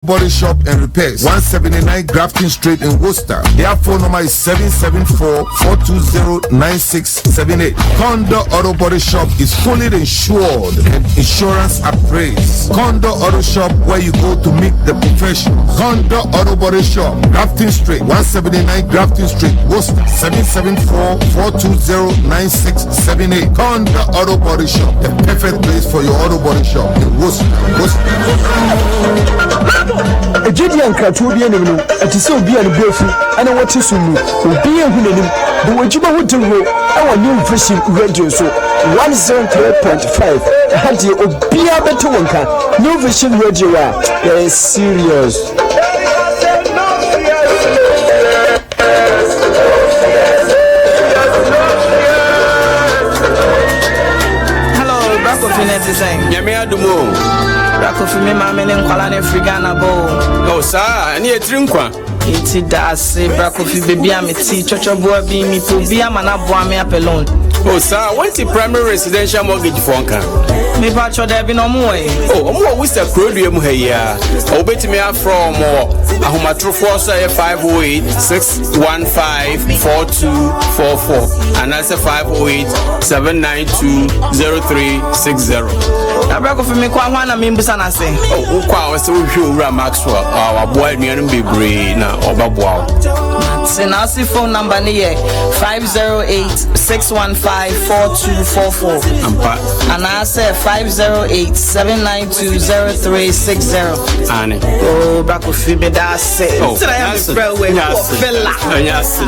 Body Shop and Repairs, 179 Grafton Street in Worcester. Their phone number is 774-420-9678. Condor Auto Body Shop is fully insured and insurance appraised. Condor Auto Shop, where you go to meet the professionals. Condor Auto Body Shop, Grafton Street, 179 Grafton Street, Worcester, 774-420-9678. Condor Auto Body Shop, the perfect place for your auto body shop in Worcester. A Gideon Katubian, it is so be a beautiful, and I want to soon be a human. The Wajiba would do our new fishing radio so 103.5. Had you be a better one? No vision radio, is serious. Rakofimi mamene nkwala ne frigana bo. Oh sir, ni etrinkwa. Iti da se brakofi baby ameti chochobo bi mi to bi amana bo ame apelon. Oh sir, went to primary residential mortgage for nka. Me pa cho da bi no mo e. Oh, omo we say produce mu heya. Obetimi afro mo ahomatrofo so 508-615-4244 and that's 508-792-0360. Abrakofimi kwa hwana me mbusa na se. Oh, ukwa we say we hwe ura Maxwell. Our boy nuanu bebre na obaboa. Se na si phone number ni ye 508-615-4244. Ampa. And I say 508-792-0360. Ane. Oh, Bakofimi da se. Oh, yes.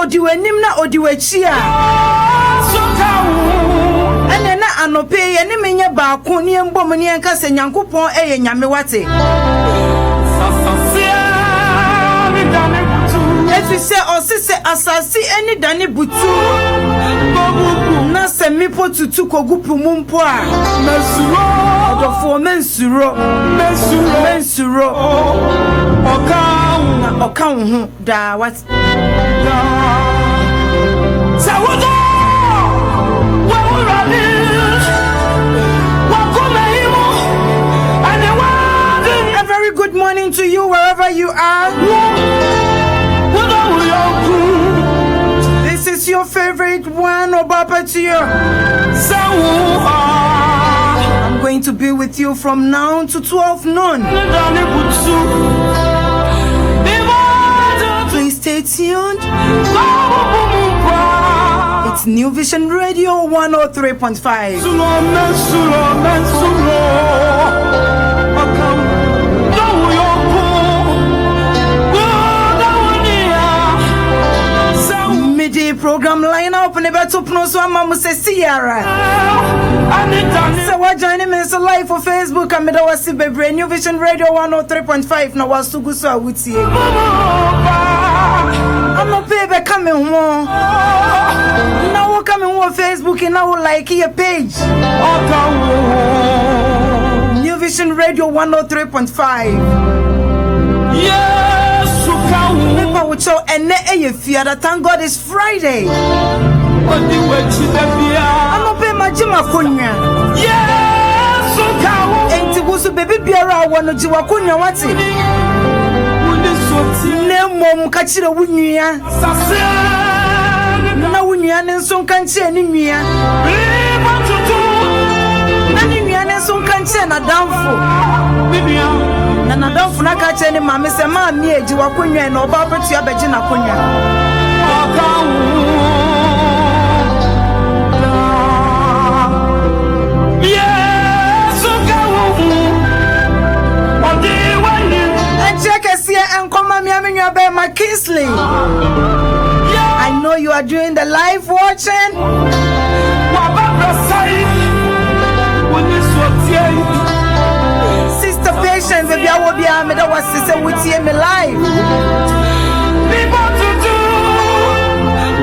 odiwenim na odiwachia ene na anope ye ne menye baako ne mbom ne enka se Nyankopɔn eye nyame wate efise osise asasi eni dane butu na se mipo tutu kogupu mumpo a odofo mensuro oka hu da what sawodo a very good morning to you wherever you are. This is your favorite one, Obapa to you. I'm going to be with you from now to 12 noon. Please stay tuned. It's New Vision Radio 103.5. Program line up and about to pronounce one mama says Sierra. So we're joining me so live for Facebook and middle was Baby New Vision Radio 103.5 now was to go so I would see. I'm a baby coming home. Now we're coming on Facebook and now like your page. New Vision Radio 103.5. And thank God it's Friday. I'm a pay my Jima Kunya. Yes, and to go to baby Biara, one of Jiwakunya, what's it? No mom catch the Winia. No Winian and some can't say any mere. Nanian and some can't say a downfall. And I don't want to catch any mamma, say, man, near Jiwakunya and Obaba to Abajina Kunya. Yes, and check us here and come on, my Kingsley. I know you are doing the live watching. Sister Patience, baby, I will be a middle was sister with you in my life.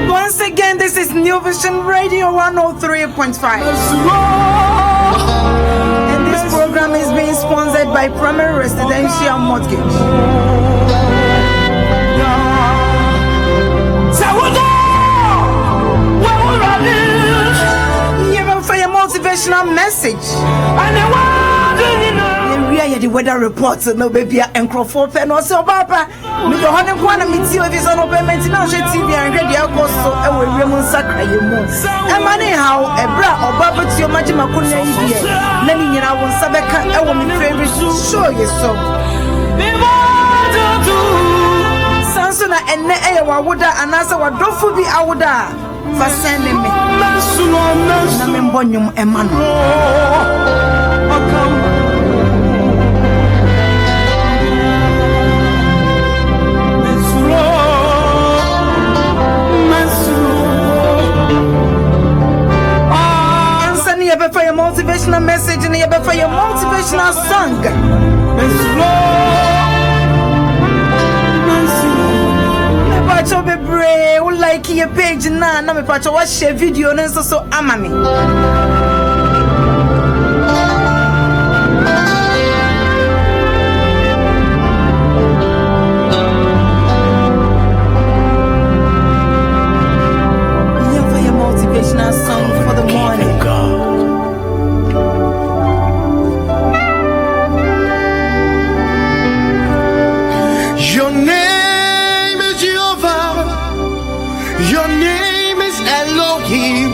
Once again, this is New Vision Radio 103.5. And this program is being sponsored by Primary Residential Mortgage. For your motivational message. The weather reports no baby and Crawford pen or so papa. Me go on and one meet you if it's on payment now TV and ready cost so and we remon sacra you mo. And money how a bra or baba to your majima kunya here. Nani I won sabeka I want me favorite show you so. Sansona and ne wa woda and answer what don't for be awuda for sending me. Namembonyum Emmanuel. For your motivational message and for your motivational song. Pacho be brave, like your page now. Me pacho watch your video and so amami. For your motivational song for the morning. Your name is Elohim.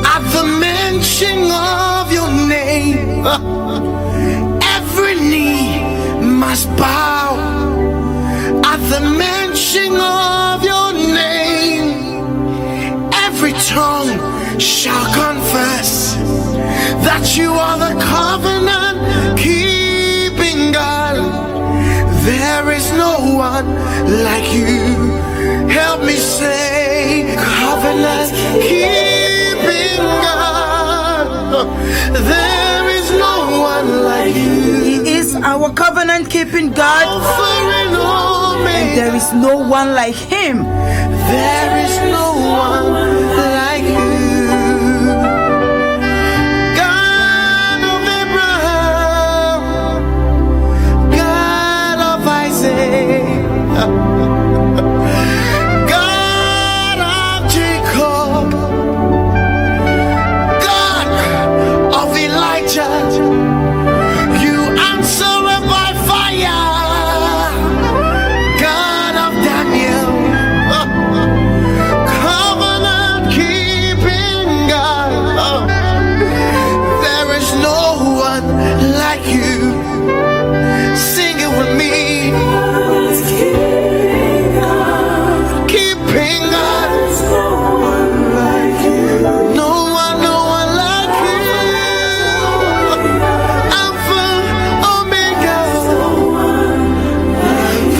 At the mention of your name, every knee must bow. At the mention of your name, every tongue shall confess that you are the covenant keeping God. There is no one like you. Help me say, covenant keeping God. There is no one like you. He is our covenant keeping God. Alpha and Omega. And there is no one like him. There is no one like you. God of Abraham, God of Isaac, God of Jacob, God of Elijah. You answer by fire. God of Daniel, covenant keeping God. There is no one like you. Sing it with me. Keeping God. No one like you. Alpha, Omega.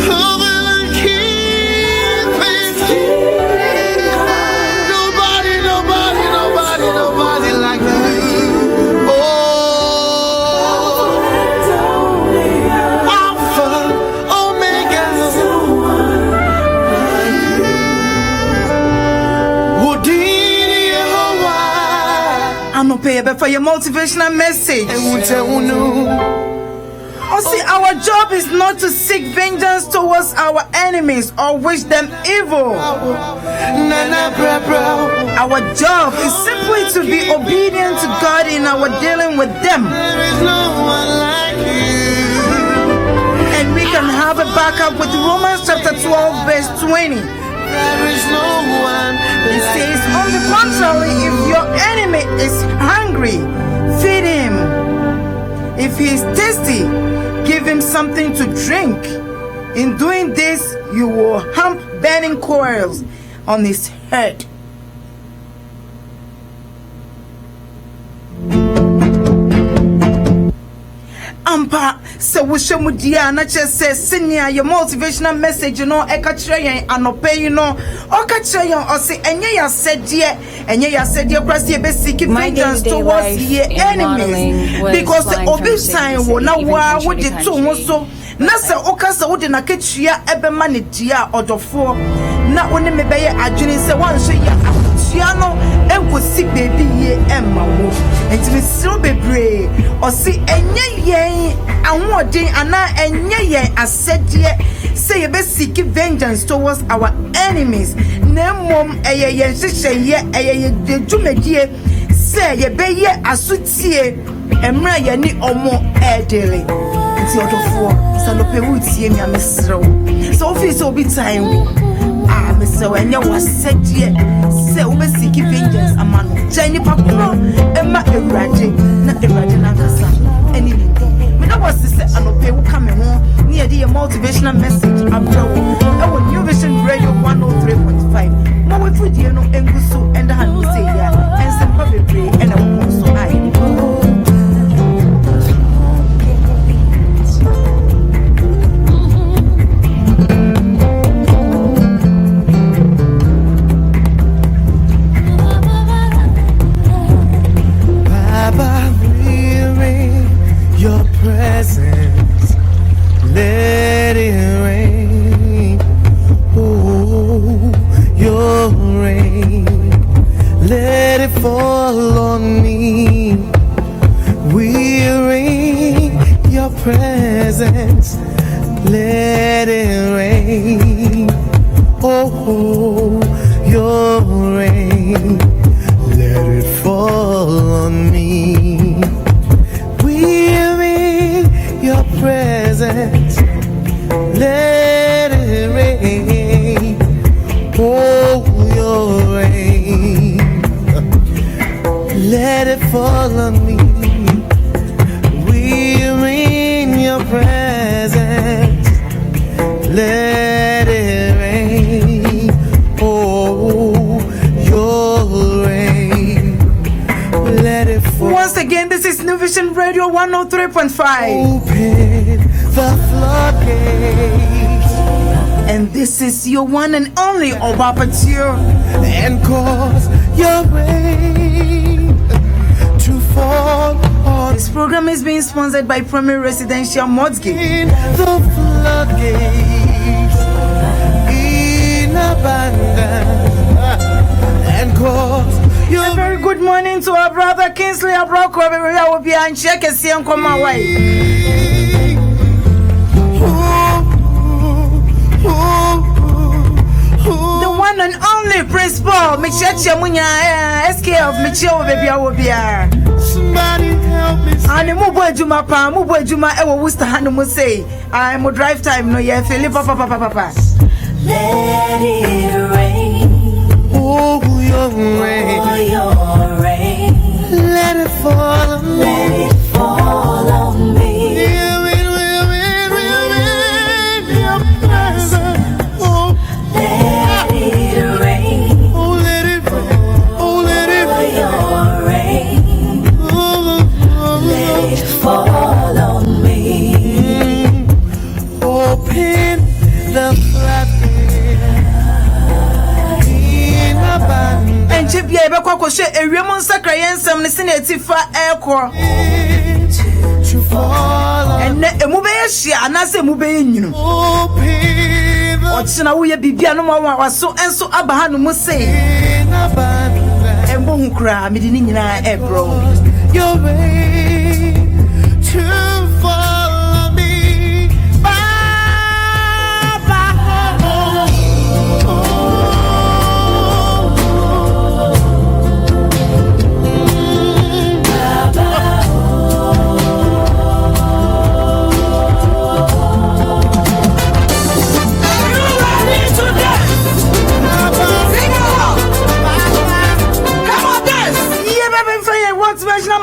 Covenant keeping. Nobody like you. Oh, Alpha, Omega. Woodini Yehovah. I'm not paying for your motivational message. Oh, see, our job is not to seek vengeance towards our enemies or wish them evil. Our job is simply to be obedient to God in our dealing with them. There is no one like you. And we can have a backup with Romans chapter 12 verse 20. There is no one It like says, on the contrary, if your enemy is hungry, feed him. If he is thirsty, give him something to drink. In doing this, you will hump burning coals on his head. Ampa, so we show mudia na just say senior your motivational message, you know, ekatrayen anope, you know, okatrayen or say enye ya said ye press ye basic vengeance towards ye enemies because the obi sign will now wa would the two so nasa okasa would na ketria ebe mani dia odofo na oni mebeye adwene se wan so ya no enkosi baby ye emma wo entimi siro bebre o si enye yen ahoden ana enye yen asede say ye be seek vengeance towards our enemies na mom eye yen hyehyeye eye de dwumadie say ye be ye asutie emra ye ni omo edele nti odofo sanope wutie mi amesrew so office obi time so enye wasedie se ube seek vengeance amano jani pakuno emma ewrade na kasa eni me na was say anope wo come ho na ye motivational message abrowo e wo New Vision Radio 103.5 mo we fudie no enguso enda han we say ya ense pa bebre ena wo so ai Let it rain, oh, your rain, let it fall on me. Weary your presence, let it rain, oh, your rain, let it fall on me. Weary your presence, let it rain, oh, your rain, let it fall on me. We're in your presence, let it rain, oh, your rain, let it fall. Once again, this is New Vision Radio 103.5. Open the floodgates, And this is your one and only Obapatir. And cause your rain to fall on This program is being sponsored by Premier Residential Mortgage. the floodgates in abundance. And cause your A very good morning to our brother Kingsley Abroko. We will be and check and see and come my way. The one and only principal, Michetia Munya, SK of Michio, baby, I will be here. somebody help me. And the Mubo Juma, Mubo Juma, Ewa Worcester Hanum say, I'm a drive time, no, yeah, Philip, papa. Let it rain, Oh, your rain. for your rain. Let it fall on me. Let it fall on me. Your presence. Oh, Let it rain, oh, let it fall. Oh, let it for your rain. Let it fall on me. Open the floodgates in abundance. And Chipia, Ebeko, a Raymond Sacra, and some Sinetifa Aircore. To fall on. And a Mubea, and I say Mubea, you know. Open the Ochina we be no more so and so Abahanu must say, in abundance. and won't cry, Midinina, bro. Your way to follow me. Baba.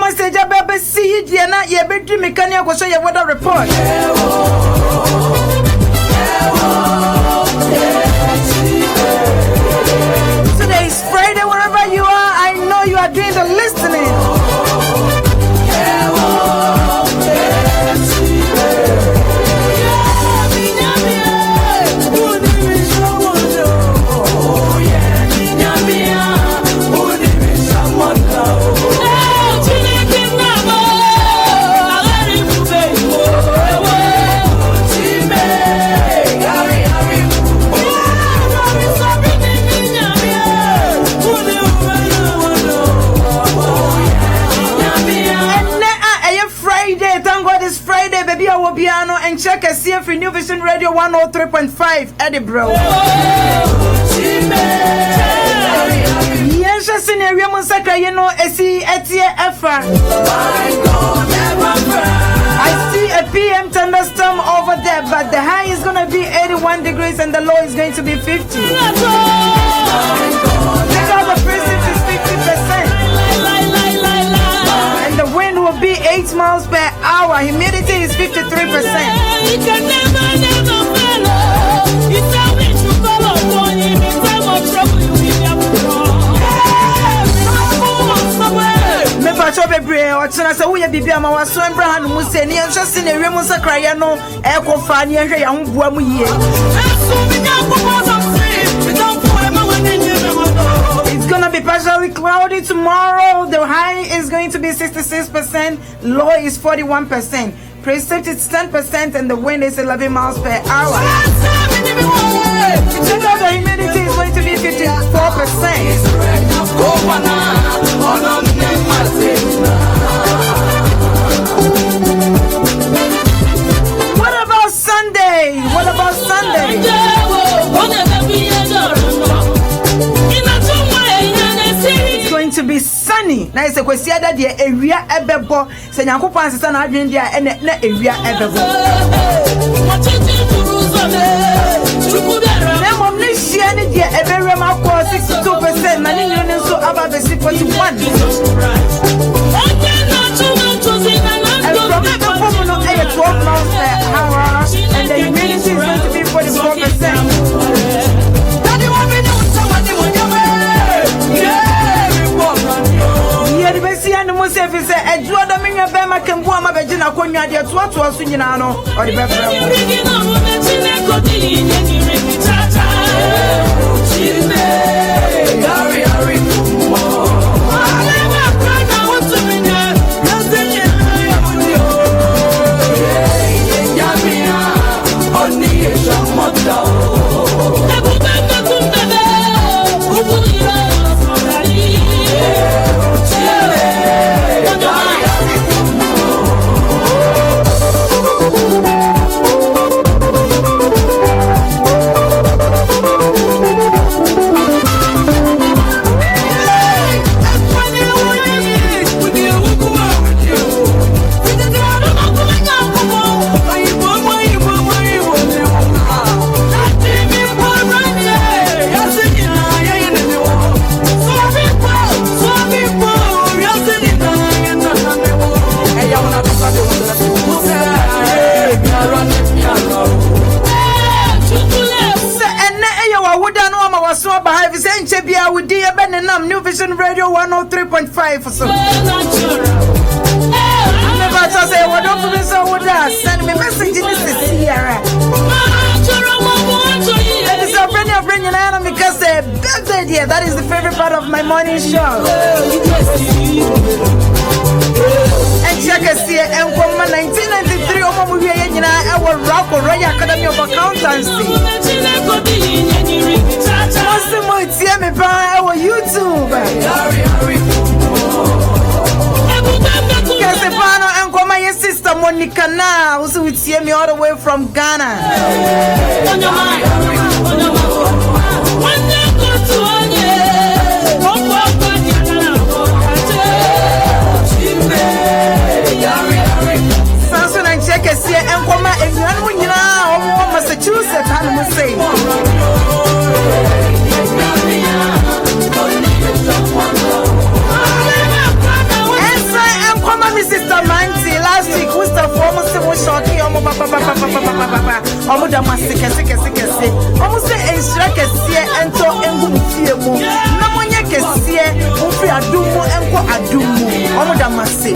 Message about see you na ye be mechanic go show your weather report. Today is Friday, wherever you are. I know you are doing the listening. Piano and check a CF New Vision Radio 103.5 Edinburgh. Yes, just in a Raymond Sacra, you know, I see Efa. I see a PM thunderstorm over there, but the high is going to be 81 degrees and the low is going to be 50. Because the presence is 50%. And the wind will be 8 miles per hour. Humidity is 53%. It can never fail. It's a wish to follow upon him in time of trouble. You will have to Me pacho bebre o tena se wo ye bibia ma waso Abraham mu se ne enhwe se ne Raymond Sacra ye no e ko fa ne enhwe ya ho boa mu yie. It's gonna be partially cloudy tomorrow. The high is going to be 66%, low is 41%. Precipitation is 10% and the wind is 11 miles per hour. The humidity is going to be 54%. What about Sunday? What about Sunday? It's going to be sunny. Now it's a question that the area ebebo. Se nyankopon asesa na adwen dia na area ebebo. Na mom ne hia ne dia ebere ma ko 62% na ne nyune nso aba be 41. And from the performance of 12 miles per hour, and the humidity is going to be 44%. Yeah, the best and most of us said, "I draw the minya bema can go on my vagina akonwa de to so nyina no o de befra New Vision Radio 103.5 so. Never say what don't be so with us. Send me message in this here. That is a friend of bringing out because the birthday dear. That is the favorite part of my morning show. And check us here and from 1993 our Rock Royal Academy of Accountancy. Our YouTube. Kesepano and my sister Monica now, who will see me all the way from Ghana. Samson and check us here and come and you know, Massachusetts, and we say. Sister Manti last week who's the former civil shorty almost say and to engu na monye kese ofi adumu enko adumu omudamase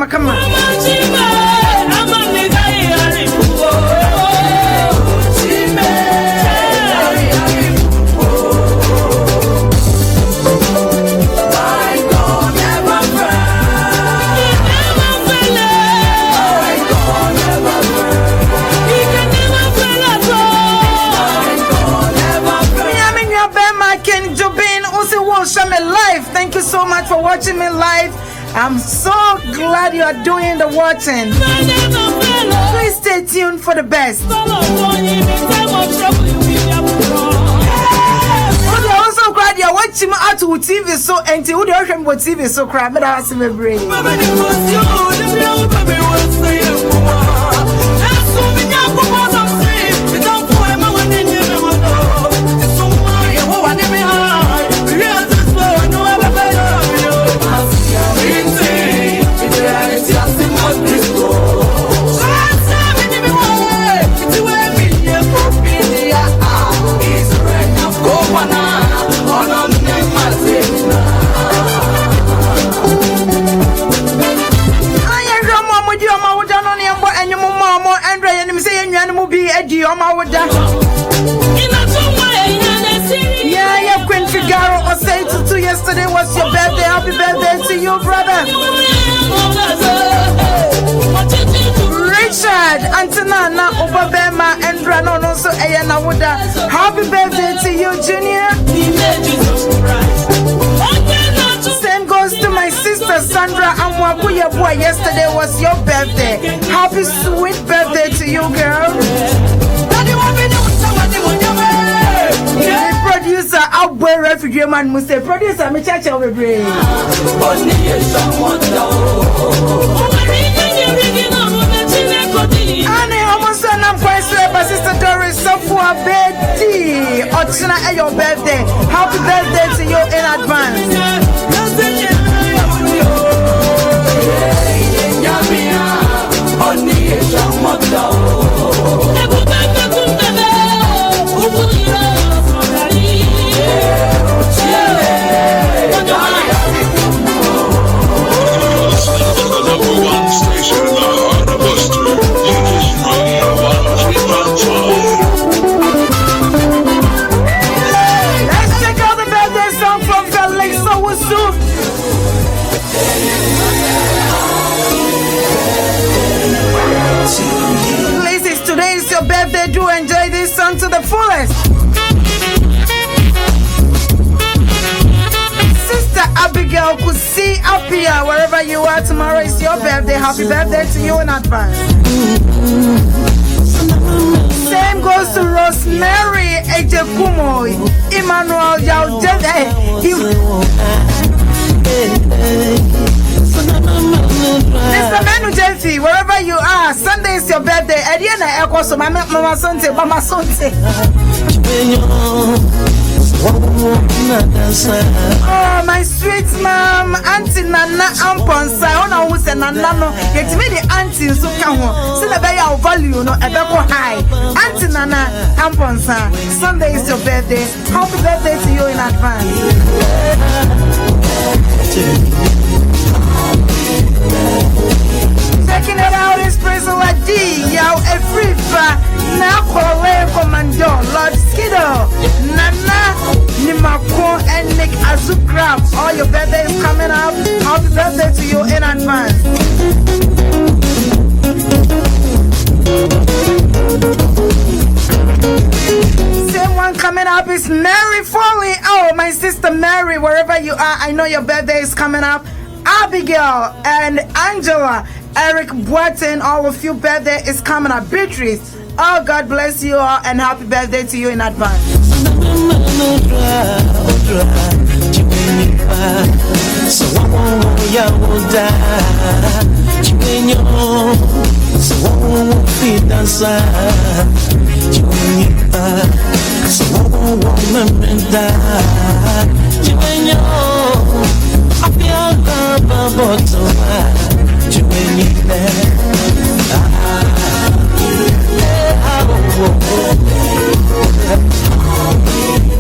Come. Thank you so much for watching me live. I'm so glad you are doing the watching. Please stay tuned for the best. I'm also glad you are watching me out with TV so empty. Who don't remember TV so crap? But I have some brain. Yeah, Queen Figaro was saying to yesterday was your birthday. Happy birthday to you, brother. Richard, Antonana, Obabema, and Ranon also Ayana Wuda. Happy birthday to you, Junior. Same goes to my sister Sandra Amwabuya boy. Yesterday was your birthday. Happy sweet birthday to you, girl. Producer Outboy Refugee Man must say producer me chacha over brain. Annie almost said I'm quite sure but sister Doris so for a birthday. Ochina at your birthday. Happy birthday to you in advance. Apia, wherever you are, tomorrow is your birthday. Happy birthday to you in advance. Same goes to Rosemary Ejekumo, Emmanuel Yaujede. Mr. Manu Jeffy, wherever you are, Sunday is your birthday. Ediana Ekoso, Mama Sonte, Mama Sonte. Oh, my sweet mom, Auntie Nana Amponsa. I don't know who's a Nana. Get me the auntie so come on. See the very value, no, a better high. Auntie Nana Amponsa. Sunday is your birthday. Happy birthday to you in advance. Checking it out is Priscilla D. Yow a free now call Commando Lord Skiddo Nana Nimako and Nick Azukrab. All your birthday is coming up. Happy birthday to you in advance. Same one coming up is Mary Foley. Oh, my sister Mary, wherever you are, I know your birthday is coming up. Abigail and Angela, Eric Boatin, all of you birthday is coming up. Beatrice, oh, God bless you all and happy birthday to you in advance.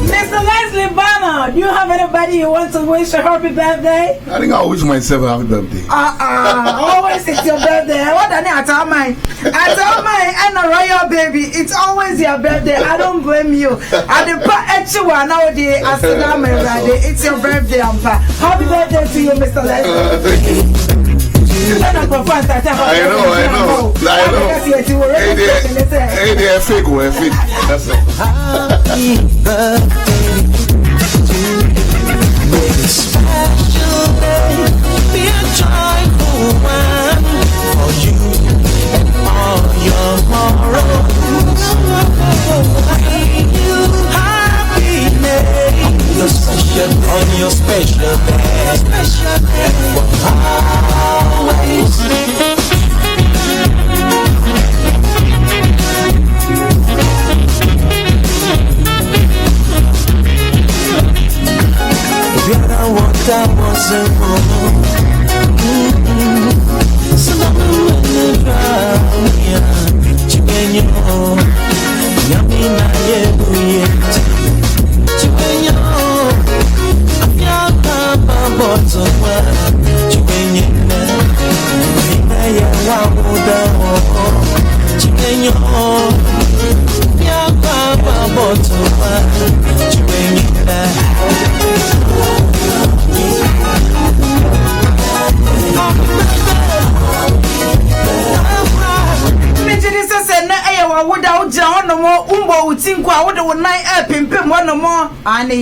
Mr. Leslie Banner, do you have anybody you want to wish a happy birthday? I think I'll wish myself a happy birthday. Always it's your birthday. What I tell mine? I tell mine and a royal baby. It's always your birthday. I don't blame you. I depart nowadays. I said I'm ready. It's your birthday, Ampa. Happy birthday to you, Mr. Leslie. I know. Hey, they're fake. That's it. Happy birthday to you. Special day, be a joyful one for you and all your morals. You happy day, your special on your special day, for always. That wasn't wrong.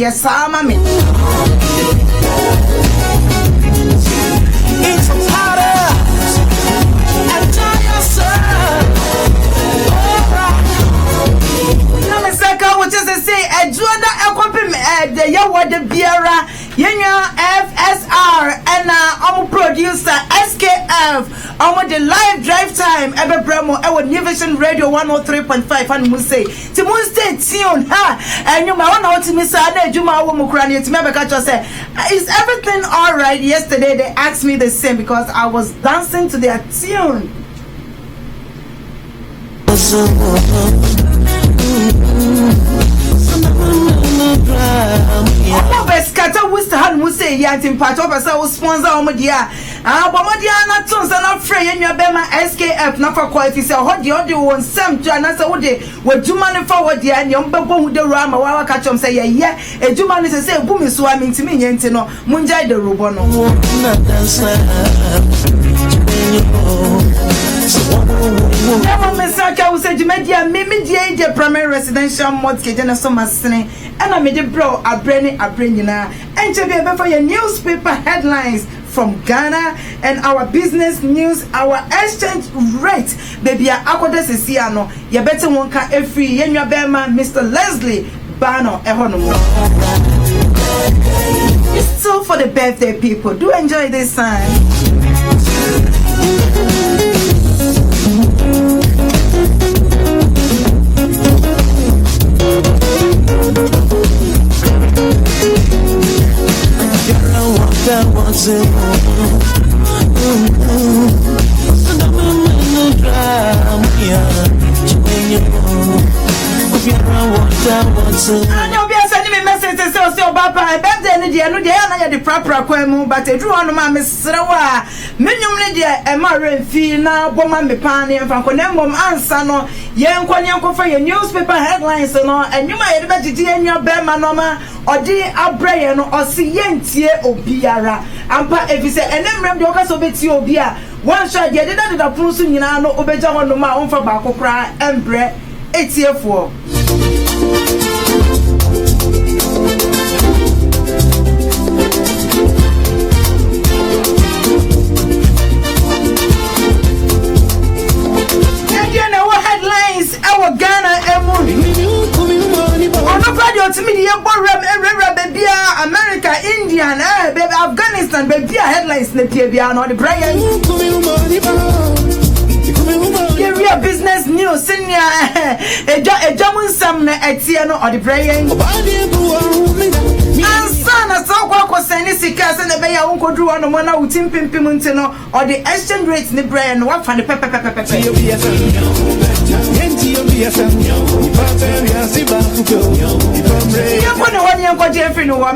So I'm it's harder and tiresome. Which is to say, a Juana accompaniment, the Yawa Biera, Yenya FSR, and producer SKF, the live drive time, Ever Bremo, our New Vision Radio 103.5, and Muse. To Muse tune, and you might want to miss Ada Juma Mukrani to remember catch say, is everything alright? Yesterday they asked me the same because I was dancing to their tune. Scatter Wister Muse Yantin part of us, our sponsor Omodia. Bomodia not tons and not free in your Bema SKF, not for quality. So, what the audio one Sam to another day, what do money forward the and young Babo with the Rama, while I catch them say, yeah, a do money to say, boom is swimming to me, Yentino, Munjai the Rubono. Never Messaka who said you made your media primary residential mortgage and a summer sine, and I made a bro, a brainy, and to be able for your newspaper headlines. from Ghana, and our business news, our exchange rate. Baby, akoda sesiano. You better wonka every yenwa bema Mr. Leslie Bano ehonomo. It's so for the birthday people. Do enjoy this song. The proper but a drew on my Miss Rawa. Minimum Lydia, a marine fee now, woman, me pan, and Franconem, answer no, young Quanyanko for your newspaper headlines and you might bet it in your bear manoma or dear Abraham or Sientia or Biara. And if you say, and then remember so bit you beer. One shot, you did that person, you know, Obeja on the mountain for Bako cry and bread. 8 year 4. America, India, baby, Afghanistan, baby, headlines, the no the Brian. Area business news, senior, a German summer at Tiano or the Brian. And son, a so called Senicas and the Bay Uncle Drew on the one out in Pimpimuntino or the exchange rates in the Brian, what for the pepper.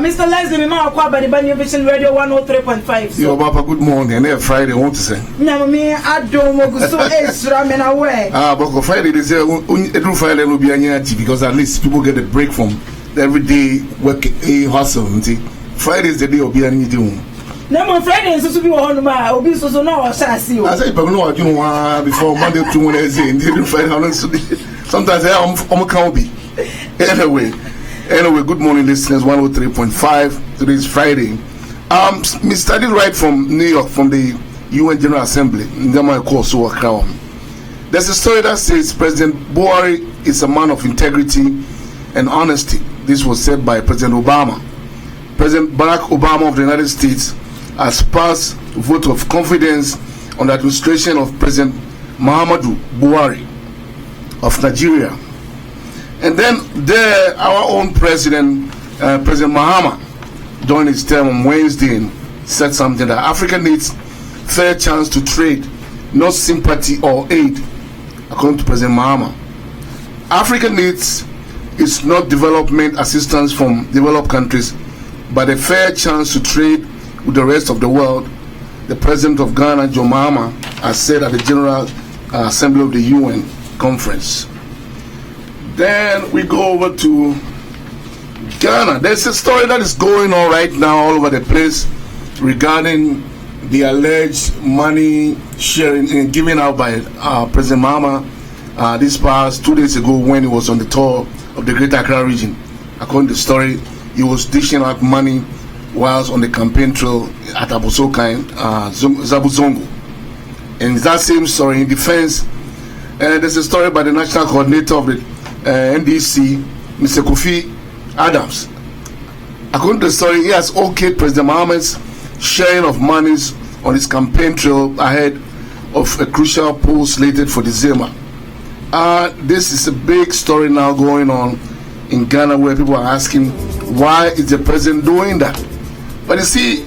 Mr. Leslie, Vision Radio 103.5. Yo, Papa, good morning. And Friday, I want to say. No, me, I don't want to so extra men away. But Friday, they say, every Friday will be a because at least people get a break from everyday work, a hustle. Friday is the day of being doing. No more Friday is to be on my obese, so no, I see you. I say, but no, I don't want before Monday to Wednesday, and didn't Friday. Sometimes I'm a cowbie. Anyway, good morning, listeners. 103.5. Today is Friday. Me studied right from New York, from the UN General Assembly. There's a story that says President Buhari is a man of integrity and honesty. This was said by President Obama. President Barack Obama of the United States has passed a vote of confidence on the administration of President Muhammadu Buhari of Nigeria. And then there, our own president, President Mahama, during his term on Wednesday, said something that Africa needs fair chance to trade, not sympathy or aid, according to President Mahama. Africa needs is not development assistance from developed countries, but a fair chance to trade with the rest of the world, the president of Ghana, John Mahama, has said at the General Assembly of the UN conference. Then we go over to Ghana. There's a story that is going on right now all over the place regarding the alleged money sharing and giving out by President Mahama this past 2 days ago when he was on the tour of the Greater Accra region. According to the story, he was dishing out money whilst on the campaign trail at Abosoka and Zabuzongo. And that same story in defense, there's a story by the national coordinator of the NDC, Mr. Kofi Adams. According to the story, he has okayed President Mahama's sharing of monies on his campaign trail ahead of a crucial poll slated for December. This is a big story now going on in Ghana where people are asking, why is the president doing that? But you see,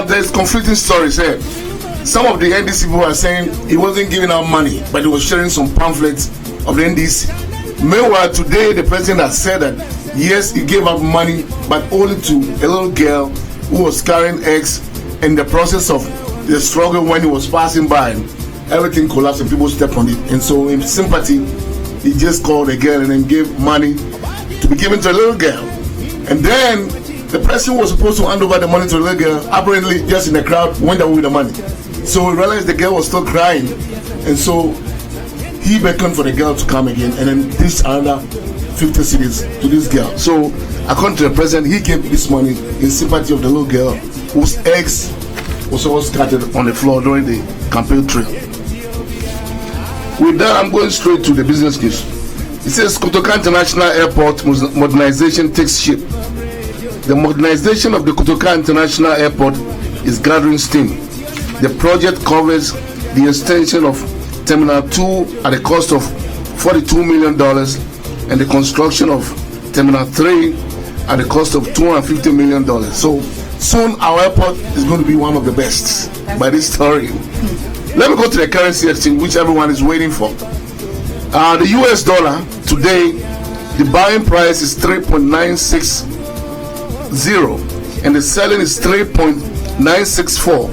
there's conflicting stories here. Some of the NDC people are saying he wasn't giving out money, but he was sharing some pamphlets of the NDC. Meanwhile, today the president has said that yes, he gave out money, but only to a little girl who was carrying eggs. In the process of the struggle when he was passing by, everything collapsed and people stepped on it. And so in sympathy, he just called a girl and then gave money to be given to a little girl. And then the person who was supposed to hand over the money to the little girl, apparently just in the crowd, went away with the money. So we realized the girl was still crying. And so he beckoned for the girl to come again and then dished another 50 cedis to this girl. So according to the president, he gave this money in sympathy of the little girl whose eggs was all scattered on the floor during the campaign trail. With that, I'm going straight to the business news. It says Kotoka International Airport modernization takes shape. The modernization of the Kotoka International Airport is gathering steam. The project covers the extension of Terminal 2 at a cost of $42 million and the construction of Terminal 3 at a cost of $250 million. So soon our airport is going to be one of the best by this story. Let me go to the currency exchange, which everyone is waiting for. The US dollar today, the buying price is 3.960 and the selling is 3.964.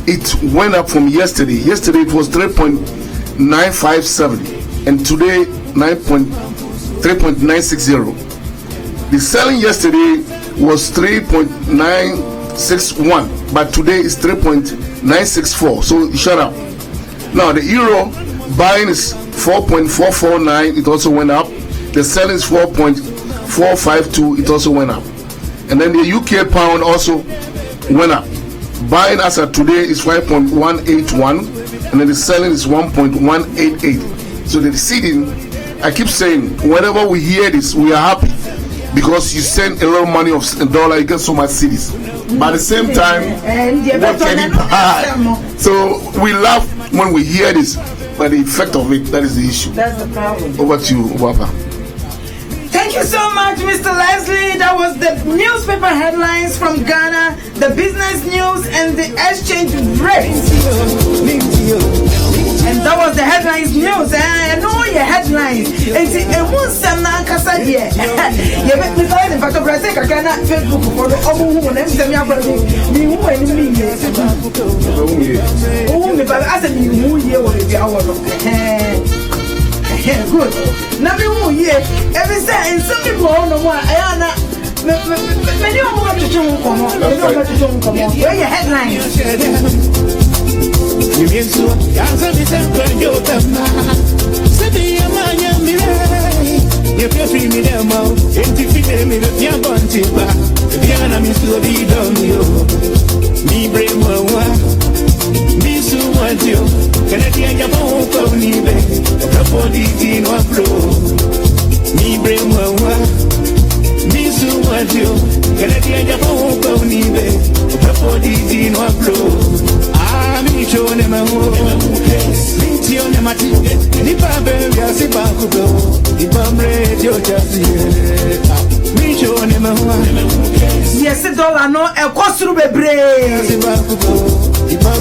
It went up from yesterday. Yesterday it was 3.957 and today 3.960. The selling yesterday was 3.961, but today is 3.964. So it shut up. Now the euro buying is 4.449. It also went up. The selling is 4.452. It also went up. And then the UK pound also went up. Buying as of today is 5.181, and then the selling is 1.188. So the seeding, I keep saying, whenever we hear this, we are happy because you send a lot of money of $1, you get so much cedis. But at the same time, what can you buy? So we laugh when we hear this, but the effect of it, that is the issue. That's the problem. Over to you, Wapa. Thank you so much, Mr. Leslie. That was the newspaper headlines from Ghana, the business news, and the exchange rate. And that was the headlines news. I know your headlines. It's a Muslim Nankasa here. You bet me find the fact of Brazil, I cannot Facebook for the Omu and them. Me who and me. Oh, me, but as a new year will be our good. Nothing more yet. Every day, and some people on the one. I am many of them to come on. Where your headlines? You mean so? Answer the same when you're done. Say the Amaya Mirai. You can free me them out. Identify me with your bunty back. The enemy to be done. Me brave one. Me so want you. Can I get your phone call me back? The body in one flow. Me brave one. Me so want you. Can I get your phone call me back? The body in one flow. I'm showing them a home. Minty on the mati. Nipa baby, I see Bakugo. Nipa radio just here. Me showing them a home. Yes, the dollar no a cost to be brave. Nipa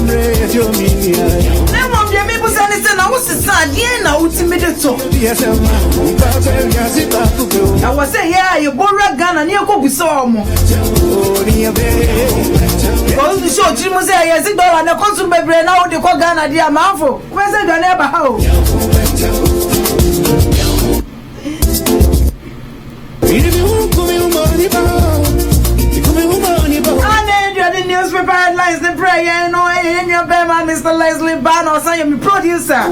radio media. Never be able to say I was a sad year now. Ultimate so. Yes, Nipa baby, I see Bakugo. I was saying, yeah, you borrow gun and you go with some. Oh, dear baby. Because the show, Jim was saying, yes, the dollar and the consumer brain now the Kogana dear Manfo. Where's the neighbor how? The newspaper headlines, the prayer, you know, in your bema, Mr. Leslie Banner, so I'm the producer.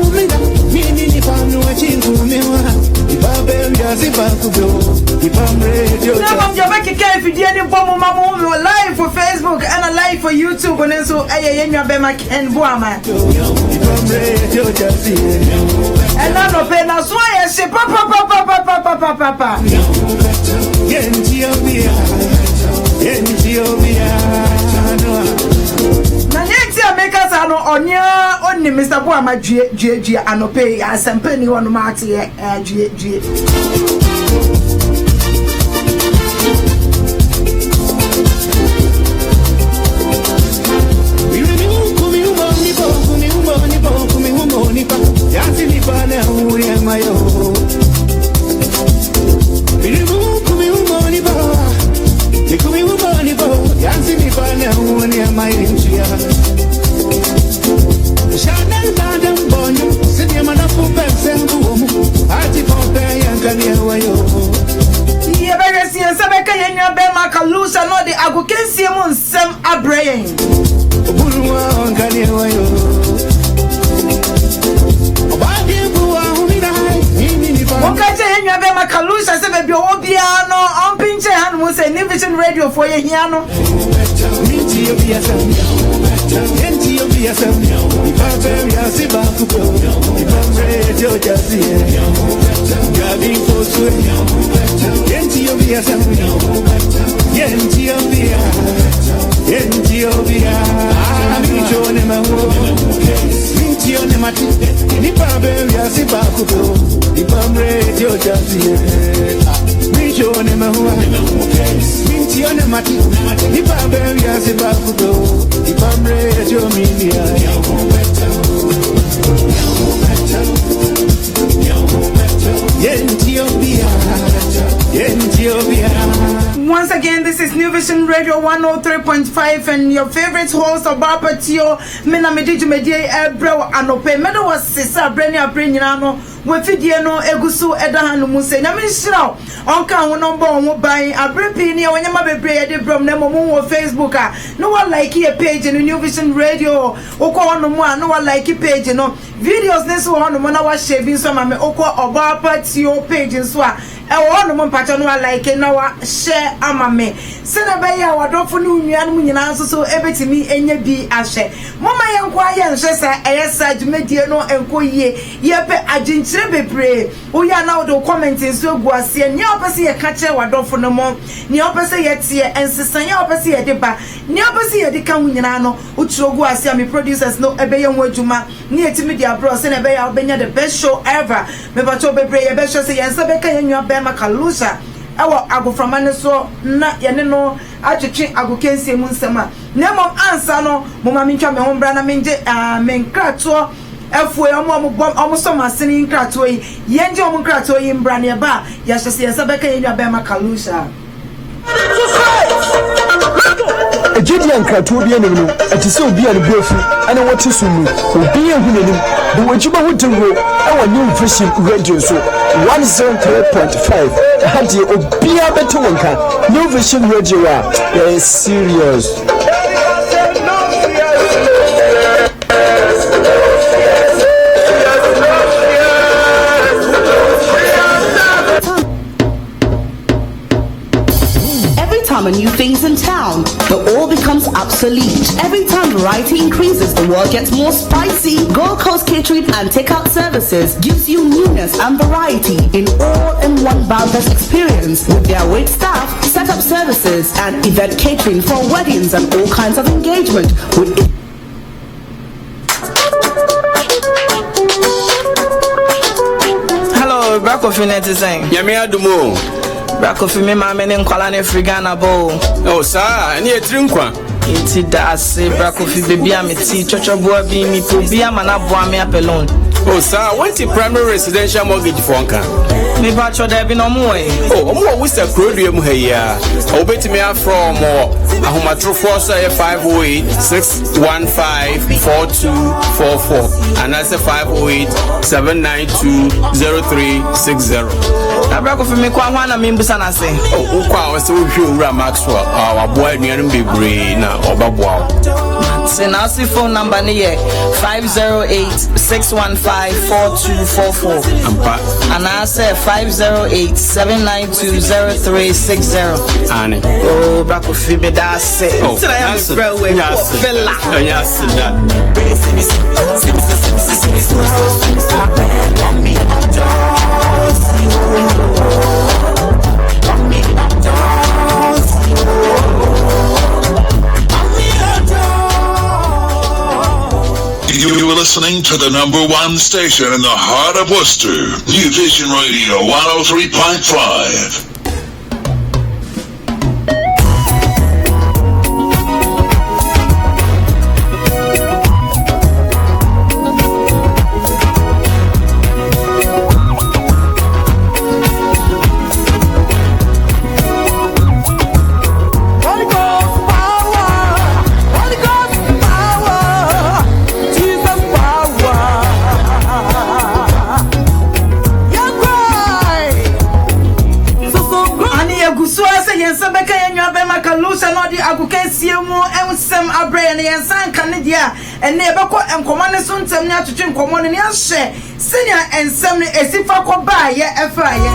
Now I'm your back again if you didn't bomb my mom live for Facebook and a live for YouTube and then so I in your bema can boama. And I'm not paying now, so I say papa. Na next make us an onya only Mr. Boama GG and pay as some penny on Marty GG. NVR Radio for your piano. Once again, this is New Vision Radio 103.5 and your favorite host of Barpatio, Mena Mediju Media Ebro Anope. Meda was Sisa Brenia Brenano, Wefidiano, Egusu, Edahanu Muse. Namishra, Onka, number one by a brepini, when you have a bread from Nemo Facebook. No one like a page in the New Vision Radio, Oko no one, no one like a page, you know. Videos this one, Mona was shaving some Oko or Barpatio page and so. I want to like now share amame. Senabaya, what don't for you and so everything me and ye be a share. Mama young quiet and shessa, a mediano and koye, yepe a jintrebe pray. We are now the commenting so guasi and yopasi a catcher what don't for no more. Niopasi yet here and sister yopasi a deba. Niopasi a decamunano, ucho guasi me producers no ebeyon wojuma near to media bros and ebay benya the best show ever. Me bato be pray a best show say and sabeka and your makalusa awo ago from aneso na yene no atwetwe ago kensie mu nsema na mom ansa no mo ma mentwa me hombra na menje menkrato efue omo so masini nkrato yi yenje omo nkrato yi mbra ne ba ya hyese yesa beka yenwa be makalusa Ejidian kratu bi anim no atise obi an bofu ana wote sunu obi ehunenim de wajiba hotenho e New Vision Radio so 103.5 hadi obi abeto wonka New Vision Radio is serious. A new things in town, the all becomes obsolete. Every time variety increases, the world gets more spicy. Gold Coast Catering and Takeout Services gives you newness and variety in all-in-one boundless experience with their wait staff, setup services, and event catering for weddings and all kinds of engagement. Hello, Bracofinet is saying. Yamia Dumo. Bracofi me mama ne nkwala ne frigana bo. Oh sir, ani etrinkwa. Iti da se Bracofi baby ameti chochoboa bi mi probi amana boa me apelon. Oh sir, went to primary residential mortgage for nka. Me ba cho da bi no mo e. Oh, omo wo se krodu mu ha ya. Obetimi afro mo ahomatrofo so 508-615-4244 and that's 508-792-0360. Bracofi me kwa hwana me mbusa na se. Oh, kwa wo se wo hwe owura Maxwell, waboa nuanum bebre na obaboa. Se na si phone number ne ye 508-615-4244. Ampa. And I say 508-792-0360. Ane. Oh, Bracofi me da se. Oh, yes, fella. Yes, that. You're listening to the number one station in the heart of Worcester, New Vision Radio 103.5. And never caught and command soon tell me to drink common in your share. Senior and some as if I could buy a fire.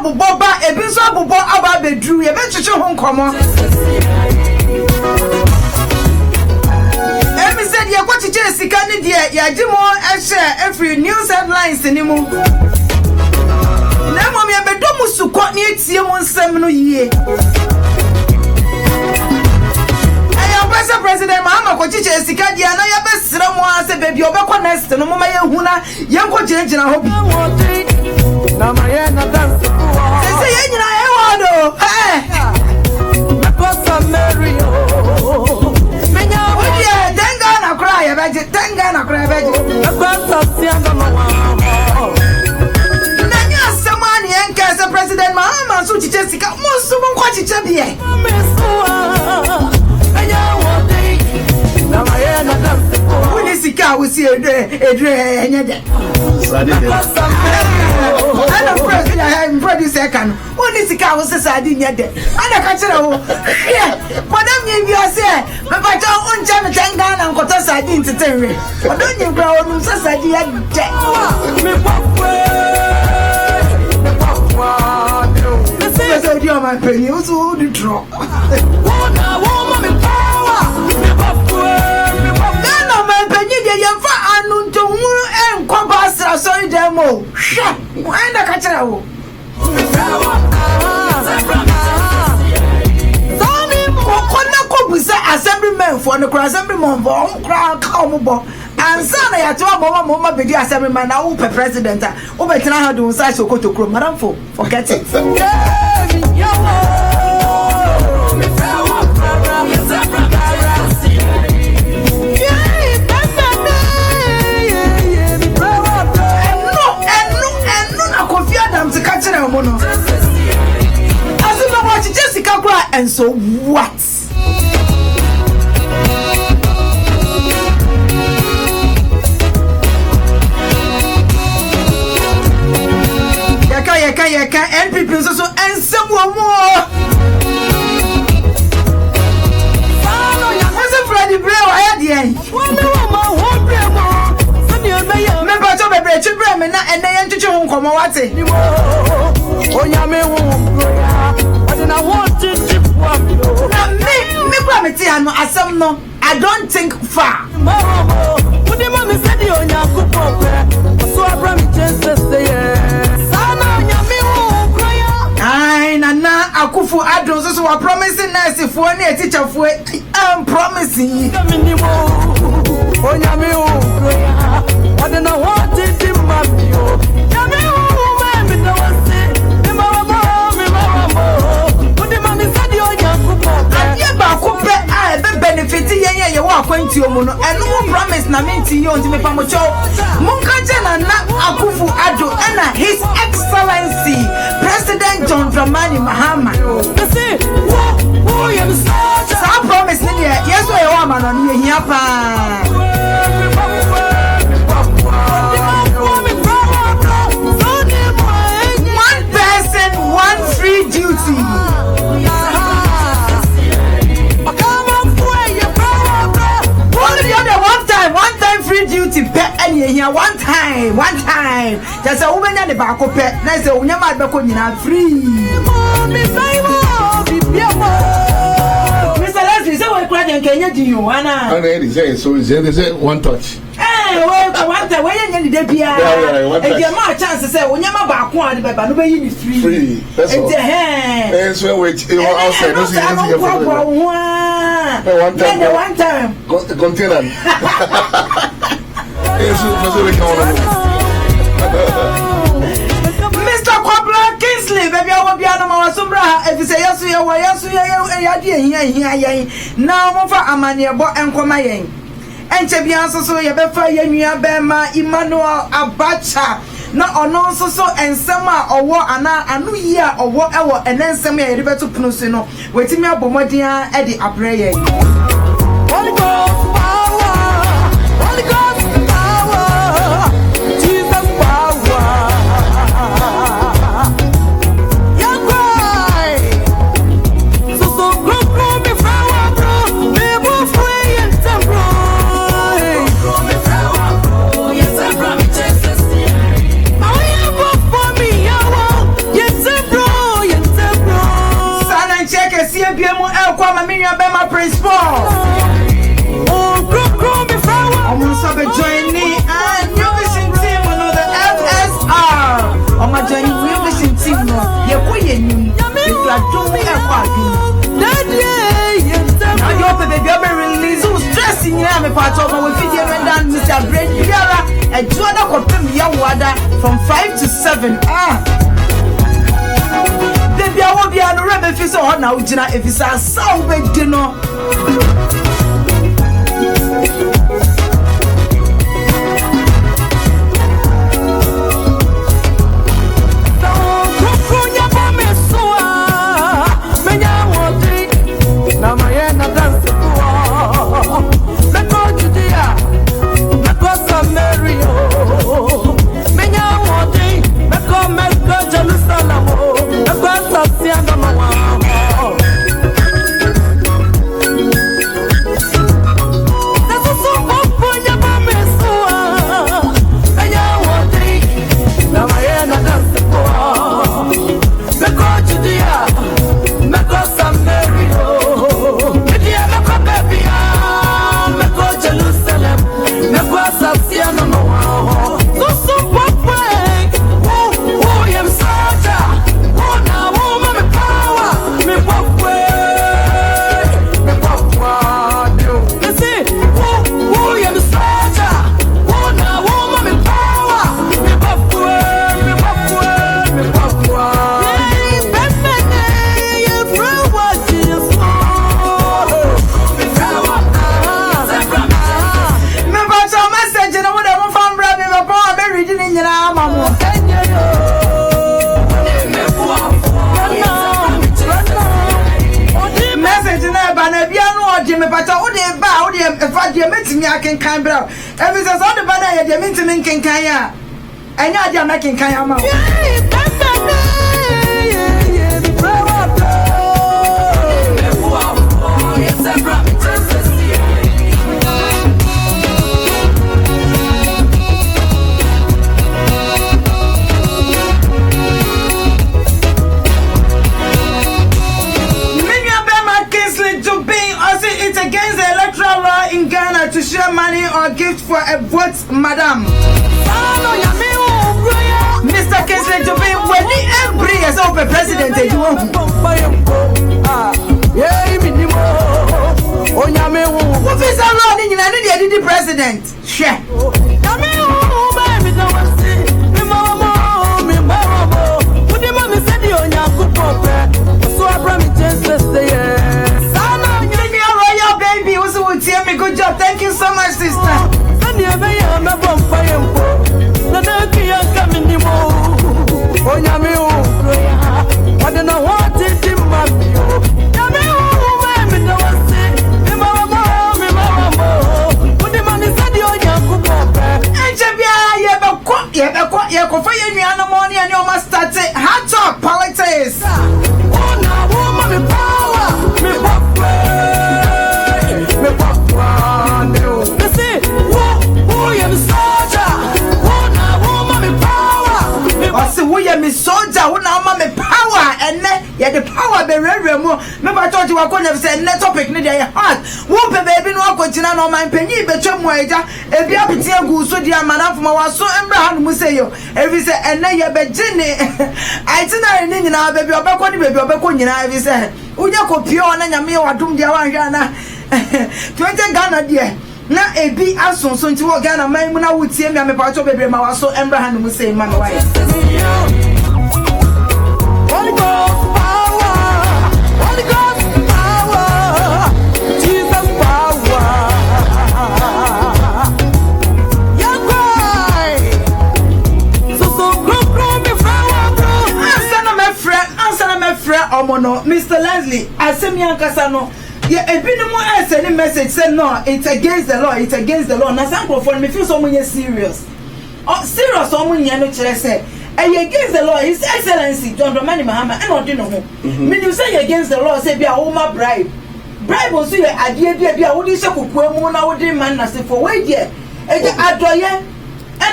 aboboba ebi so abobo aba bedru ye betwetwe ho nkomo emi said ye kwachiche sika ne de ya gimo ehye every news headlines ni mu na mo me bedo musuko ne etie mu nsem no yie ayo president Mahama kwachiche sika de na ya besira mu ase baby obekọ next no mo ma ye huna ye nko gyina ho na maye na dance se ye nyina e wado me pasa Mario menya oje tenga na kra ye beje me pasa sianga mama na nya samani enka se president Mahama so chiche sika mo so mo kwa chiche bie menya wode na maye na dance woni sika wo si edre enye de ana president I producer kan woni sika wo se sadi nye de ana ka kire wo madam nye bi ase me ba ta onja me tenga na nkoto sadi ntetenwe odonye bra wonu se sadi ya de me papa Odi o ma penny o so di tro wona wo me power me papa no ma penny de ye fa anu nto hu enko ba sra sorry demo hwe wanda ka kire wo Kona ko busa assemblyman for no assemblyman for on kra ka omo ansa na ya to mama bedi assemblyman na wo president wo betina ha do nsa sokoto kro madam forget it na Kofi Adam to catch na mo no azu no watch Jessica Kra and so what yaka NPP so ensem wo mo Mr. Freddy Bray wa ya de me ba to bebre chibre me na ene ye ntwetwe ho nkomo wate onyame wo ade na want to na me bra me ti anu asem no I don't think far Udi ma me said onya kupo pe so abra me chance say sana nyame wo kroya ai nana akufu adon so wa promising nurse fo na teacher fo am promising onyame wo kroya ade na want to mami o nyame wo me no wase me mama udi ma me said onya kupo ade ba kupe ai be benefit ye wo akwanti omo no eno mo promise na menti yo nti me pamocho munka jana na akufu ado na his excellency president John Dramani Mahama say wo you sa promise ni yes wo ye wo ama no ye hia pa one person one free duty one time free duty pe any here one time just a woman at the back of pe na say unya ma be ko nyina free Mr. Leslie say we cry den Kenya di you ana so say one touch one time when you dey bia e dey ma chance say unya ma ba ko ade be ba no be yi free that's all so we outside no see one time container Mr. Kobla Kingsley baby I will be on my sombra if you say yes ya de na mo fa amane bo enkoma yen enche bia so ye be fa ye nua be ma Emmanuel Abacha na ono so ensem a owo ana anu yi a owo ewo enensem ya ye beto punu so no wetimi abomodin a e de abre ye Holy Ghost power Jesus power ya cry so grow me power bro me bo free and tempo grow me power yes I promise Jesus my for me ya yes baby mo elkwa ma minya be ma principal. Oh, grow me flower. I'm so be joining and new vision team on the FSR. I'm my joining new vision team no. Ye ko ye nim. If you do me elkwa bi. Now your baby be release who stress in here me part of my video and dan Mr. Brain Biara and do other confirm ya wada from 5 to 7. Baby, I won't be on the rebel if it's on now, Gina, if it's a sound big dinner. I can kind of every says all the banner you mean to me can kaya and now you're making kaya. It's against the electoral law in Ghana to share money or gift for a vote, madam. Mr. Kingsley Jobin, when the every year of the president, you won't. What is the law in the president? Share. Good job, thank you so much, sister. Hot talk politics. Me soldier who now me power and yeah the power be rare more. Remember I told you I couldn't have said net topic need your heart. Whoop baby no continue no my penny be chum wager. If you have to go so dear man from our so Abraham Museyo. Every say and then you be Jenny. I tell you now baby obekoni baby obekoni na every say. Unya ko pure na nyame wadum dia wan hwa na. 20 Ghana there. Na ebi asonso nti wo Ghana man mu na wutie me me pacho bebre ma waso Abraham mu say man why Holy Ghost power Jesus power ya cry so grow me flower bro answer na me frɛ omono Mr. Leslie asemi ankasa no. Yeah, a bit more any message said no, it's against the law, it's against the law. Now, some for me feel so much serious. Oh, serious, someone you know, say, against the law, His Excellency, John Dramani Mahama, and not know. When you say against the law, say, be a woman bribe. Bribe was here, I dear, what is a cook, now, what did man say for wait, yeah, and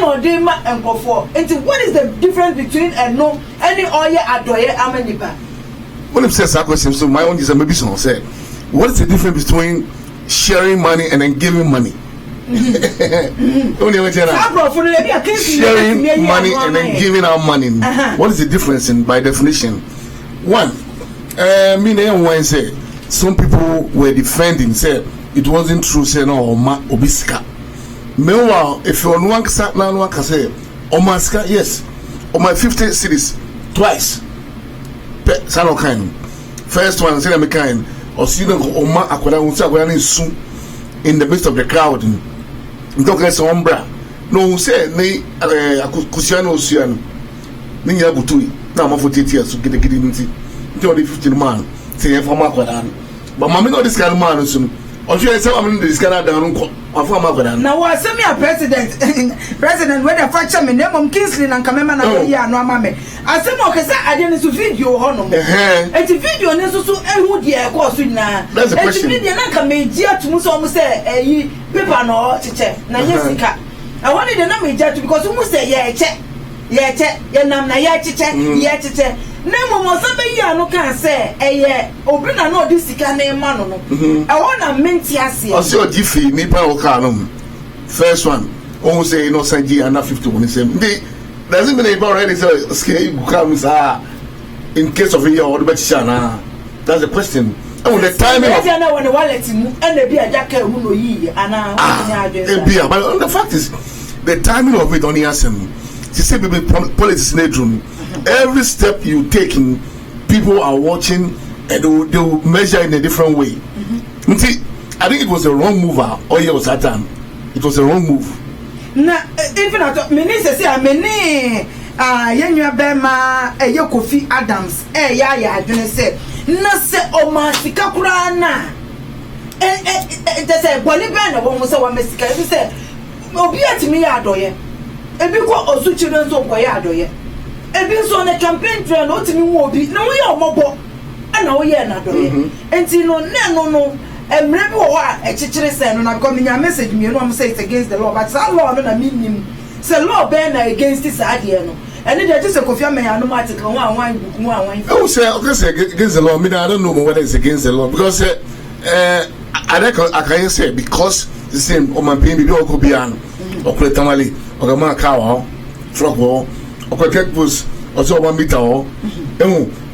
or dema and go for. And what is the difference between a no, any oil, adoye, ameniba? When it says that question, so my own is maybe someone said, what is the difference between sharing money and then giving money? Sharing money and then giving out money. What is the difference in by definition? One, some people were defending, said it wasn't true, say no, obiska. Meanwhile, if you're on one side, now one can say, Omaska, yes, on my 50 cities, twice. First one, say I'm kind, or see them Oma Aquadan soon in the midst of the crowd. Don't get some umbra. No, say, nay, Cusiano Ocean, Ninya Butui, now I'm for 8 years to get a dignity. 15 man, say, for Aquadan. But Mamma, know this kind of man soon. Or you say, I'm in this kind of down or for Aquadan. Now, I send me a president, when the fracture me name of Kingsley and Kamema, no mamma. I said, I didn't video honor. And the video necessary and who dear course now. That's a question. And come dear to Musom say, paper no check. Now, Jessica. I wanted the name judge because you must say, yeah, check, Yanam, check, check. Nemo must be no can say, eh, open a no this name man. I want a mentiasi. I saw Jiffy, Nipa Okanum. First one, almost say no Sanji and 51 same. Doesn't mean about already scale comes in case of a year or the Betishana. That's the question. Oh, the timing of the wallet and the beer jacket who know ye and beer. But the fact is, the timing of it only has him. She said, politics in the room. Every step you take, people are watching and they will measure in a different way. See, I think it was a wrong move. Or it was that time. It was a wrong move. Na even at minister say amene yenua bema Kofi Adams ya adwene say na se o ma sika kura na te say boli be na wo mo say wa mesika e say obi atimi ya adoye ebi ko osuchi no so ko ya adoye ebi so na campaign trail no timi wo obi na wo ya omobo na wo ya na adoye enti no no Emre bi wo a echichire say no na because me message me no am say it's against the law but that law no na meaning say law be na against this idea no and they just say Kofi Amaya no matter one book one oh say against the law me I don't know whether it's against the law because I can say because the same o man pay me bi o ko bia no o ko tamale o ga ma car ho truck ho o ko get bus o so 1 meter ho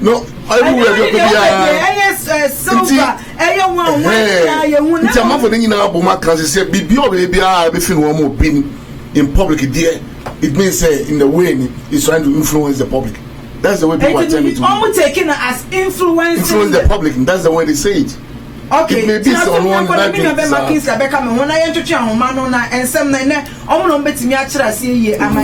no everywhere you go bia silver It's for the Yina can say, be I be feeling one more being in public there. It means in the way he's trying to influence the public. That's the way people are telling it to me. Almost taken as influence the public, and that's the way they say it. Okay, it may be someone that when I enter Manona and some night, I'm not betting me actually see ye. Am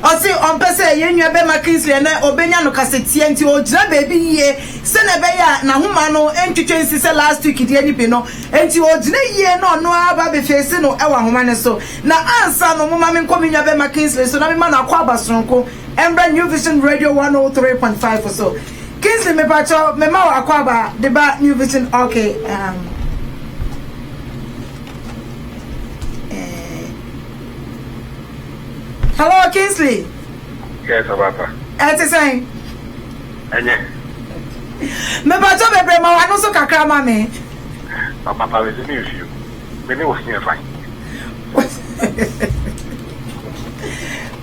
Osi on pese yenua be Kingsley na obenya no kasetie nti ogira baby ye se na be ya na homa no entwetwe nsise last week die ni bi no enti ogira ye no no aba be face no ewa homa ne so na ansa no mama me nkomenua be Kingsley so na me ma na kwa basronko Ember New Vision Radio 103.5 so Kingsley me pacho me ma wa kwa ba de ba New Vision okay Hello, Kingsley. Yes, Papa. Ẹ ti sẹ́yìn. Ẹ̀yẹ. Mẹ́bàá tó bẹ̀rẹ̀ ma wà ní sọ kakra ma mi. Papa, we see you. Me ni was near fine.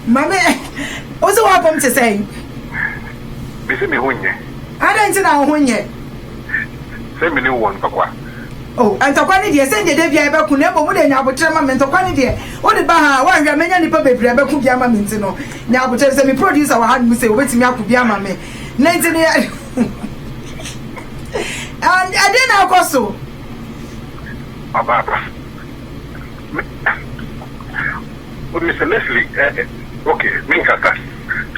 Mami, what's the one to say? Me see me hunye. I don't know hunye. Say me new one, Papa. Oh, and to kwani die send the Davia ebe ku na ebo mu de nya abotre ma me to kwani die. O de ba ha wa hwa menya nipa bebre ebe ku bia ma me nti no. Nya abotre say me producer wa had me say obetimi akubia ma me. Na nti ne and I didn't know koso. Papa. But Mr. Leslie, okay, me kaka.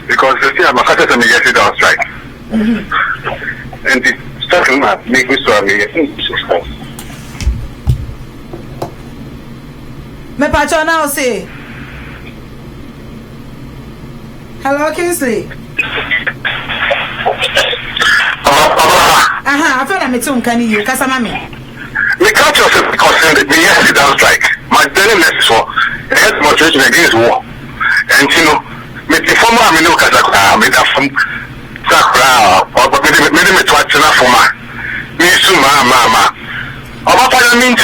Because you see, I'm a kaka to me get it on strike. And the second man make me so me Me pacho now say. Hello, Kingsley. Aha, I feel like me too uncanny you, kasa mami. Me catch yourself because me yes it on strike. My daily message for health motivation against war. And you know, me the former me no kasa me that from Sakra or me twat na former. Me su ma. Oba parliament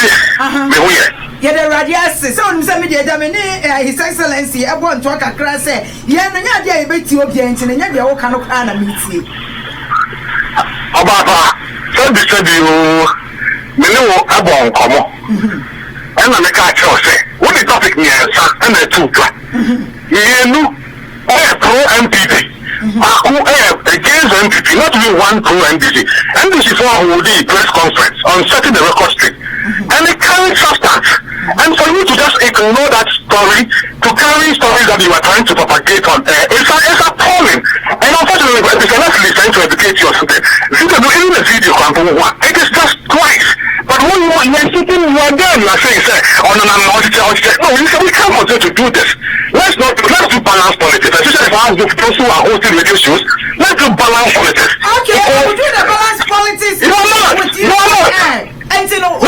me hu ye. Ye the radiasi so on say me dey da me ni his excellency e bo nto kakra say ye no nya dia e beti obi enti nya dia wo kanu ka na metie. Oba so be said you me no abon komo. And I make a choice. What the topic me answer and the two twa. You know pro MPP. Who against MPP, not even one pro MPP. MPP for who the press conference on setting the record straight. And it carries substance. And for you to just ignore that story, to carry stories that you are trying to propagate on air, it's appalling. And unfortunately, Mr. Leslie is trying to educate you or something. Even the video, it is just twice. But when you are sitting, you are there, you are saying, oh no, no, we can't continue to do this. Let's do balance politics. Especially if I have those who are hosting radio shows, let's do balance politics. Okay, we do the balance politics. No. And you know,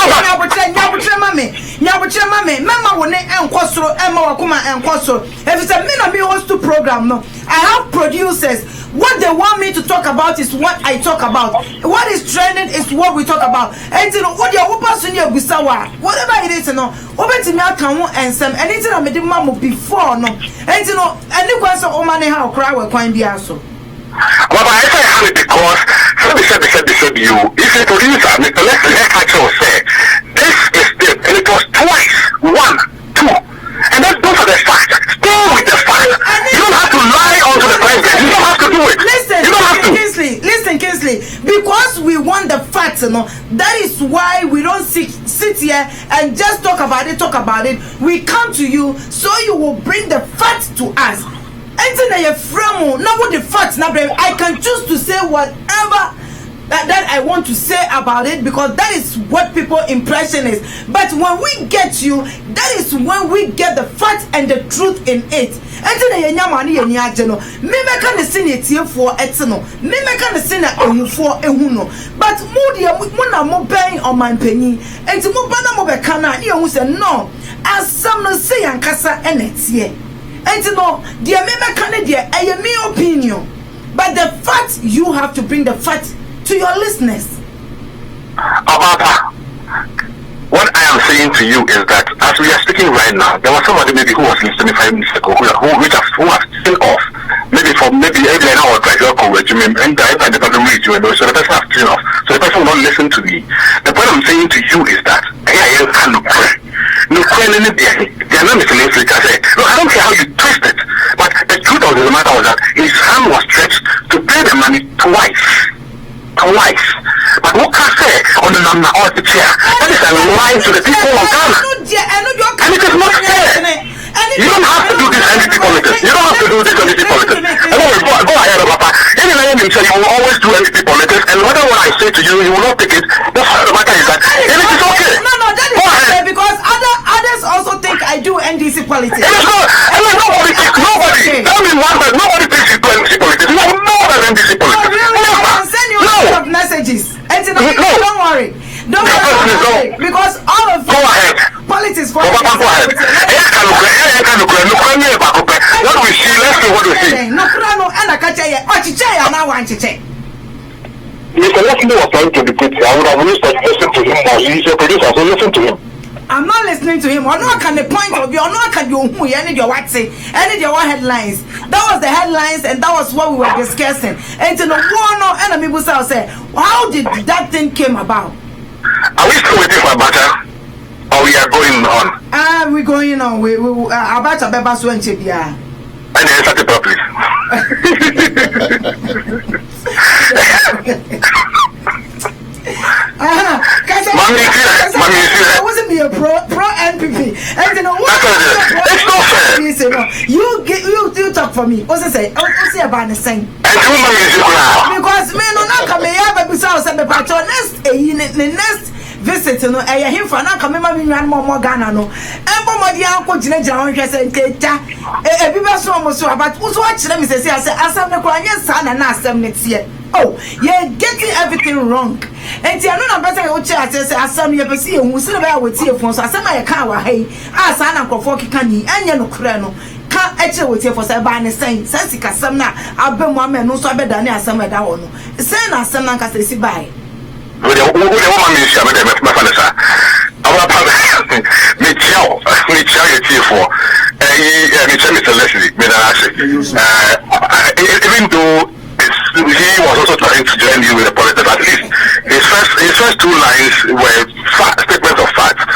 nyabutre mame mama wone enkosoro emma wakuma enkosoro if it's a me na me host to program no I have producers. What they want me to talk about is what I talk about. What is trending is what we talk about. And you know what your person here gusawa whatever it is no obetimi aka ho ensem anything I made mama before no. And you know any question o mane ha okra we kwan bia so. But I say because they said you if a producer Mr. Leslie actually say this is it and it was twice 1 2 and then those are the facts. Stay with the facts. You don't have to lie onto the president. You don't have to do it. Listen, Kingsley, because we want the facts, you know, that is why we don't sit here and just talk about it. We come to you so you will bring the facts to us. Anything that you're from, not with the facts, I can choose to say whatever that I want to say about it because that is what people's impression is. But when we get you, that is when we get the facts and the truth in it. Anything that you're money and you're me make an sinity for etino, me make an sinner for a huno. But moody, when more paying on my penny, and to move banana mobecana, you who say no, as some no say and casa and it's here. And to know, dear me Canada, I am my opinion. But the fact you have to bring the fact to your listeners. Ababa, what I am saying to you is that as we are speaking right now, there was somebody maybe who was listening 5 minutes ago who has still off. Maybe every hour like your regimen and the person reads you and so the person has still off. So the person will not listen to me. The point I'm saying to you is that I can't pray. No crying in they are not Mr. Leslie say. No, I don't care how you twist it. But the truth of the matter was that his hand was stretched to pay the money twice. But what can I say on the number of the chair? That is a lie to the people of Ghana. And it is not fair. You don't have to do this NDP politics. You don't have to do this NDP politics. Anyway, go ahead, Papa. Anyway, you will always do NDP politics, and whatever what I say to you, you will not take it. That's how the matter is that. And it is okay. No, that is okay because others also think I do NDC politics. It is not. And nobody. Tell me one that nobody thinks you do NDC politics. You have more than NDC politics. Oh, really? I can send you a lot of messages. And don't worry. Because all of go ahead. Politics for go ahead. catch ya. Oh, chiche, now one chiche. Mr. Leslie was trying to dictate. I would have wished that listen to him as he's a producer, so listen to him. I'm not listening to him. I'm not can the point of you. I'm not can you who you need your what say. Any your headlines. That was the headlines, and that was what we were discussing. And to no one or enemy will say, how did that thing came about? Are we still waiting for Abacha, or we are going on? We're going on. We Abacha Beba Swenchibia. And then start the properly. I wasn't be a pro NPP. And you know what? It's not fair. You talk for me. What's it say? What's it about the same? Because me no come here, but besides the patron next visit no him for na come me nwan mo Ghana no. Embo mo dia ko gina on hwese nkeja. E bi so mo so about so akire me say asam ne ko anya sa na asam ne tie. Oh, you're getting everything wrong. And you know, better you check. I saw you ever see who still about with your phone. So I said, my car, hey, I saw Uncle Forky Candy, and you know, Crano can't actually with you for Sabine saying, Sassika, some now. I've been one man, no so better than some of that one. Send us some like I say, bye. With the woman, my father, Mr. Leslie, even though he was also trying to join you with the politics. At least his first two lines were statements of facts,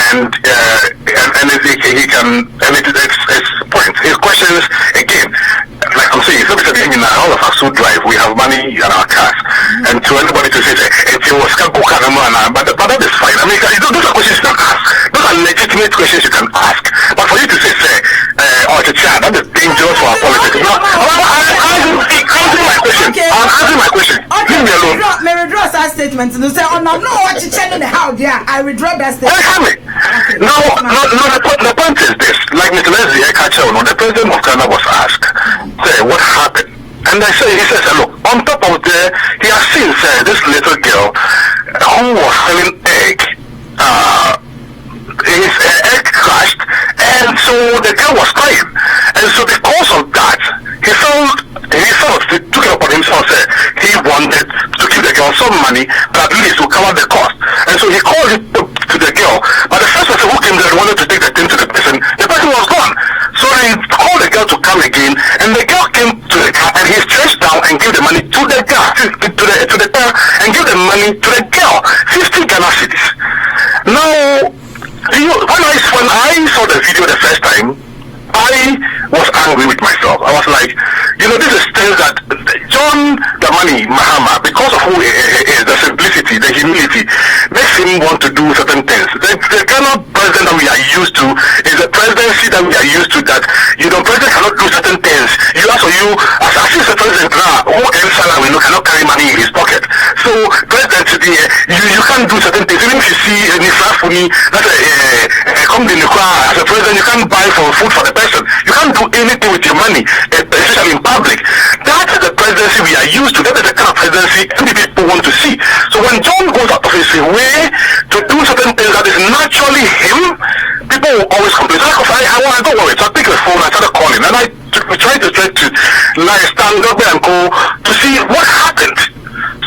and he can, and it's points. His questions again, like I'm saying, look at him now. All of us who drive, we have money in our cars, and to anybody to say if it was but that is fine. I mean, those are questions you can ask. Those are legitimate questions you can ask. But for you to say, the chat, that is dangerous for our politics. No, I'm answering my question. Okay, leave me alone. May withdraw that statement. You say, oh no, what you tell in the house? Yeah, I withdraw that statement. Okay. No. The point is this: like Mr. Leslie the president of Ghana was asked, say, what happened? And he says, look, on top of there, he has seen, this little girl who was selling egg. His egg crashed, and so the girl was crying, and so because of that, he took it upon himself. He wanted to give the girl some money, but at least to cover the cost, and so he called it to the girl. But the first person who came there wanted to take the thing to the person was gone. So he called the girl to come again, and the girl came to the car, and he stretched down and gave the money to the girl, to the car, and gave the money to the girl, 50 Ghana cedis. Now, when I saw the video the first time, I was angry with myself. I was like, this is things that John Dramani Mahama, because of who he is, the simplicity, the humility, makes him want to do certain things. The kind of president that we are used to is a presidency that we are used to, that president cannot do certain things. As a president now, who earns salary cannot carry money in his pocket. So president today, you can't do certain things. Even if you see any Fafuni as a president, you can't buy for food for the person. You can't do anything with your money, especially in public. That is the presidency we are used to. That is the kind of presidency many people want to see. So when John goes out of his way to do certain things that is naturally him, people will always complain. I don't worry. So I pick the phone, I started calling, and I tried to stand up there and go to see what happened.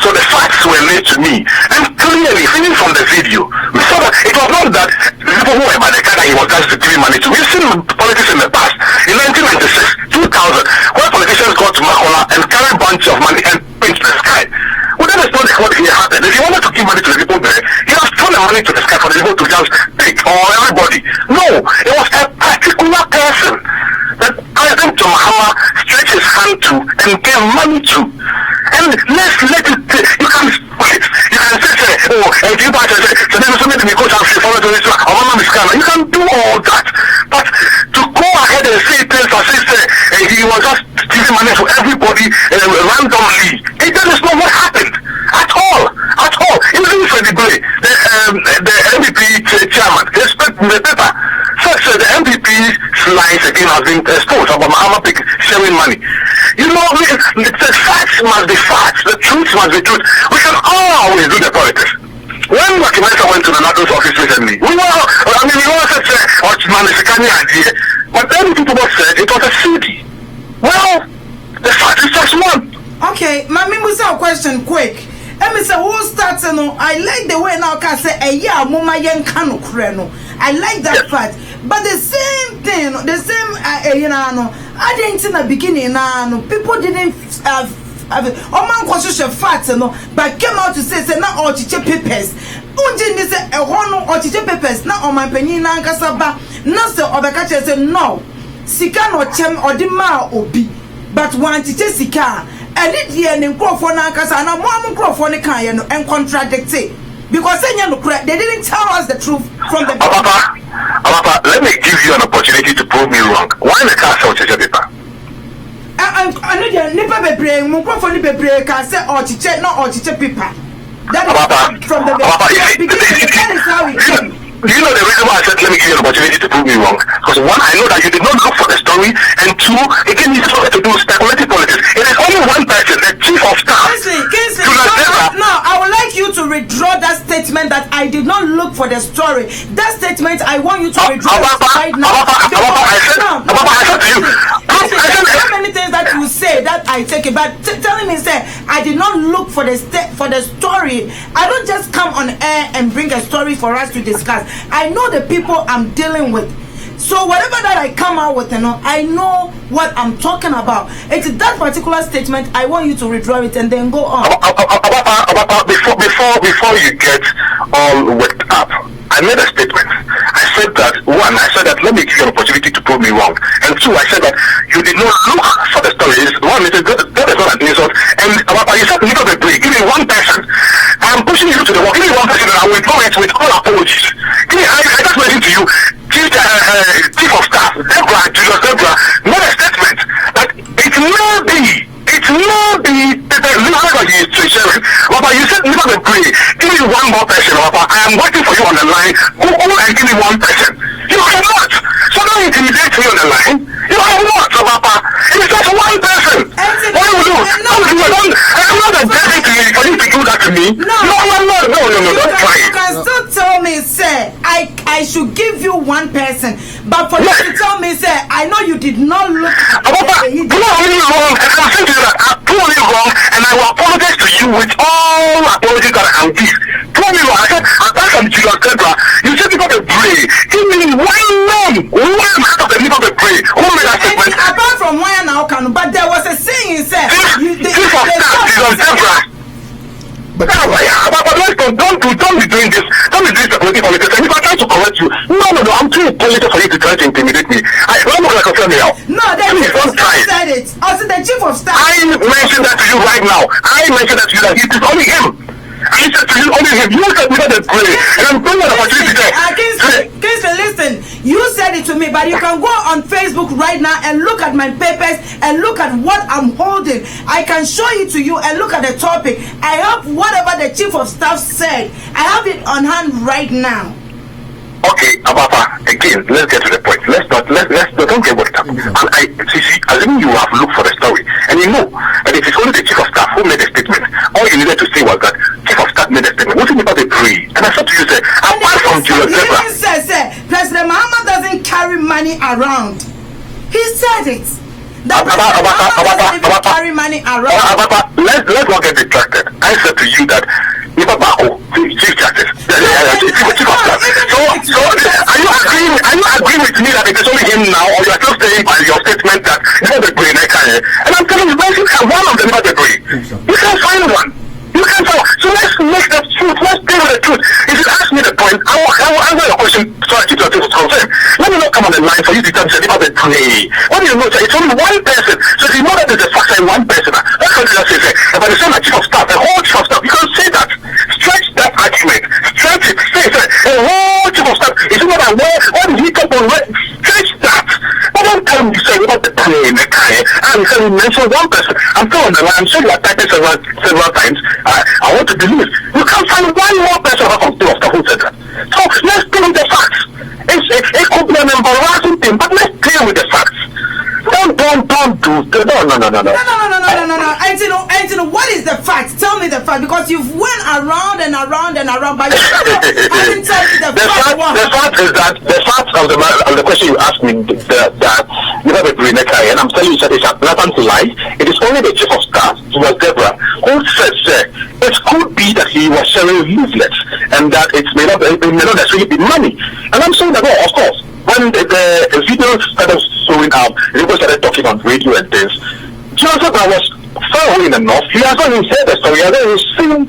So the facts were laid to me, and clearly, even from the video, we saw that it was not that people who were by the car that he was just giving money to. We've seen politics in the past. In 1996, 2000, where politicians got to Makola and carried a bunch of money and paint the sky. Well, that is not what happened. If he wanted to give money to the people there, he has thrown the money to the sky for the people to just take, or everybody. No, it was a particular person that President John Mahama stretched his hand to and gave money to. And let's let it, you can say, oh, if you buy so then somebody may go and say, follow this, or mama is coming. You can do all that. But to go ahead and say things or say, he was just giving money to everybody randomly, that is not what happened. At all. Even Freddie Gray, the MVP chairman, he spoke in the paper. So the MPP's lies again has been exposed about Mahama sharing money. The facts must be facts. The truth must be truth. We can always do the politics. When Makimesa went to the NATO's office recently, we all said, man, it's a canny idea. But then people said it was a CD. Well, The fact is just one. Okay, Mami Musa, question quick. Let me say who starts no. I like the way now can say yeah, mama yen kanu kreno. I like that fact. But the same thing, the same you know, I didn't in the beginning no people didn't man constitution facts no, but came out to say na all teacher papers. Unji ni say no all teacher papers na on my penny na nkasaba na say obeka say no. Sika no chem odima obi. But one teacher sika and it here in Crawford Nankasa and one Crawford and contradict it because they didn't tell us the truth from the beginning. Let me give you an opportunity to prove me wrong. Why the castle teacher paper? I know the nipper be praying, Crawford be praying, can say or teacher, not or teacher paper. That is from the beginning. That is how it came. Do you know the reason why I said let me give you an opportunity to prove me wrong? Because one, I know that you did not look for the story, and two, again, you started to do speculative politics. It is only one person, the chief of staff. Kingsley, no, I would like you to withdraw that statement that I did not look for the story. That statement, I want you to withdraw right now. I said to you, so many things that you say that I take it, but telling me say I did not look for the story. I don't just come on air and bring a story for us to discuss. I know the people I'm dealing with. So whatever that I come out with, I know what I'm talking about. It's that particular statement. I want you to withdraw it and then go on. Before you get all worked up, I made a statement. I said that one, let me give you an opportunity to prove me wrong. And two, I said that you did not look for the stories. One, that is not an insult. And you said leave a break. Give me one person. I'm pushing you to the wall. Give me one person and I will withdraw it with all apologies. I just mentioned to you, chief of staff, Julius Deborah, made a statement that it may be you said never be pray. Give me one more person, I am waiting for you on the line. Go and give me one person. You cannot. So don't intimidate me on the line. You cannot, Papa. It's just one person. What do you do? I'm not a deputy for you to do that to me. No, don't try it. You can still tell me, sir, I should give you one person. But for you to tell me, sir, I know you did not look at Papa, you are only wrong, and I'm saying to you that I'm totally wrong, and I will apologize to you with all apologies that I can give. Totally wrong. I said, apart from Julius Deborah, you said people can pray. Give me one out of the people can pray. Who made that statement? Apart from one now, but there was a saying, sir. Chief of staff, Julius Deborah. But don't be doing this. Don't be doing speculative politics. And if I try to correct you, no, I'm too intelligent for you to try to intimidate me. I'm not going to confirm me now. No, don't said it. Also, the chief of staff. I mentioned that to you right now. I mentioned that to you that it is only him. I said to you only him. You said we had a pray. And I'm going to opportunity there. Kingston, listen. You said it to me, but you can go on Facebook right now and look at my papers and look at what I'm holding. I can show it to you and look at the topic. I have whatever the chief of staff said. I have it on hand right now. Okay, Ababa, again, let's get to the point. Don't get worked up. And assuming you have looked for the story, and you know that it is only the chief of staff who made a statement. All you needed to say was that chief of staff made a statement. What's it about the pray? And I said to you, sir, apart from Julius Deborah, President Mahama doesn't carry money around. He said it. Let's not get distracted. I said to you that Chief Justice. So are you agreeing with me that it is only him now, or you are still saying by your statement that never the brain? And I'm telling you, one of them never the brain. You can find one. You can find. So let's make the truth. Let's deal with the truth. If you ask me the point, I will answer your question. So I keep your things concerned. Let me not come on the line for you to tell me about the brain. What do you know? It's only one person. So if you know that there's a factor in one person, that's what you just say. If I say my chief of staff, the whole chief of staff, you can say that. Stretch that argument. Stretch it. Say the whole chief of staff. It's not that what did he come on? Stretch that. But don't tell me you say about the brain, the guy, and you mention one person. I'm still on the line. I'm sure you are typing several times. I want to believe. You can't find one more person from two of the whole center. So let's deal with the facts. It could be an embarrassing thing, but let's deal with the facts. Don't do. No. Angelo, what is the fact? Tell me the fact, because you've went around and around, but you haven't told me the fact. The fact is that the fact of the question you asked me that you have a brain, and I'm telling you that it's a blatant lie. It is leaflets, and that it may not necessarily be money. And I'm saying that, well, of course, when the video started showing up, people started talking on radio and things. Jonathan was far away in the north. He has not even heard the story. He has not even seen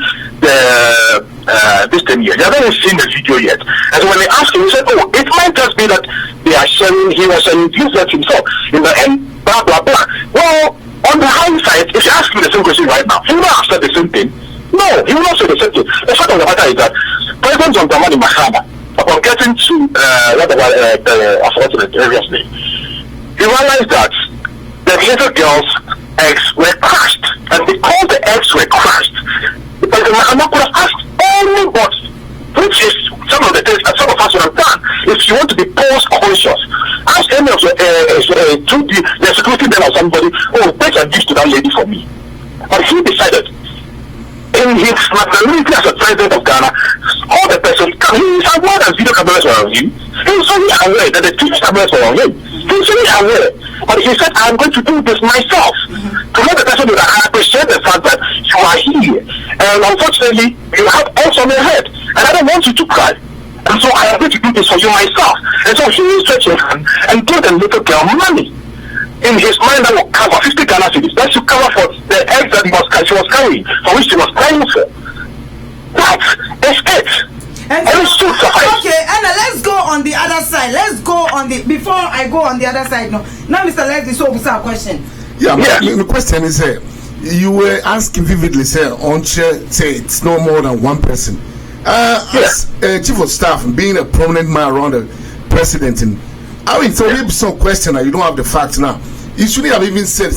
this thing yet. He has not even seen the video yet. And so when they asked him, he said, "Oh, it might just be that they are sharing. He was sharing leaflets himself in the end." Blah blah blah. Well, on the hindsight, if you ask me the same question right now, he will not have said the same thing. No, he will not say the same thing. The fact of the matter is that President John Dramani Mahama, upon getting to the unfortunate area's name, he realized that the little girl's eggs were crushed, and because the eggs were crushed, President Mahama could have asked anybody, which is some of the things that some of us would have done. If you want to be post-conscious, ask any of the security men or somebody, "Oh, take a gift to that lady for me." But he decided, in his magnanimity as a president of Ghana, all the person, he is aware that video cameras were on him. He is fully aware that the TV cameras were on him. He is fully aware. But he said, "I'm going to do this myself." To let the person know that I appreciate the fact that you are here. And unfortunately, you have eggs on your head. And I don't want you to cry. And so I am going to do this for you myself. And so he stretched his hand and gave the little girl money. In his mind, that will cover 50 Ghana cedis. That should cover for the eggs that she was carrying, for which she was crying for. That is it. And so, okay, Anna, let's go on the other side. Let's go on the, before I go on the other side, no. Now, Mr. Leslie, so what's our question? Yeah, the question is, you were asking vividly, say it's no more than one person. As chief of staff, being a prominent man around the president, I mean, so maybe some question you don't have the facts now. You shouldn't have even said,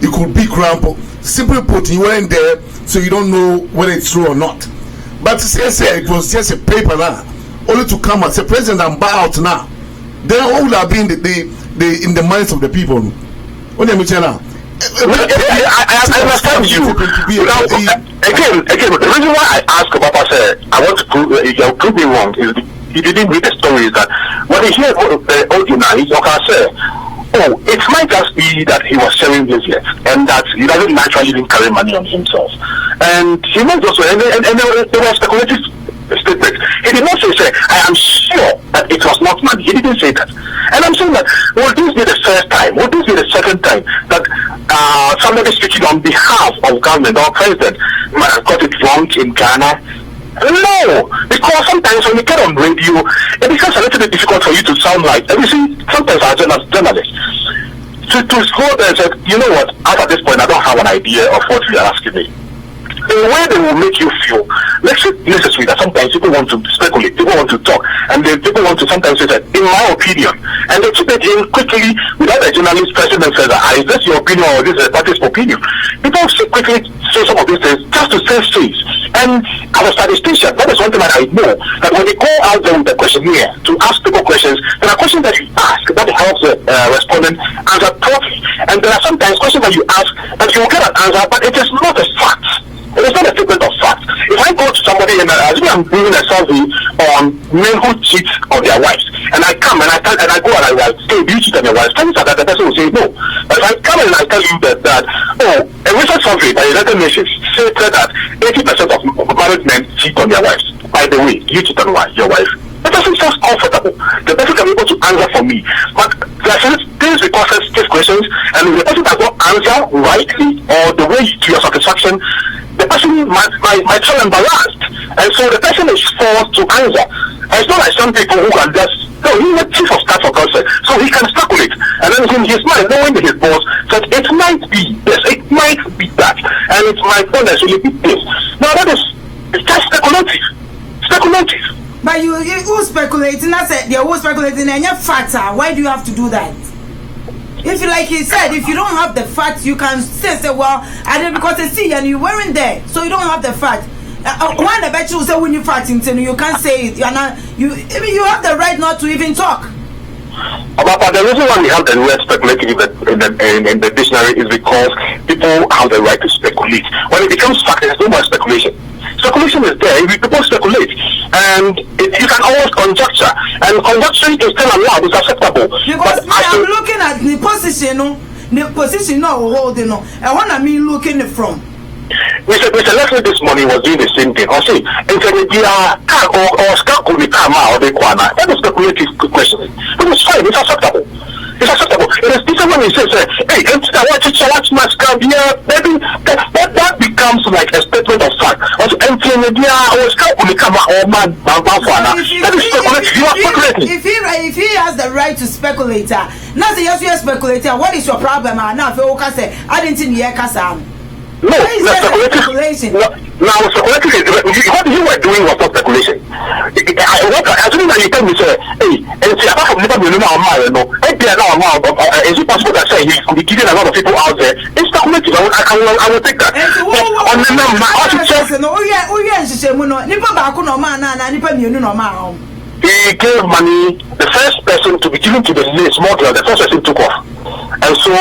it could be grandpa. Simply put, you weren't there, so you don't know whether it's true or not. But to say it was just a paper now, only to come and say, President, I'm out now. Then what would have been in the minds of the people? What do you mean now? I understand you. Again, the reason why I asked about I want to prove me wrong is you didn't read the story. Is that when he heard audio now, he's okay, say, "Oh, it might just be that he was sharing this yet, and that he doesn't naturally even carry money on himself." And he might also, and there was speculative statement. He did not say, "I am sure that it was not money." He didn't say that. And I'm saying that, will this be the first time? Will this be the second time that somebody speaking on behalf of government or president got it wrong in Ghana? No, because sometimes when you get on radio, it becomes a little bit difficult for you to sound like, and you see, sometimes as journalists, to go there and say, "You know what, at this point I don't have an idea of what you are asking me." The way they will make you feel makes it necessary that sometimes people want to speculate, people want to talk, and then people want to sometimes say that, "In my opinion," and they keep it in quickly without the journalist pressing them say that, "Is this your opinion or is this a party's opinion?" People quickly say some of these things just to say things. And as a statistician, that is one thing that I know, that when you go out there with the questionnaire to ask people questions, there are questions that you ask that helps the respondent answer properly. And there are sometimes questions that you ask that you will get an answer, but it is not a fact. It is not a statement of fact. If I go to somebody and as I'm doing a survey on men who cheat on their wives, and I come and I go and I say, "Do you cheat on your wives?" Chances are that the person will say no. But if I come and I tell you that a recent survey by the United Nations said that 80% of married men cheat on their wives. By the way, you cheat on your wife. The person feels comfortable. The person can be able to answer for me. But there are things we process these questions, and if the person does not answer rightly or the way to your satisfaction, the person might feel embarrassed. And so the person is forced to answer. And it's not like some people who can just, no, he's a chief of staff for God's sake, so he can speculate. And then in his mind, knowing his boss, that it might be this, it might be that, and it might not necessarily be this. Now that is, it's just speculative. But you who speculating? I said they were speculating, and you're factor. Why do you have to do that? If you, like he said, if you don't have the facts, you can say, "Well, I didn't because I see and you weren't there, so you don't have the fact." One the bet you say when you fighting, you can't say it. You have the right not to even talk. But the reason why we have the word speculative in the dictionary is because people have the right to speculate. When it becomes fact, there's no more speculation. Speculation is there. People speculate, and you can always conjecture, and conjecture is still allowed. It's acceptable. Because I'm looking at the position, no holding, no. And what I mean looking from. Mr. Leslie this morning was doing the same thing. Or say, or scalp could be or the Kwana. That is speculative question. It is fine, it's acceptable. It's acceptable. It is different when he says, hey, watch my scalp here, maybe that becomes like a statement of fact. Also, or scalp could become or man, that is speculative. You are speculating. If he has the right to speculate, now say yes, speculator, what is your problem? Now, if you say, I didn't see the Ekasam. No, speculation. Now, speculation. What you were doing was not speculation. As soon as you tell me, say, hey, and see, apart from never being no, is it possible that say he could be giving a lot of people out there? It's speculative. I will take that. He gave money, the first person to be given to the small girl, the first person took off. And so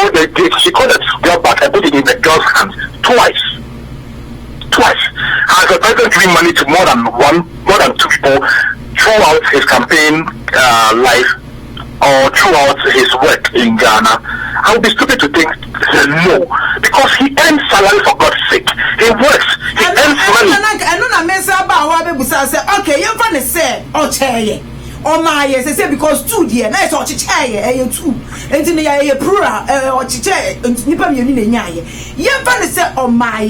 she called the girl back and put it in the girl's hands twice. Has the president giving money to more than two people throughout his campaign life or throughout his work in Ghana? I would be stupid to think no, because he earns salary for God's sake. He works. He earns money. Okay, you're gonna say, oh my yes, I say because 2 years, nice or chichaye, two, and in the plural or chichaye, and Nippon Union. You're gonna say, oh my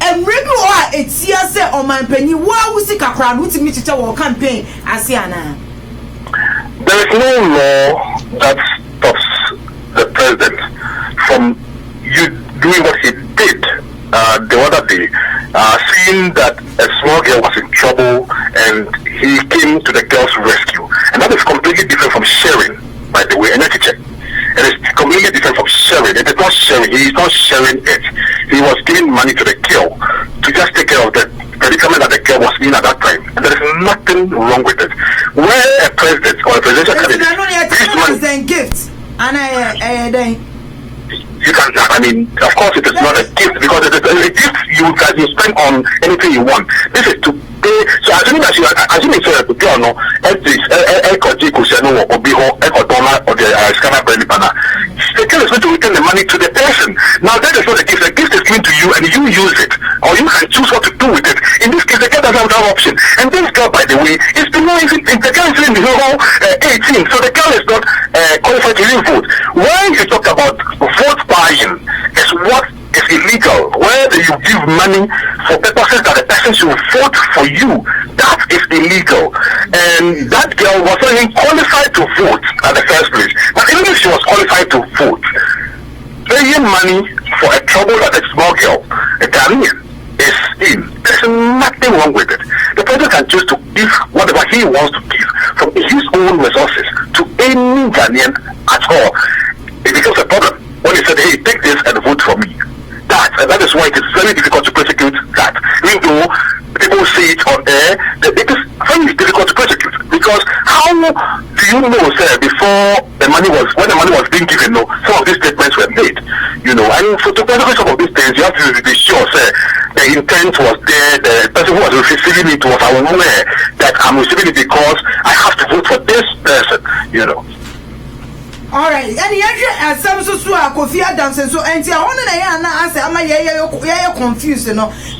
and regular it's here say on my penny, why was it a crowd with me to our campaign, Asiana? There is no law that stops the president from you doing what he did the other day, seeing that a small girl was in trouble and he came to the girl's rescue. And that is completely different from sharing, by the way, and check. It is completely different from sharing. It is not sharing. He is not sharing it. He was giving money to the girl to just take care of the predicament that the girl was in at that time. And there is nothing wrong with it. Where a president or a presidential candidate gifts and you can, I mean, of course it is not a gift because it is a gift you spend on anything you want. This is to pay. So assuming that the girl no, the girl is going to return the money to the person. Now that is not the gift. The gift is given to you and you use it, or you can choose what to do with it. In this case, the girl doesn't have that option. And this girl, by the way, is below even the girl is in the whole 18, so the girl is not qualified to even vote. When you talk about vote buying, is what is illegal. Where you give money for purposes that the person should vote for you, that is illegal. And that girl was not even qualified to vote at the first place. But even if she was qualified to vote, paying money for a trouble that a small girl, a Ghanaian, is in, there's nothing wrong with it. The president can choose to give whatever he wants to give from his own resources to any Ghanaian at all. It becomes a problem when he said, hey, take this and vote for me. That is why it is very difficult to prosecute that. Even though people say it on air, it is very difficult to prosecute. Because how do you know, sir, before when the money was being given, some of these statements were made. And for to prosecute some of these things, you have to be sure, sir, the intent was there, the person who was receiving it was aware that I'm receiving it because I have to vote for this person, All right, and yeah, some so Kofi Adams and so and I want to say I'm confused,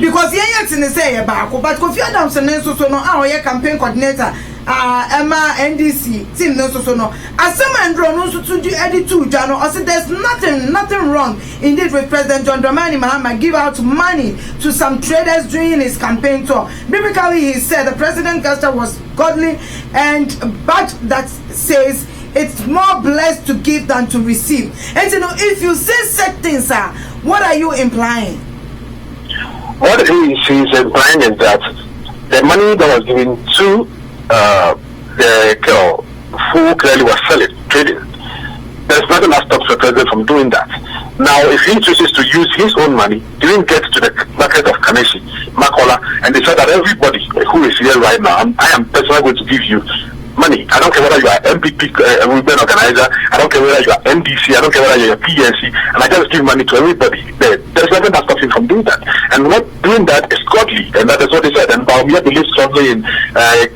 because yeah, say about but Kofi Adams and so no our campaign coordinator. Emma NDC team no so no. As some and no so to do edit to Jano. I said there's nothing wrong indeed with President John Dramani Mahama give out money to some traders during his campaign tour. Biblically, he said the president gesture was godly, but that says it's more blessed to give than to receive. And if you say certain things, what are you implying? What he is implying is that the money that was given to the girl who clearly was trading, there's nothing that stops the president from doing that. Now, if he chooses to use his own money, he didn't get to the market of Kaneshi, Makola, and they said that everybody who is here right now, I am personally going to give you money. I don't care whether you are MPP women organizer, I don't care whether you are NDC, I don't care whether you are PNC, and I just give money to everybody. There's nothing that stops him from doing that. And not doing that is godly, and that is what they said. And Baumia believes strongly in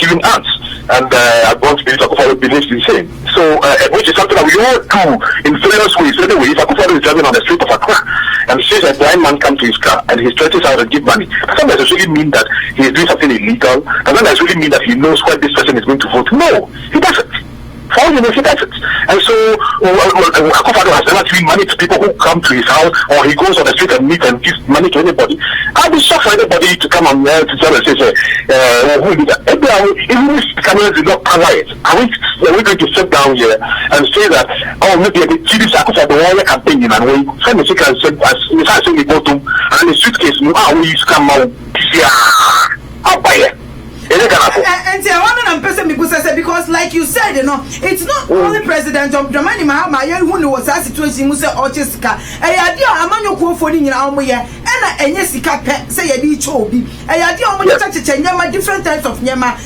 giving alms. and I want to believe Akufo-Addo believes the same. So, which is something that we all do in various ways. Anyway, if Akufo-Addo is driving on the street of Accra and sees a blind man come to his car and he stretches out and give money, that doesn't necessarily mean that he is doing something illegal. That doesn't necessarily mean that he knows where this person is going to vote. No, he doesn't. For all you know, he doesn't. And so, Akufo-Addo has never given money to people who come to his house, or he goes on the street and meet and gives money to anybody. I'll be shocked for anybody to come on there to tell us, who did that? Even if the cameras did not cover it, are we going to sit down here and say that, maybe the TV Akufo-Addo the campaign and we send the secret and say, we go to, and the suitcase, we used to come out, I'll buy it. And I want to person because, like you said, it's not only President Dramani Mahama who was that situation. Musa Ochiska, a idea among your for in our year, and a Yesika pet say a beach obi. A idea on Yama different types of Yama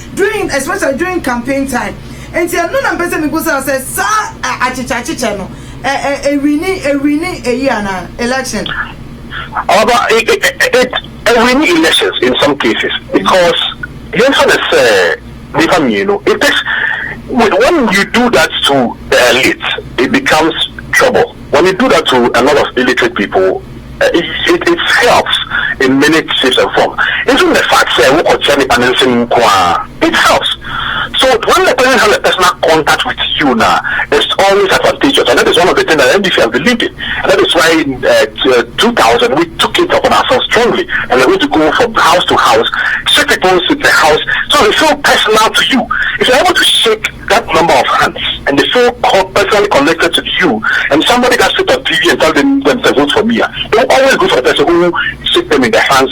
especially during campaign time. And see, another person says, Sir, Achichano, a winning a year election. A winning elections in some cases because. Here's what I say, when you do that to the elite, it becomes trouble. When you do that to a lot of illiterate people, it helps in many shapes and forms. Even the fact that it helps. So when the person has a personal contact with you now, it's always advantageous, and that is one of the things that NDC has believed in. And that is why in 2000 we took it upon ourselves strongly, and we're going to go from house to house, shake people in the house, so they feel personal to you. If you're able to shake that number of hands, and they feel personally connected to you, and somebody that sits on TV and tell them to vote for me, they will always go for the person who shake them in their hands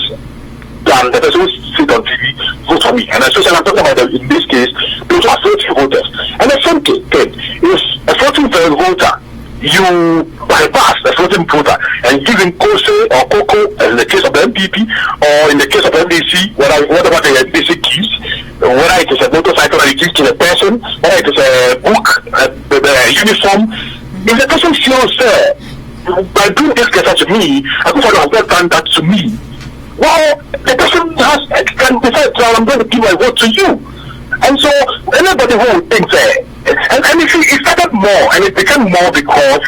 than the person who sit on TV vote for me. And especially I'm talking about in this case, those are 40 voters. And the same thing, if a 40 voter, you bypass the 40 voter and give him Kose or Coco, as in the case of the MPP, or in the case of NDC, whatever the NDC gives, whether it is a motorcycle that it gives to the person, whether it is a book, a uniform, if the person feels by doing this gesture to me, Akufo-Addo has not done that to me. Well, the person can decide, I'm going to give my vote to you. And so, anybody who thinks and it started more, and it became more because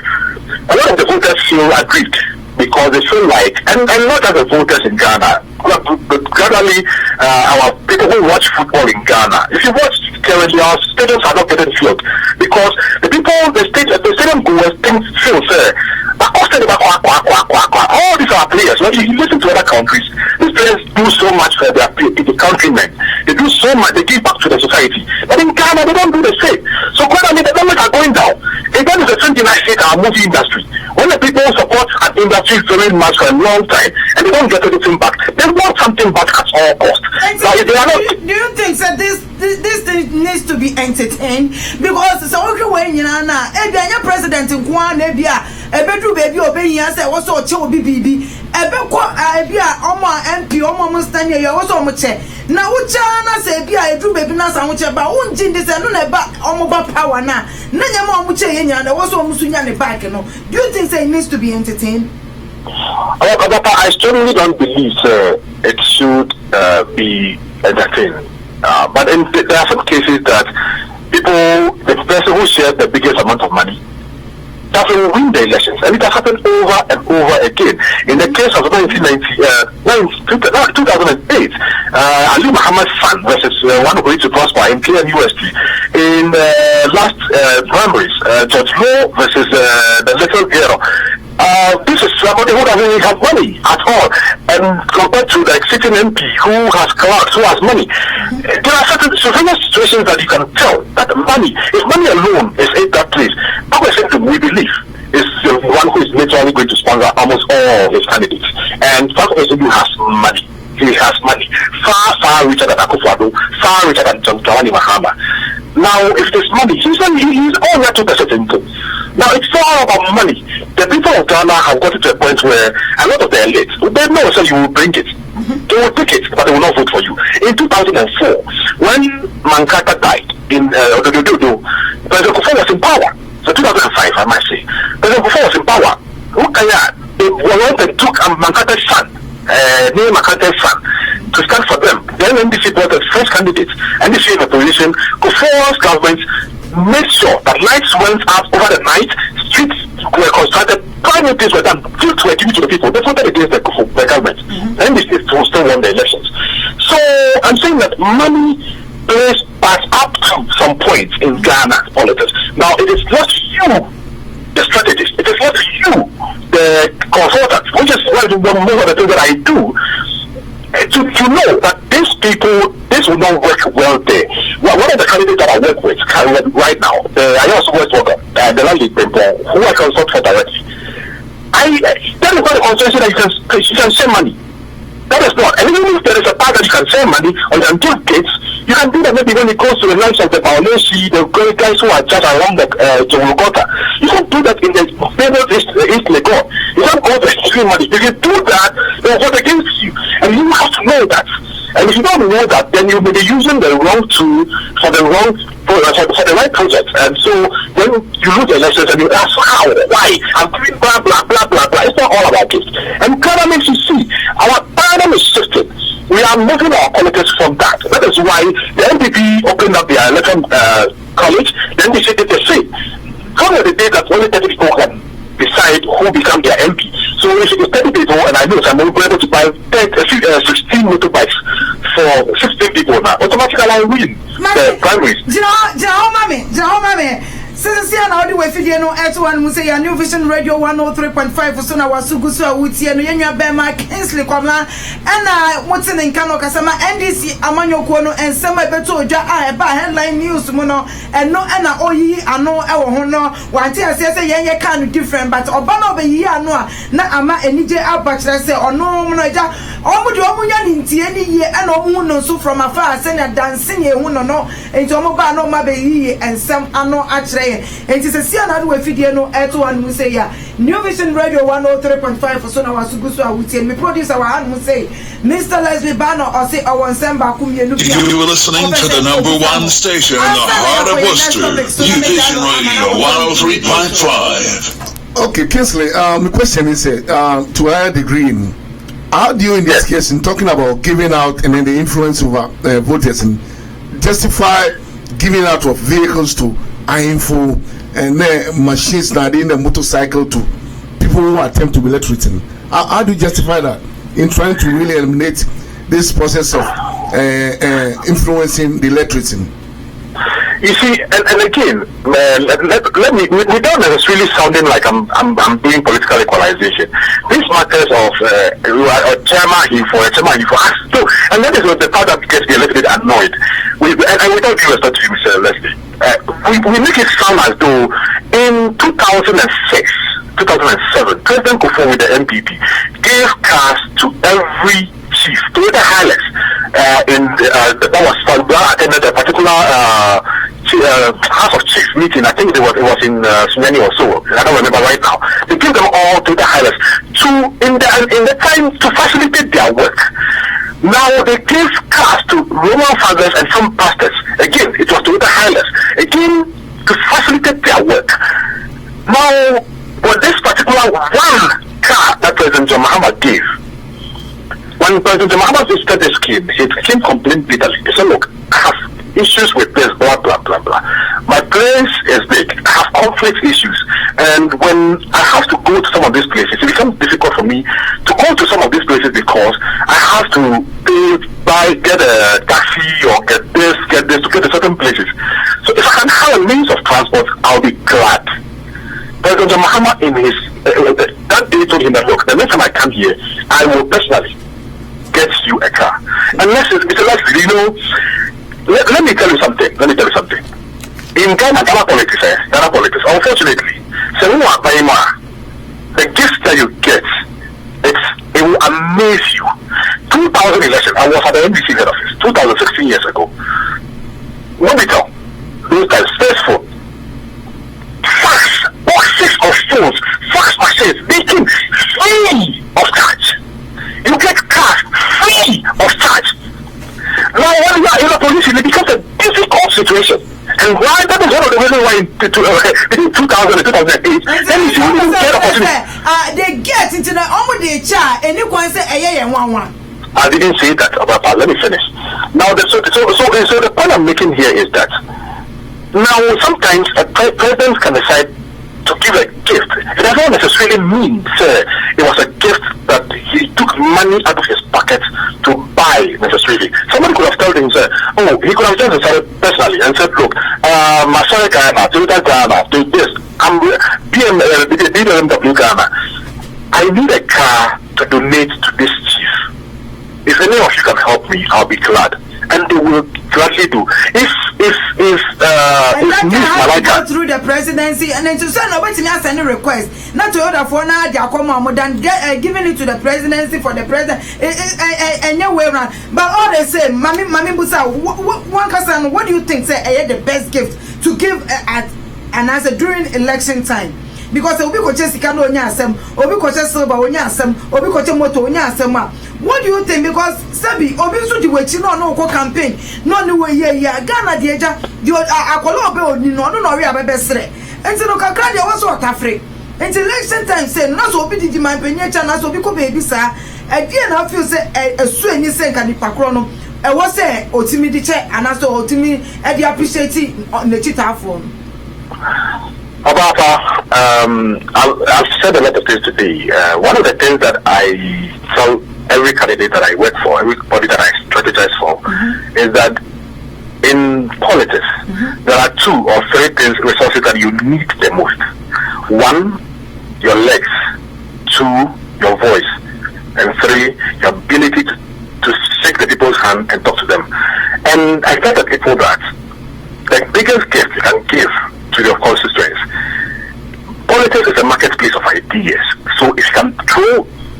a lot of the voters feel aggrieved, because they feel like, and not as the voters in Ghana, but gradually, our people who watch football in Ghana, if you watch currently, our stadiums are not getting filled, because the stadium goers feel all these are players. When you listen to other countries, these players do so much for their countrymen. They do so much, they give back to the society. But in Ghana, they don't do the same. So gradually, the numbers are going down. And that is the same thing I say to our movie industry. When the people support an industry very much for a long time, and they don't get anything back, they want something back at all costs. Do you think that this thing needs to be entertained? Because so when you know now, president in Kwan, bedroom baby obey say what's all chill BB. MP stand here was on much. Now China say be I do baby nas and which about one gin this and no back almost power now. Nanya much and there was almost in the back. Do you think it needs to be entertained? I strongly don't believe it should be entertained. But there are some cases that the person who shared the biggest amount of money doesn't win the elections, and it has happened over and over again. In the case of 2008, Ali Muhammad's son versus one who to prosper in KNUST. In last primaries, George Lowe versus the little girl. This is somebody who doesn't really have money at all, and compared to the sitting MP who has clerks, who has money, there are certain situations that you can tell that money, if money alone is in that place, that person we believe is the one who is naturally going to sponsor almost all his candidates, and that person who has money. He has money far richer than Akufo-Addo, far richer than Dramani Mahama. Now, if there's money, he's all that 2% income. Now, it's all about money. The people of Ghana have got to a point where a lot of the elite, they know so you will bring it. They will take it, but they will not vote for you. In 2004, when Mankata died in President Kufuor was in power. So 2005, I might say. President Kufuor was in power. They went and took Mankata's son, near Makante's son, to stand for them. Then NDC brought the first candidate, NDC in opposition, Kufuor Lagos government made sure that lights went up over the night, streets were constructed, private things were done, gifts were given to the people. They voted against the government. And the state will still won the elections. So I'm saying that money plays part up to some point in Ghana politics. Now it is not you, the strategist. It is not you, the consultant, which is one of the things that I do. To know that these people, this will not work well there. Well, one of the candidates that I work with right now, I also work for the landlady people who I consult for directly. That is not a consultation that you can send money. That is not. And even if there is a part that you can send money on the gates, you can do that maybe when it goes to the lines of the Baoneshi, the great guys who are just around the Jomogota. You can do that in the famous East Legon. You can go to extreme money. If you do that, they will vote against you. And you have to know that. And if you don't know that, then you will be using the wrong tool for the right project. And so when you lose the elections and you ask how, why, I'm doing blah, blah, blah, blah, blah. It's not all about it. And Ghana makes you see our paradigm is shifting. We are moving our politics from that. That is why the NPP opened up their electoral college. Then they said the same. Come on the day that only 30 people can decide who become their MP. So if it is 30 people, and I know I'm able to buy 16 motorbikes for 16 people now, automatically I win the primaries. Since you know the way video no at one say your New Vision Radio 103.5 so na wasugu so awutie no yenwa bema Kingsley Kwamla and what's in Kano kasama NDC amanyoko no ensema beto odwa a eba headline news mu no eno na oyi ano ewo ho no wanti ase say yenye kan different but oba no be yi ano a na ama enije abakire say ono mu no ja omu de omu nya ntie ni ye ena omu no so from afar say na dancing ye hu no enti omu ba no ma be yi ensem ano akire and it's a CNR with video no at one who say ya New Vision Radio 103.5 for so now Sugusu would me producer our hand will say Mr. Leslie Banner or say I want Samba Kumia. You were listening to the number one station in the heart of Worcester, New Vision Radio 103.5. Okay, Kingsley, the question is to a higher degree, how do you in this case in talking about giving out and then the influence over voters and justify giving out of vehicles to info and machines that in the motorcycle to people who attempt to be literate? How do you justify that in trying to really eliminate this process of influencing the literacy? You see, and again, let me, without necessarily sounding like I'm doing political equalization, these matters of chairman for us too, and that is what the part that gets the elected annoyed. And without due respect to you, Mr. Leslie, we make it sound as though in 2007, President Kufuor with the MPP gave cars to every chief, to the highlights that was attended a particular House of Chiefs meeting. I think it was in Sunyani or so. I don't remember right now. They gave them all to the highlights in the time to facilitate their work. Now they gave cars to Roman fathers and some pastors. Again, it was to the highlights. Again, to facilitate their work. Now, for this particular one car that President John Mahama gave, when President Mahama visited the scheme, he complained bitterly. He said, look, I have issues with this, blah, blah, blah, blah. My place is big. I have conflict issues. And when I have to go to some of these places, it becomes difficult for me to go to some of these places because I have to get a taxi or get this to get to certain places. So if I can have a means of transport, I'll be glad. President Mahama in his that day told him that, look, the next time I come here, I will personally get you a car. And Mr. Leslie, you know, let me tell you something. In Ghana politics, unfortunately, the gifts that you get, it will amaze you. 2000 election, I was at the NBC head office 2016 years ago. Monitor, those guys, first phone, fax, boxes of phones, fax machines, making free of charge. You get cash free of charge. Now, when you are in a position, it becomes a difficult situation. And why? That is one of the reasons why between 2000 and 2008, then you shouldn't get opportunity. They get into the chat and you can say, I didn't say that, but let me finish. Now, so the point I'm making here is that Now, sometimes a president can decide to give a gift. It does not necessarily mean, sir, it was a gift that he took money out of his pocket to buy necessarily. Somebody could have told him, sir, he could have just decided personally and said, look, Masai Ghana, Toyota Ghana, do this, I'm BMW Ghana. I need a car to donate to this chief. If any of you can help me, I'll be glad. And they will gladly do. If go through the presidency and then to send over to me as any request, not to order for now, they are coming than giving it to the presidency for the president. And your way around. But all they say, Mami Busa, one person, what do you think? Say, the best gift to give at and as a during election time. Because obi ko chesi kano onya asem, obi ko chesi silver onya asem, obi ko chesi moto onya asem. What do you think? Because Sebi, obi so di wechi no ko campaign, no ni we ye Ghana di eja, di akwalo obi oni no we abebe sre. Enti no kakra di waso otafre. Enti election time say no so obi di man penye cha na so obi ko baby sa. E die na feel say esu eni say nka di pakro no. E wo say otimi di che anaso otimi e di appreciate ne chitafo. Ababa, I've said a lot of things today. One of the things that I tell every candidate that I work for, everybody that I strategize for, is that in politics, there are 2 or 3 things, resources that you need the most. 1, your legs. 2, your voice. And 3, your ability to shake the people's hand and talk to them. And I tell the people that the biggest gift you can give to your constituents. Politics is a marketplace of ideas. So if you can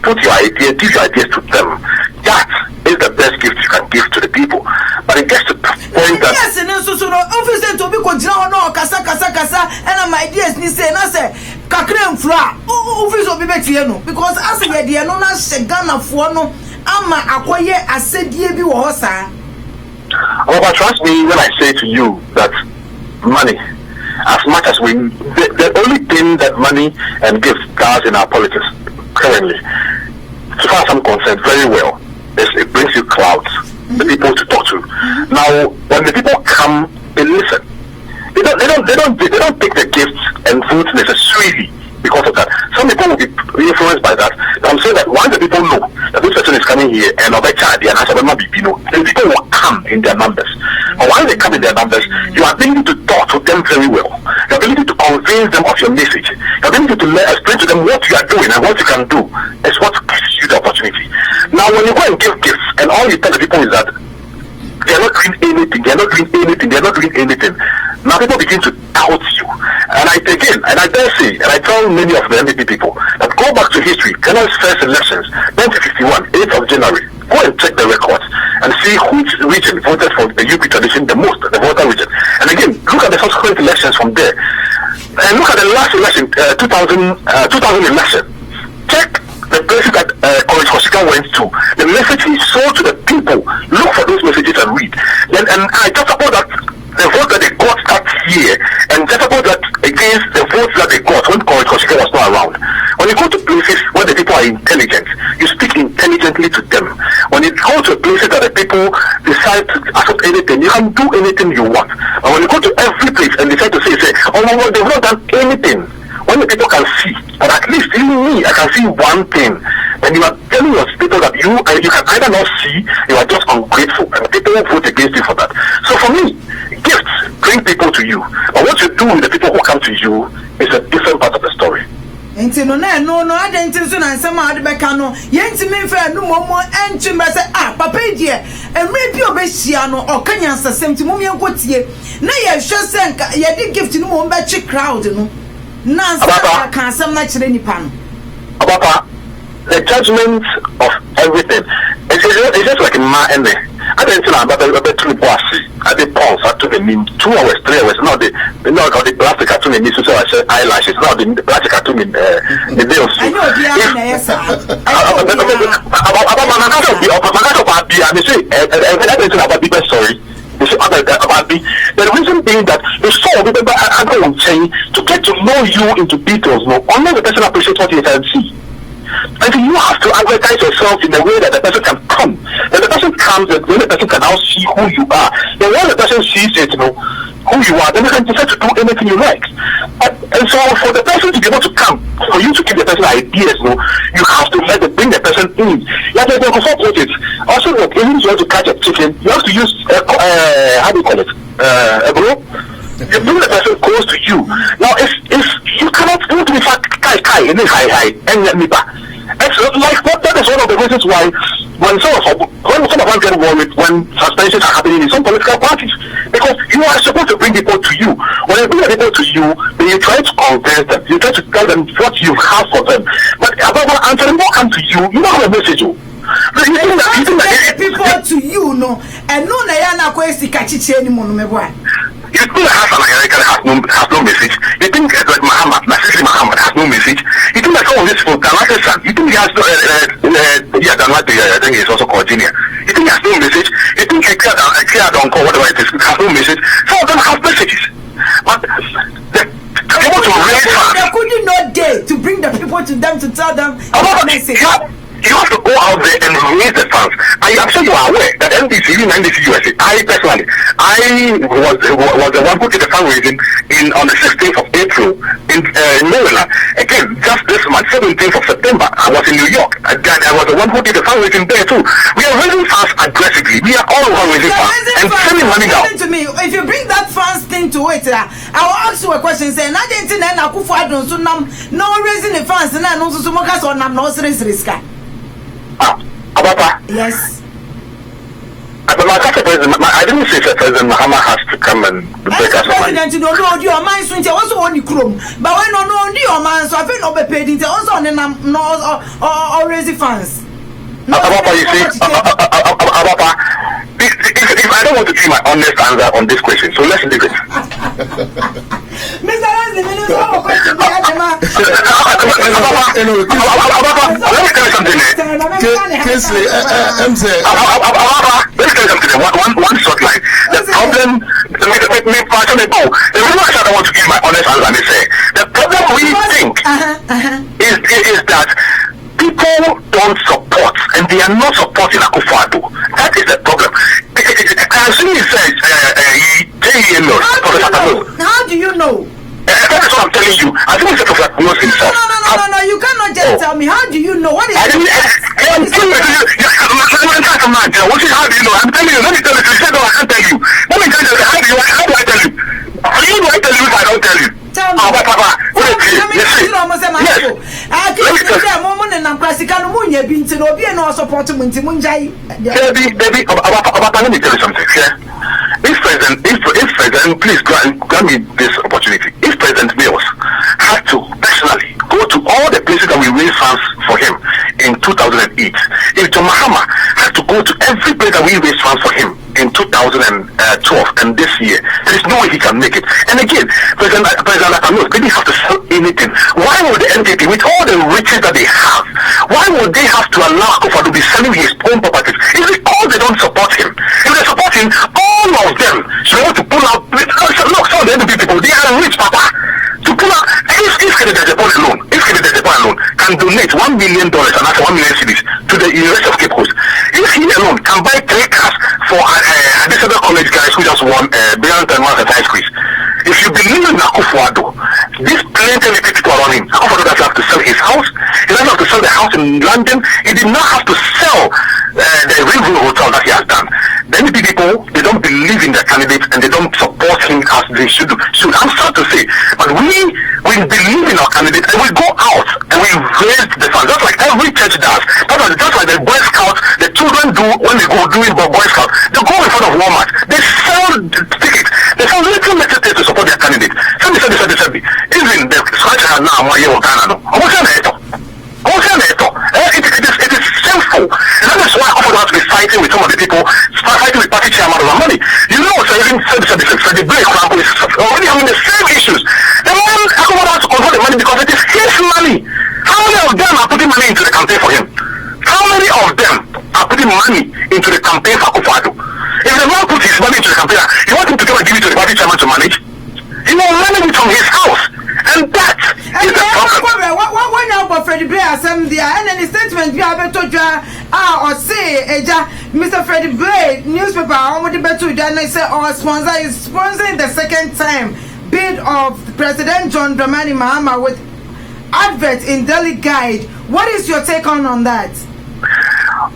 put your ideas, give your ideas to them, that is the best gift you can give to the people. But it gets to the point that yes, and so officer to be control no kasa and my ideas ni say na say kakra mfra officer be betu no because as ye de no na Ghana fo no ama akoye asedie bi wo ho saa. But trust me when I say to you that money, as much as the only thing that money and gifts does in our politics currently, so far as I'm concerned, very well, is it brings you clouds, the people to talk to. Now, when the people come, they listen. They don't take the gifts and vote necessarily because of that. Some people will be influenced by that. I'm saying that once the people know that this person is coming here and the people will come in their numbers. But once they come in their numbers, your ability to talk to them very well, your ability to convince them of your message, your ability to explain to them what you are doing and what you can do is what gives you the opportunity. Now, when you go and give gifts and all you tell the people is that they are not doing anything, now people begin to doubt you. And I dare say, and I tell many of the MVP people that go back to history, Ghana's first elections, 1951, 8th of January, go and check the records and see which region voted for the UP tradition the most, the voter region. And again, look at the subsequent elections from there. And look at the last election, 2000 election. Check the places that College Hoshika went to, the message he sold to the people. Look for those messages and read. And I just suppose that the vote that they got that year, and just about that against the votes that they got when College Hoshika was not around. When you go to places where the people are intelligent, you speak intelligently to them. When you go to places that the people decide to accept anything, you can do anything you want. And when you go to every place and decide to say, oh my God, they've not done anything. When the people can see, but at least even me, I can see one thing. And you are telling your people that you can either not see, you are just ungrateful, and people will vote against you for that. So for me, gifts bring people to you, but what you do with the people who come to you is a different part of the story. Enti no I didn't so na nsema ade beka no yenti me fa no momo enchi me say papa die emre bi obehia no okanya nsasem ti mumye nkotie na ye hwe senka ye di gift no mo be chi crowd no na nsa ka asem na kire nipa no Papa, the judgment of everything it's just like ma and me. I didn't know about the two bossy. I did pause. I took 2 hours, 3 hours. Now the plastic cartoon in so I said eyelashes. Now the plastic cartoon in the nails. I know the reason being that the soul I don't say to get to know you into details. No, only the person appreciates what you can see. And you have to advertise yourself in a way that the person can come. That the person can becomes the only person can now see who you are. Then when the person sees it, who you are, then you can decide to do anything you like. And so for the person to be able to come, for you to give the person ideas, you have to bring the person in. Like the it. Also, even if you want to catch a chicken, you have to use how do you call it? A bro. You bring the person close to you. Now, if you cannot do the fact and me back. It's like that is one of the reasons why when some of us get worried when suspensions are happening in some political parties, because you are supposed to bring people to you. When you bring people to you, then you try to convince them, you try to tell them what you have for them. But until they come to you, you don't have a message. You think that people to you, and no, they are not going to catch it anymore. You think that Hassan has no message? You think that Muhammad has no message? You think that some of these people, you think he has no, I think he's also called Junior. You think he has no message? You think Kia Donko, whatever it is, has no message? Some of them have messages. But they want to raise funds. They couldn't not dare to bring the people to them to tell them the message. You have to go out there and raise the funds. I'm sure you are aware that NBC USA, I personally, I was the one who did the fundraising on the 16th of April in Maryland. Again, just this month, 17th of September, I was in New York. Again, I was the one who did the fundraising there too. We are raising funds aggressively. We are all over raising funds and sending money out. Listen to me. If you bring that funds thing to it, I will ask you a question. Say, no raising the funds, and no so much on no risk. Ababa? Yes. I didn't say that President Muhammad has to come and break us money. President, you don't know your mind, so you also on the chrome. But when you know your man, so I feel not be paid. It's also on or raising funds. Ababa, you see, Ababa, if I don't want to give my honest answer on this question, so let's leave it. Mr. Leslie, let me tell you something. Kinsley, I'm saying. Let me tell you something. One short line. The problem, the reason why I don't want to give my honest answer is the problem we think is that people don't support, and they are not supporting Akufo-Addo. That is the problem. As soon as how do you know? That is what I'm telling you. I think it's Professor knows himself. No, you cannot just tell me. How do you know? What is I'm telling you. How do you know? I'm telling you. Let me tell you. You said, no, I can't tell you. Let me tell you. How do I tell you? How do I tell you if I don't tell you? Tell me. Let me tell you something. If President, please grant me this opportunity. If President Mills had to personally go to all the places that we raised funds for him in 2008, if John Mahama had to go to every place that we raised funds for him in 2012 and this year, there is no way he can make it. And again, President Mills didn't have to sell anything. Why would the NDP, with all the riches that they have, why would they have to allow Akufo-Addo to be selling his own properties? It's because they don't support him. If they support him, all of them should want to pull out. Look, some of the NDP people, they are rich, Papa. To pull out, if Kennedy alone can donate $1 million and that's 1 million cedis to the University of Cape Coast, if he alone can buy 3 cars for additional college guys who just won Brilliant and Master Science Quiz, if you believe in Akufo-Addo, this plenty of people around him, Akufo-Addo doesn't have to sell his house, he doesn't have to sell the house in London, he did not have to sell the River Hotel that he has done. The NDP people, they don't believe in the candidate and they don't support him as they should. I'm sorry to say, but we believe in our candidate and we go out and we raise the funds, just like every church does. Just like the Boy Scouts, the children do when they go doing Boy Scouts. They go in front of Walmart, they sell tickets, they sell little things to support their candidate. Even the scratch has now my year of Ghana. It is shameful. And that is why I often have to be fighting with some of the people, fighting with party chairman over money. You know, so even the break example is already having the same issues. The man has to control the money because it is his money. How many of them are putting money into the campaign for him? How many of them are putting money into the campaign for Akufo-Addo? If the man puts his money into the campaign, you want him to come and give it to the party chairman to manage? He will manage it from his house. And that is the problem. When you go Freddie Blair, and then the statement you have told you, or say eja Mr. Freddie Blade newspaper already better than I say our sponsor is sponsoring the second time bid of President John Dramani Mahama with advert in Daily Guide. What is your take on that?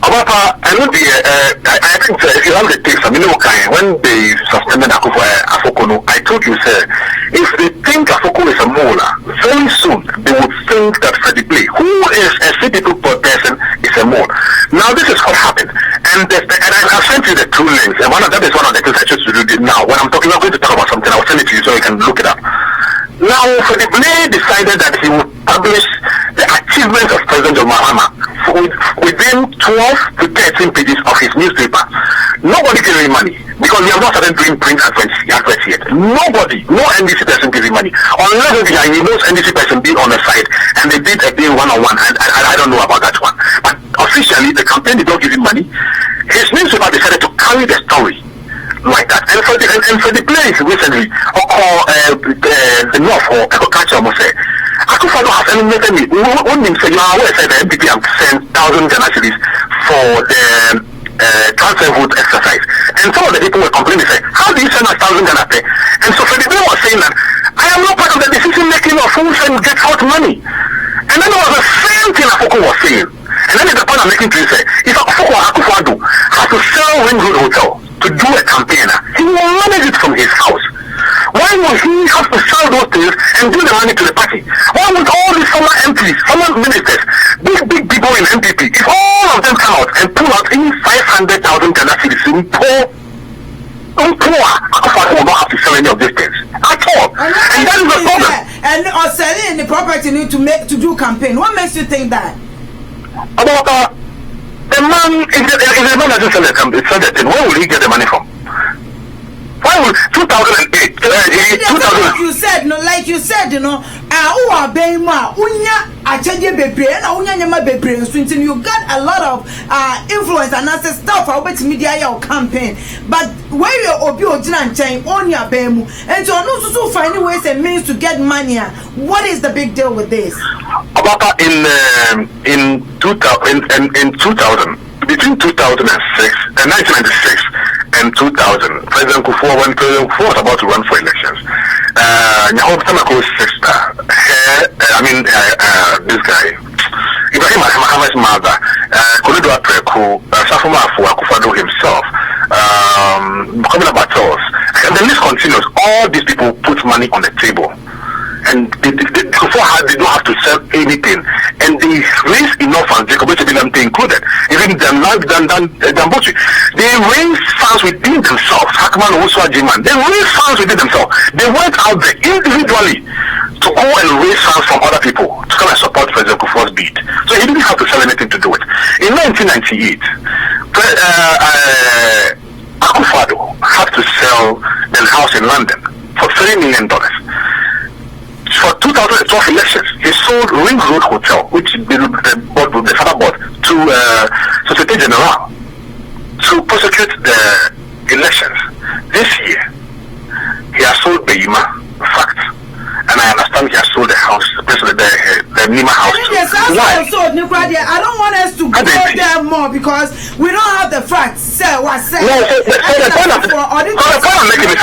I know I think if you have the tapes, I mean, when they suspended Afokono, I told you, sir, if they think Afoko is a mola, very soon they would think that Freddie Blade, who is a city person, is a mole. Now this is what happened, and I've sent you the two links, and that is one of the things I choose to do now. When I'm going to talk about something, I'll send it to you so you can look it up. Now, Freddie Blade decided that he would publish the achievements of President Mahama within 12 to 13 pages of his newspaper. Nobody gave him money because we have not started doing print adverts yet. Nobody, no NDC person gave him money. Unless he knows NDC person being on the side and they did a deal one-on-one. And I don't know about that one. But officially, the campaign did not give him money. His newspaper decided to carry the story like that. And for the place recently, the North or Agriculture must say, Akufo-Addo has eliminated me. When you say you are aware that the MPP have sent 1,000 Ghana cedis for the transfer vote exercise. And some of the people were complaining, say, how do you send us 1,000 Ghana pay? And so Freddie Blade was saying that I am not part of the decision making of who gets out money. And then it was the same thing Afoko was saying. And then the point I'm making to you say, if Akufo-Addo has to sell Ring Road Hotel to do a campaign, he will manage it from his house. Why would he have to sell those things and give the money to the party? Why would all these former MPs, former ministers, big people in MPP, if all of them come out and pull out in 500,000 Ghana cedis in poor, Akufo-Addo will not have to sell any of these things at all. And that is the problem. And or selling the property need to do campaign. What makes you think that? About the man, if the man doesn't sell the campaign, where will he get the money from? Why would 2008? 2000. You said like you said, you got a lot of influence and access stuff about media your campaign. But where you on your bemu and so also finding ways and means to get money. What is the big deal with this? About in 2000, between 2006 and 1996 and 2000, President Kufuor, when President Kufuor was about to run for elections, Nyahob Tamako's sister, this guy, Ibrahim Ahmed's mother, Kulido Apreko, Safuma Akufo-Addo himself, Kamila Batos, and the list continues. All these people put money on the table. And they don't have to sell anything, and they raise enough funds. Jacob included, even Dambochi, they raise funds within themselves. Hakman also Jiman, they raise funds within themselves. They went out there individually to go and raise funds from other people to come and support President Kufuor's bid. So he didn't have to sell anything to do it. In 1998, Akufo-Addo had to sell the house in London for $3 million. For 2012 elections, he sold Ring Road Hotel, which the father bought, to Societe Generale to prosecute the elections. This year, he has sold Beima, fact, and I understand he has sold the house, the Nima house. Why? I don't want us to go there more because we don't have the facts. Say what say? No, the point I'm making is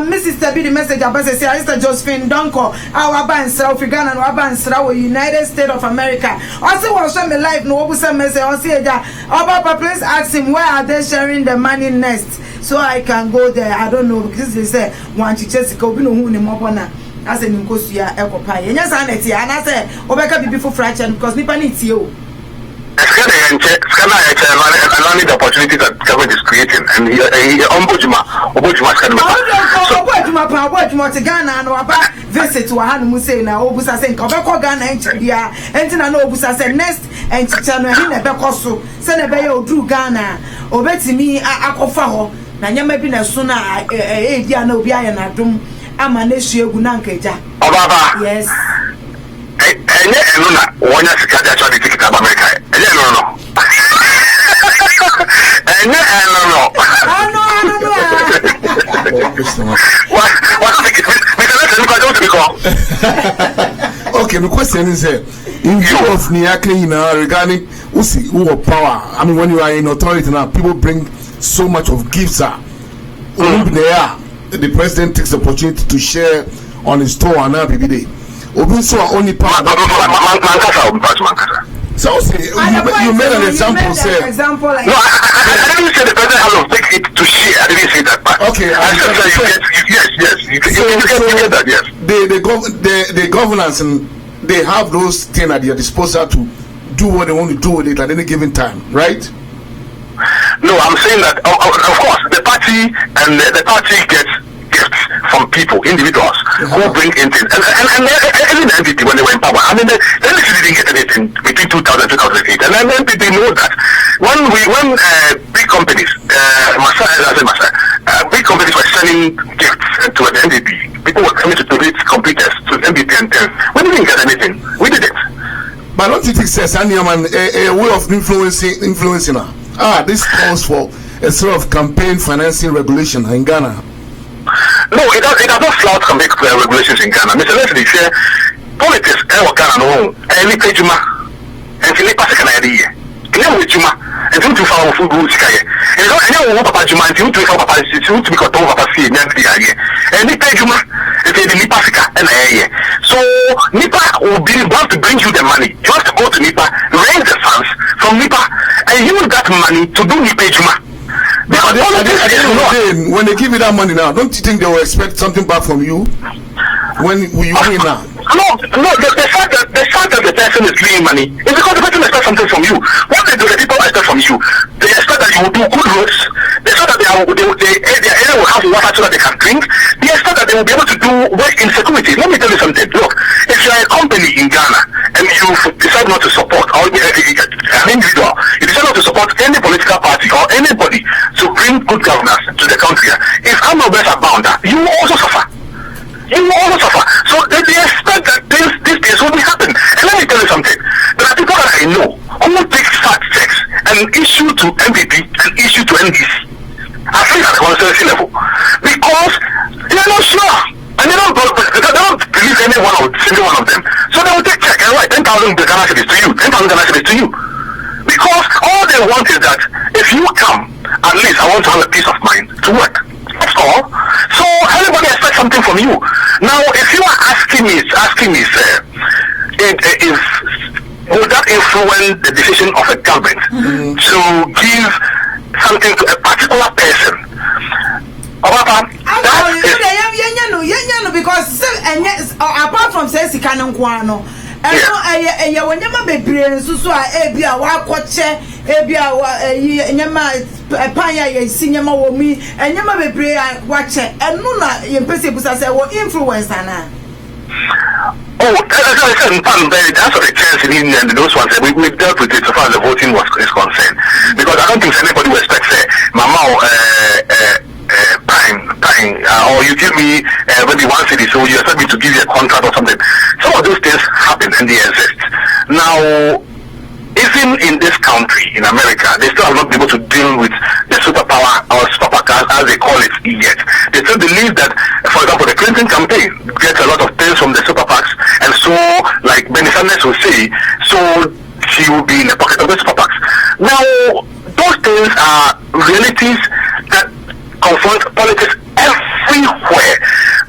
Mrs. Tabi, the message about say, Mr. Josephine Donko, our ban South Ghana and our ban South United States of America. Also, was show me live. No, we say message. I say that. Our please ask him where are they sharing the money next, so I can go there. I don't know because they say one to Jessica. We know who ni mo bona. As a Nkosia Ekopai. And yes, I say, Obeka be before fraction because Nipa needs you. Allowing the opportunity that government is creating, and he to Ghana and Waba visit to Ahan Musena, Obusa saying, Kobeko Ghana and Chadia, and Tina Obusa said, Nest and Chichano Hina Bekoso, Senabayo drew Ghana, Obeti me Akofaho, Nanyama been as soon as Diana Obia and Adum. I'm an issue Gunankeja. Yes. One year to take it up America. No. Okay, the question is in view of Niake regarding who power. I mean, when you are in authority now, people bring so much of gifts. The president takes the opportunity to share on his store and now day. So only power. So you made an example. Say no, I didn't say the president has to take it to share. I didn't say that part. Okay, I said that you get that. Yes. The governance and they have those things at their disposal to do what they want to do with it at any given time, right? No, I'm saying that of course the party and the party gets gifts from people, individuals who bring in things. And even the NPP when they were in power, I mean the NPP didn't get anything between 2000 and 2008. And then the NPP know that when big companies, big companies were selling gifts to the NPP, people were coming to donate computers to the NPP and we didn't get anything. We did it. But don't you think, says a way of influencing her? This calls for a sort of campaign financing regulation in Ghana. No, it does not flout campaign regulations in Ghana. Mr. Leslie said politics Ghana no any pejuma and Philip Pascal and don't you follow food rules. And don't know Papa Juma and you to Papa Institute to be got over Papa and the pejuma and the Nipasika and so Nipa will be able to bring you the money. You have to go to Nipa, raise the funds from Nipa and use that money to do Nipejuma. When they give you that money now, don't you think they will expect something back from you when you win now? No, the fact that the person is giving money is because the person expects something from you. What they do, the people expect from you, they expect that you will do good roads, they expect that their area will have water so that they can drink, they expect that they will be able to do work in security. Let me tell you something. Look, if you are a company in Ghana and you decide not to support or an individual, you decide not to support any political party or anybody to bring good governance to the country, if armed robbers are bound, you will also suffer. You will also suffer. So they expect that these things will happen. And let me tell you something. There are people that I know who take fact checks and issue to MPP and issue to NDC. At least at the constituency level. Because they are not sure. And they don't believe any one or single one of them. So they will take check and write 10,000 Ghana cedis to you, 10,000 Ghana cedis to you. Because all they want is that if you come, at least I want to have a peace of mind to work. That's all. So everybody expects something from you. Now, if you are asking me, sir, if would that influence the decision of a government to give something to a particular person? Because apart from saying Sikanon Kwano. And when you may be in Susua, Ebia, Wakoche, Ebia, Yama, Paya, Senior Momi, and Yama be pray watch it, and Nuna, in principle, I say, will influence Anna. Oh, that's what the chance in India and those ones. We dealt with it so far as the voting is concerned. Because I don't think anybody will expect, say, Mama, or you give me maybe one city, so you expect me to give you a contract or something. Some of those things happen and they exist. Now, even in this country, in America, they still have not been able to deal with the superpower or superpowers as they call it yet. They still believe that, for example, the Clinton campaign gets a lot of things from the super PACs, and so, like Benny Sanders will say, so she will be in the pocket of the super PACs. Now, those things are realities that confront politics everywhere.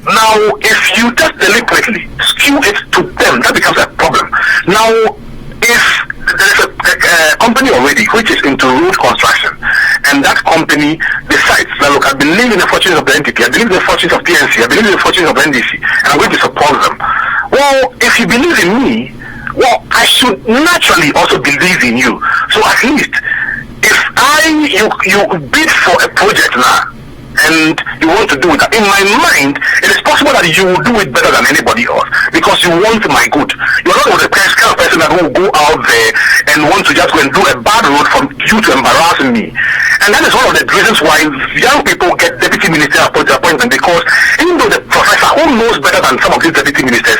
Now, if you just deliberately skew it to them, that becomes a problem. Now, if there's a company already which is into road construction, and that company decides that, look, I believe in the fortunes of the NPP, I believe in the fortunes of PNC, I believe in the fortunes of NDC, and I'm going to support them. Well, if you believe in me, well, I should naturally also believe in you. So at least, if you bid for a project now, and you want to do it, in my mind, it is possible that you will do it better than anybody else because you want my good. You're not the kind of person that will go out there and want to just go and do a bad road for you to embarrass me. And that is one of the reasons why young people get deputy minister appointment, because even though the professor who knows better than some of these deputy ministers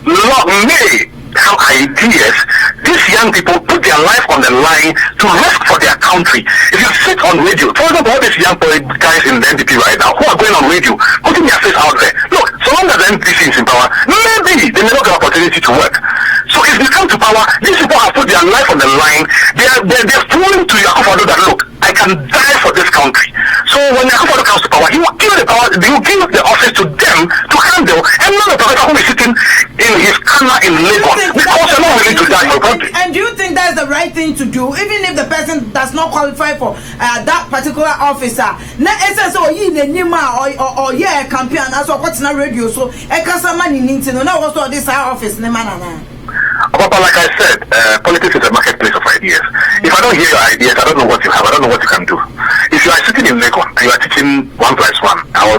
may have ideas, these young people put their life on the line to risk for their country. If you sit on radio, for example, all these young guys in the NDP right now who are going on radio, putting their face out there. Look, so long as the NPC is in power, maybe they may not get opportunity to work. So if they come to power, these people have put their life on the line. They're proving to Akufo-Addo that, look, I can die for this country. So when Akufo-Addo comes to power, he will give the power, he will give the office to them to handle, and not the professor who is sitting in his corner in Lagos because they're not willing to die for the country. And do you think that's the right thing to do, even if the person does not qualify for that particular officer? Na essence or ye the nima or yeah campaign as what's na radio so e kasa mani ninti no na also this office ne manana. But like I said, politics is a marketplace of ideas. If I don't hear your ideas, I don't know what you have. I don't know what you can do. If you are sitting in Lagos and you are teaching 1+1, or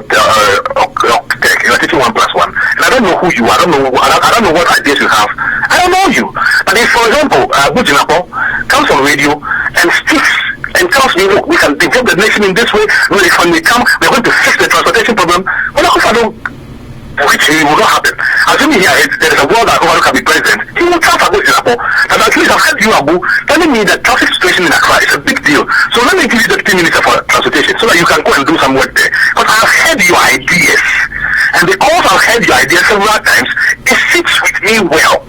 tech, you are teaching 1+1, and I don't know who you are. I don't know what ideas you have. I don't know you. But if, for example, Bujinapo comes on radio and speaks and tells me, look, we can develop the nation in this way. When we come, we're going to fix the transportation problem. Well, which will not happen. Assuming here there is a world that Akufo-Addo can be president, he will transfer to Singapore. And at least I've heard you, Abu, telling me that traffic situation in Accra is a big deal. So let me give you the 10 minutes for transportation so that you can go and do some work there. Because I've heard your ideas. And because I've heard your ideas several times, it sits with me well.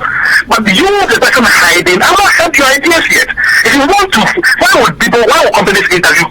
But you, the person hiding, I've not heard your ideas yet. If you want to, why would companies interview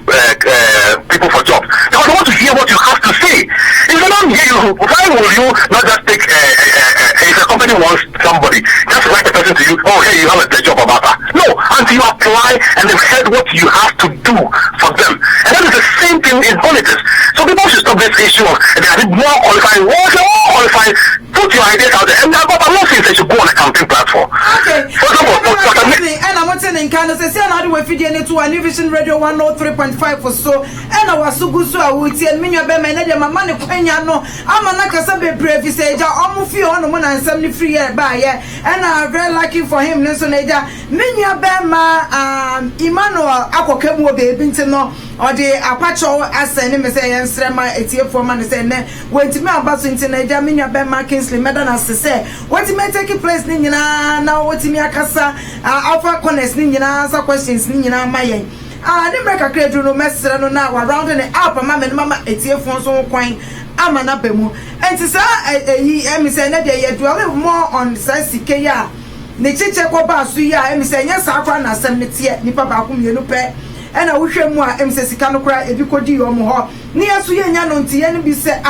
people for jobs? Because they want to hear what you have to say. If they don't hear you, why will you not just take if a company wants somebody, just write a person to you, oh hey, you have a job about that. No, until you apply and they've heard what you have to do for them. And that is the same thing in politics. So people should stop this issue of they are more qualified, more qualified. Put your ideas out there. And I'm not saying they should go on a campaign platform. Okay. For example, and I'm saying in Canada, say how do we feed into a New Vision Radio 103.5 or so, and I was so good so I would tell me your man and my money Kenya no. I'm a nakasabe brave say I'm few on 173 year by and I'm very lucky for him Nelson Eja. Minya Bema Emmanuel Akokemu baby no or the Apacho as an say and Srema etie for man say when to me about Nigeria Minya Bema Kingsley Medan as say what may take place nyina now what me akasa alpha connects nyina answer questions nyina mayen the break a create no message no now around the up mama etie for so kwan amana bemu and to say me say na dey do more on sike ya ne chiche ko ba su ya me say nya sa kwa na asem ne tie nipa ba ko mienu pe e na wo hwɛ mu a me say sika no kra ebi kodi yo mo ho ne asu ye nya no ntie ne bi say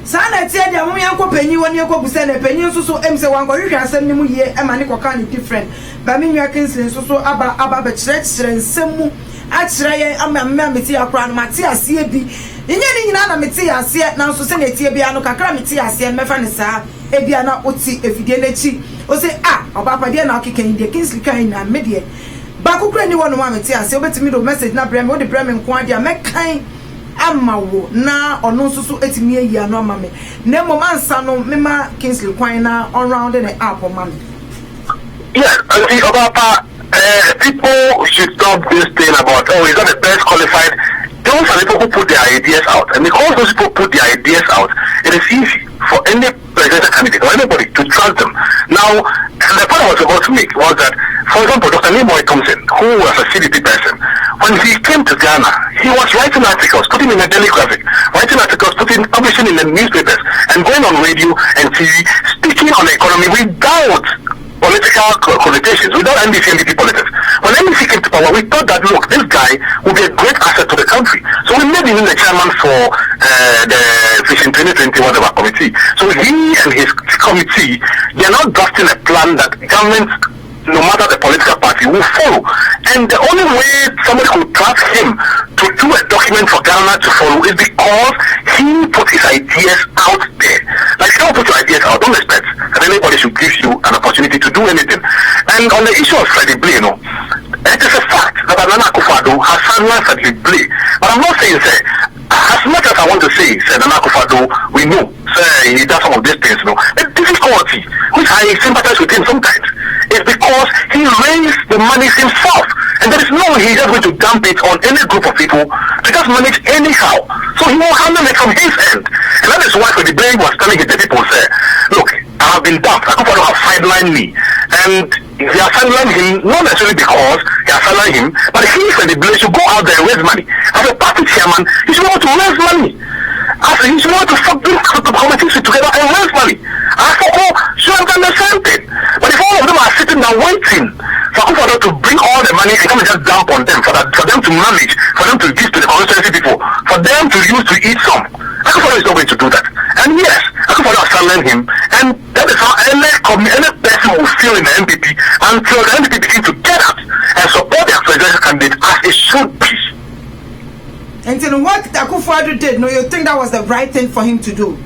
sana tie dia mo yanko panyi woni yanko busa na panyi so emse wanko hwehwe asem ni mu ye e ma ne koka ni different ba me nwa kinsin so aba be kire nsem mu a kire ye amma meti akora no mate ase bi nye ni nyina na meti ase na so se na tie bia no kakra meti ase mefa ne saa e bia na oti efidie na chi o se oba pade na okekan de kinsley kan na medie ba kokura ni wono ma meti ase obetimi do message na brem o de brem nko ade a mekan amawo na ono susu etimi ayi ano amame na mo mansa no mema kinsley kwan na on round the app on mame. Yes, about people should stop this thing about he's not the best qualified. Those are people who put their ideas out, and because those people put their ideas out, it is easy for any presidential candidate or anybody to trust them. Now, the point I was about to make was that, for example, Dr. Nimoy Thompson, who was a CDP person, when he came to Ghana, he was writing articles, putting in a daily graphic, writing articles, publishing in the newspapers, and going on radio and TV, speaking on the economy without political connotations, without NDC politics. When NDC came to power, we thought that, look, this guy will be a great asset to the country. So we made him the chairman for the Vision 2020 whatever committee. So he and his committee, they are not drafting a plan that government, no matter the political party, will follow. And the only way somebody could trust him to do a document for Ghana to follow is because he put his ideas out there. Like, if you don't put your ideas out, don't expect that anybody should give you an opportunity to do anything. And on the issue of Freddie Blay, it is a fact that Nana Akufo-Addo has silenced Freddie Blay. But I'm not saying, as much as I want to say, Nana Akufo-Addo, we know, he does some of these things, the difficulty, which I sympathize with him sometimes, is because he raised the money himself. And there is no way he's just going to dump it on any group of people to just manage anyhow. So he will handle it from his end. And that is why Freddie Blay was telling the people, look, I have been dumped. Akufo-Addo have sidelined me. And they are sidelined him, not necessarily because they are sidelined him, but he, Freddie Blay, should go out there and raise money. As a party chairman, he should want to raise money. As he's want to bring the competition together and raise money. Akufo should have done the same thing. But if all of them are sitting there waiting for Akufo to bring all the money and come and just dump on them, for them to manage, for them to give to the constituency people, for them to use to eat some, Akufo is not going to do that. And yes, Akufo is silent him, and that is how any person will feel in the NPP until the NPP begin to get out and support their presidential candidate as it should be. And then what Akufo did, no, you think that was the right thing for him to do?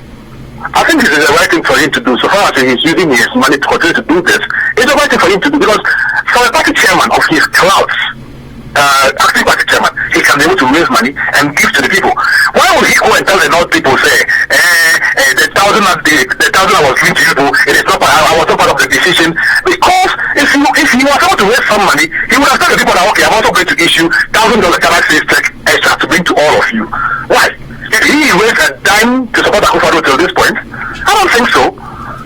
I think it is the right thing for him to do. So far as he's using his money to continue to do this, it's the right thing for him to do, because for a party chairman of his clouds, acting party chairman, he can be able to raise money and give to the people. Why would he go and tell the North people, say, the thousand I was giving to you, it is not I was not part of the decision? Because if he was able to raise some money, he would have told the people that, okay, I'm also going to issue $1,000 Galaxy check extra to bring to all of you. Why? Did he raise a dime to support Akufo till this point? I don't think so.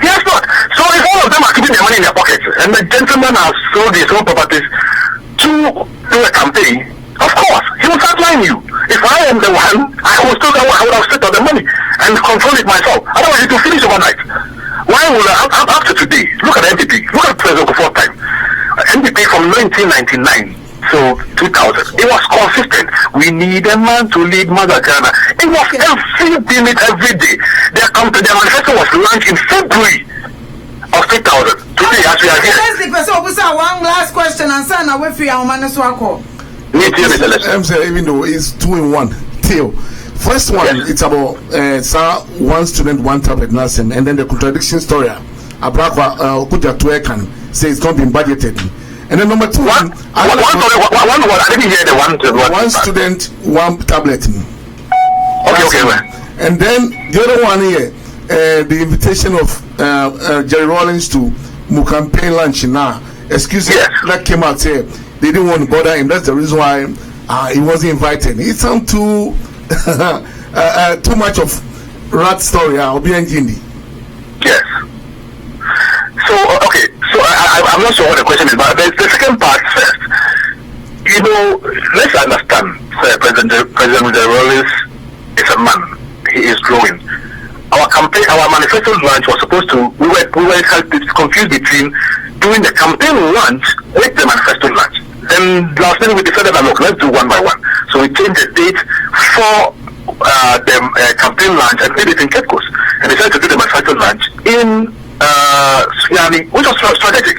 He has not. So if all of them are keeping their money in their pockets, and the gentleman has sold his own properties to do a campaign, of course, he will sideline you. If I am the one, I would have set up the money and control it myself. Otherwise, it will finish overnight. Why would up to today? Look at NPP. Look at President Kufuor time. NPP from 1999 to 2000. It was consistent. We need a man to lead Mother Ghana. It was every minute, every day. Their manifesto was launched in February of 2000. Today, as we are here. One last question, and son, I wait for your man as well. I'm saying, even though it's 2 in 1. Till first one, yes. It's about one student, one tablet nursing, and then the contradiction story. Abrakwa Kuja Tuekan say it's not been budgeted. And then number 2, one I didn't hear the one student, one tablet. Okay. And then the other one here, the invitation of Jerry Rawlings to campaign lunch now. Excuse me, that came out here. They didn't want to bother him. That's the reason why he wasn't invited. It sounds too much of rat story. Yes. So okay. So I'm not sure what the question is, but the second part first. You know, let's understand. President Rawlings is a man. He is growing. Our campaign, our manifesto launch was supposed to. We were confused between doing the campaign launch with the manifesto launch. Then last minute we decided that, look, let's do one by one. So we changed the date for the campaign launch and did it in Cape Coast. And decided to do the manifesto launch in Sunyani, which was strategic.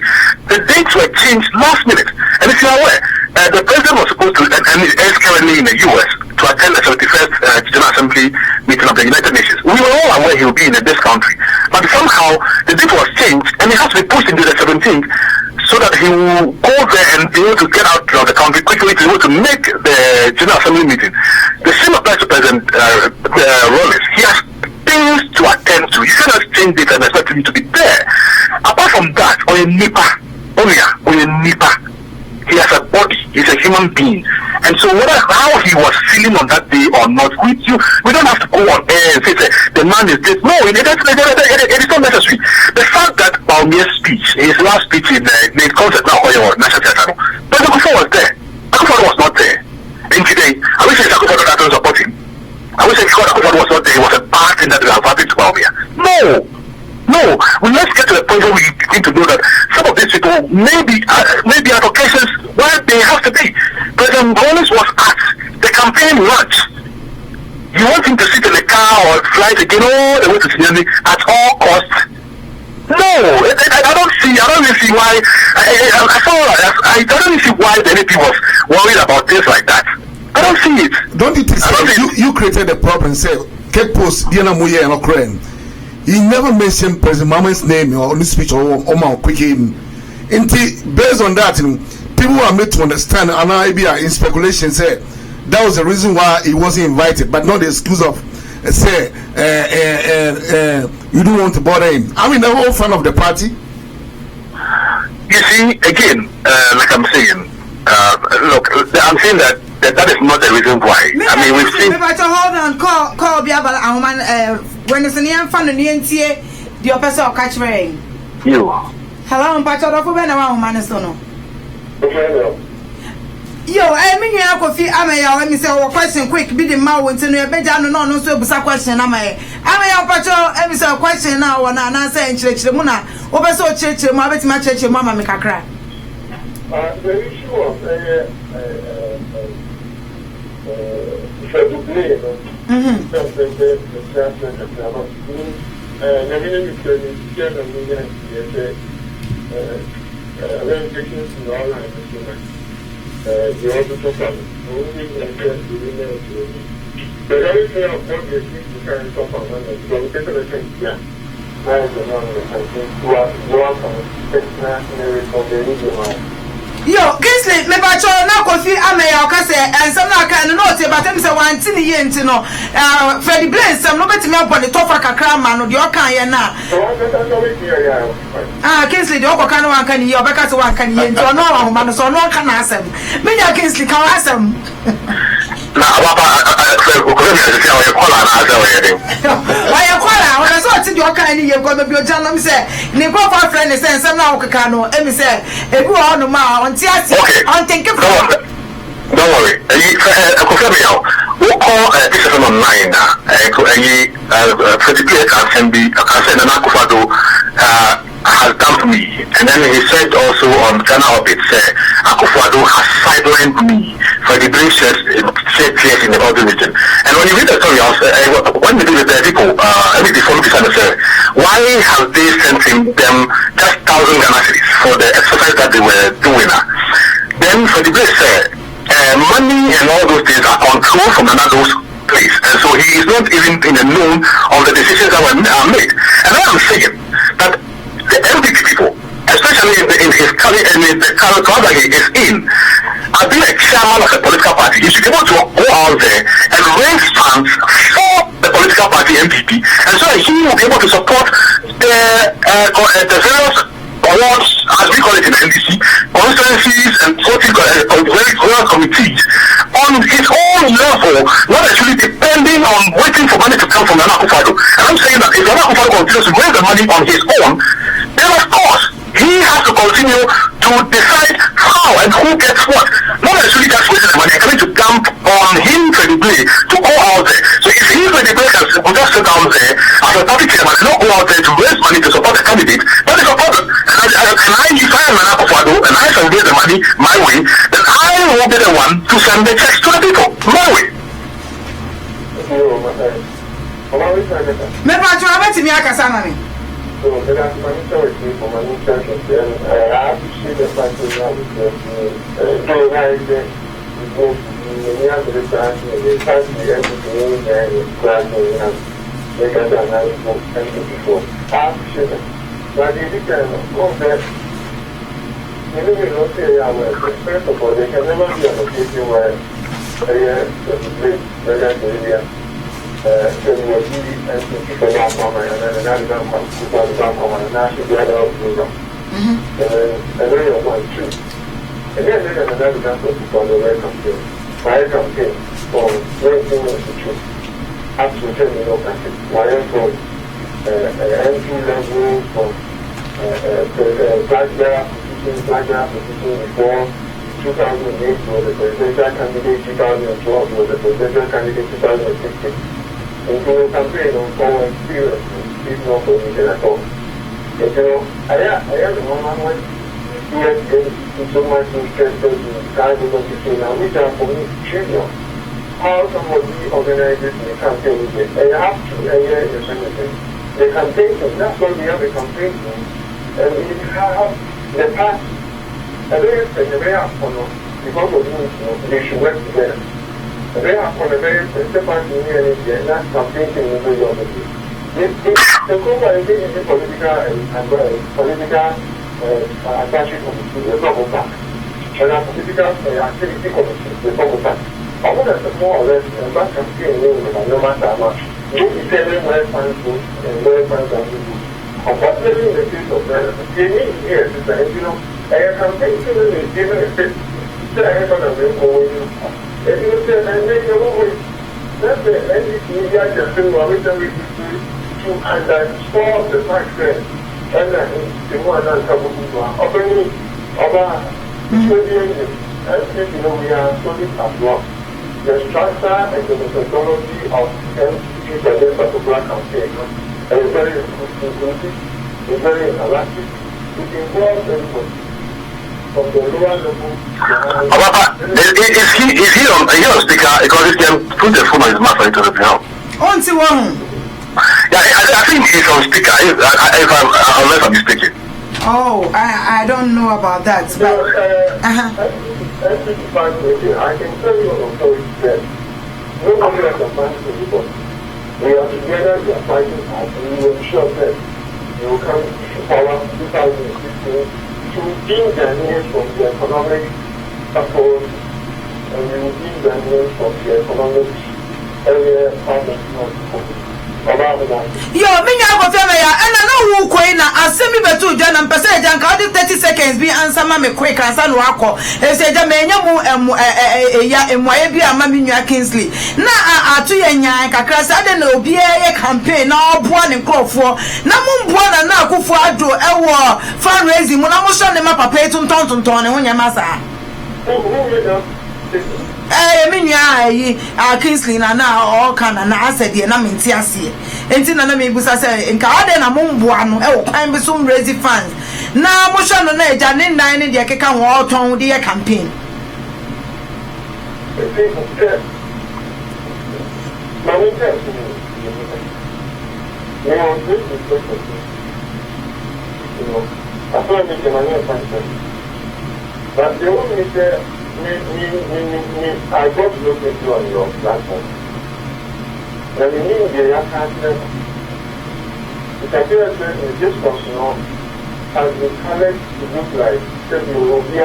The dates were changed last minute. And if you're aware, the president was supposed to, and is currently in the US, to attend the 71st General Assembly meeting of the United Nations. We were all aware he would be in this country. But somehow the date was changed and it has to be pushed into the 17th so that he will go there and be able to get out of the country quickly to be able to make the General Assembly meeting. The same applies to President Rawlings. He has things to attend to. You cannot change it and expect him to be there. Apart from that, he has a body. He's a human being. And so how he was feeling on that day or not, we don't have to go on air and say the man is this. No, it is not necessary. The fact that Baumia's speech, his last speech in the concert now or National Theatre, President Kufuor was there. Akufo was not there. And today, I wish Akufo doesn't support him. I wish Akufo was not there. It was a bad thing that would have happened to Baumia. No, we must get to the point where we begin to know that some of these people maybe at occasions where they have to be. President Rawlings was at the campaign launch. You want him to sit in the car or fly again all the way to Sunyani at all costs? No, I don't really see why. I don't really see why the NP was worried about things like that. I don't see it. Don't you think you created the problem? Say, Cape Post, Diana Muye and Ukraine. He never mentioned President Mama's name or any speech or quick in. Based on that, people are made to understand, and I be in speculation say that was the reason why he wasn't invited, but not the excuse of say you don't want to bother him. I mean, the whole fan of the party. You see, again, like I'm saying, look, I'm saying that is not the reason why. I mean, we've seen. Hold on, call Biabal, when it's an infant and the opposite of catch rain. You. Hello, Pacho, of when around Manasono. Yo, I mean, I could feel let me say, question quick, be the mouth and no, so question. I may have a question now, and answer in church, the Muna, over so church, my church, Mamma make a cry. The issue of to play, you also talk about only but everything of what you see to carry stuff on so get to the thing, yeah. I don't know the country who are from the Yo, Kingsley, me ba cho na kofi ameya okase ensem na aka no note but em say wan ti ni ye nti no Freddy Blaine sem no betimi abone tofa kakra ma no de okan ye na Kingsley de okoka no wan kan ye obeka se wan kan ye nti ono wa homa no so ono kan na asem me nya Kingsley kan asem na baba ko me se ya ko la na asem ye de why ko la wona so ti de okan ni ye ko be oja no me say ni ko fa friend say ensem na okaka no emi say ebi wa no ma okay. Don't worry. Confirm me now. We'll call this is online now. Particularly can send an Akufado has dumped me. And then he said also on Ghana Orbit, Akufado has sidelined me for the brain said place in the other region. And when you read the story, when we do with the people, every follow this and say, why have they sent them just 1,000 Ghana cedis for the exercise that they were doing? Then for the place said, money and all those things are controlled from another place, and so he is not even in the known of the decisions that were made. And I am saying that the LDP people, especially in his the current club that he is in, are being a chairman of a political party. He should be able to go out there and raise funds for the political party MPP, and so he will be able to support the various awards, as we call it in the NDC, constituencies and voting committees on his own level, not actually depending on waiting for money to come from Nana Akufo-Addo. And I'm saying that if Nana Akufo-Addo continues to raise the money on his own, then of course he has to continue to decide how and who gets what. Not actually just wasting the money, coming to dump on him Freddy Blaine to go out there. So if he Freddy Blaine can just sit down there as a party chairman and not go out there to raise money to support the candidate, that is a problem. If I am Nana Akufo-Addo and I can raise the money my way, then I will be the one to send the checks to the people my way. Me pa chwa beti mi akasa na ni. So the money story for my church and I appreciate the fact that I was doing the but if you can compare, maybe we don't say first of all, there can never be an occasion where the area can be and people are coming and then another come and now should be other program. And then you want to. And then there's another example for the right campaign for raising the truth. Absolutely no campaign. Why from entry level from black position before 2008 was the presidential candidate, 2012 was the presidential candidate, 2016. Including campaign on forward experience, if not for me at all. And I am the one who so much interested in kind of position now, which are for me trivial. How somebody organizes the campaign, and you have to the campaign, that's why we have a campaign, and we have the past, a very upon because of this, they should work together. A very upon a very step out in here, and that campaign will be your business. The group is a political attachment committee, the double back, and a political activity committee, the double back. I want to more or less back campaign, no matter how much. You say where funds go and where funds are good. Unfortunately, in the case of the need here is that, a campaign is given a fit. Say, I have a real going. If you say, and then you always, that's the NDC, I just do what we to underscore the fact that, and then the one that comes over, you know, we are studying as well. The structure and the methodology of MCG for this particular campaign is very inclusive, it's very interactive. It involves everybody from the lower level. Is he on speaker? Because he can put the phone on his mouth into the piano. On to one. Yeah, I think he's on speaker. Unless I'm mistaken. Oh, I don't know about that. But I can tell you on authority that nobody has a plan to do it. We are together, we are fighting hard, and we will ensure that we will come to power 2016 to redeem Ghanaians from the economic support, and we will redeem Ghanaians from the economic area of Yo, me nya go fema ya ena no wu kwai na asemi betu dwa na mpese eja nka odi 30 seconds bi answer ma me quick answer no akọ ese eja me nya mu ya emwaye bi ama me nwa Kingsley na atu ye nyan kakra sa de na obi ye campaign na oboa ne nkrofo na mu mboa na akufo ado ewo fundraising mu na mo so ne ma papa etuntontonton ne ho nya ma sa Minya Kingsley na all can and I said, na mintiasi. Enti na me busa say nka ade na momboa no e wo kwan be so raise funds. Na mo hwe no na eja ne nnan ne de keka wo ton de campaign. But the only I got to look at you on your platform. And in India, I can't it appears that in this person has been colored to look like that you will be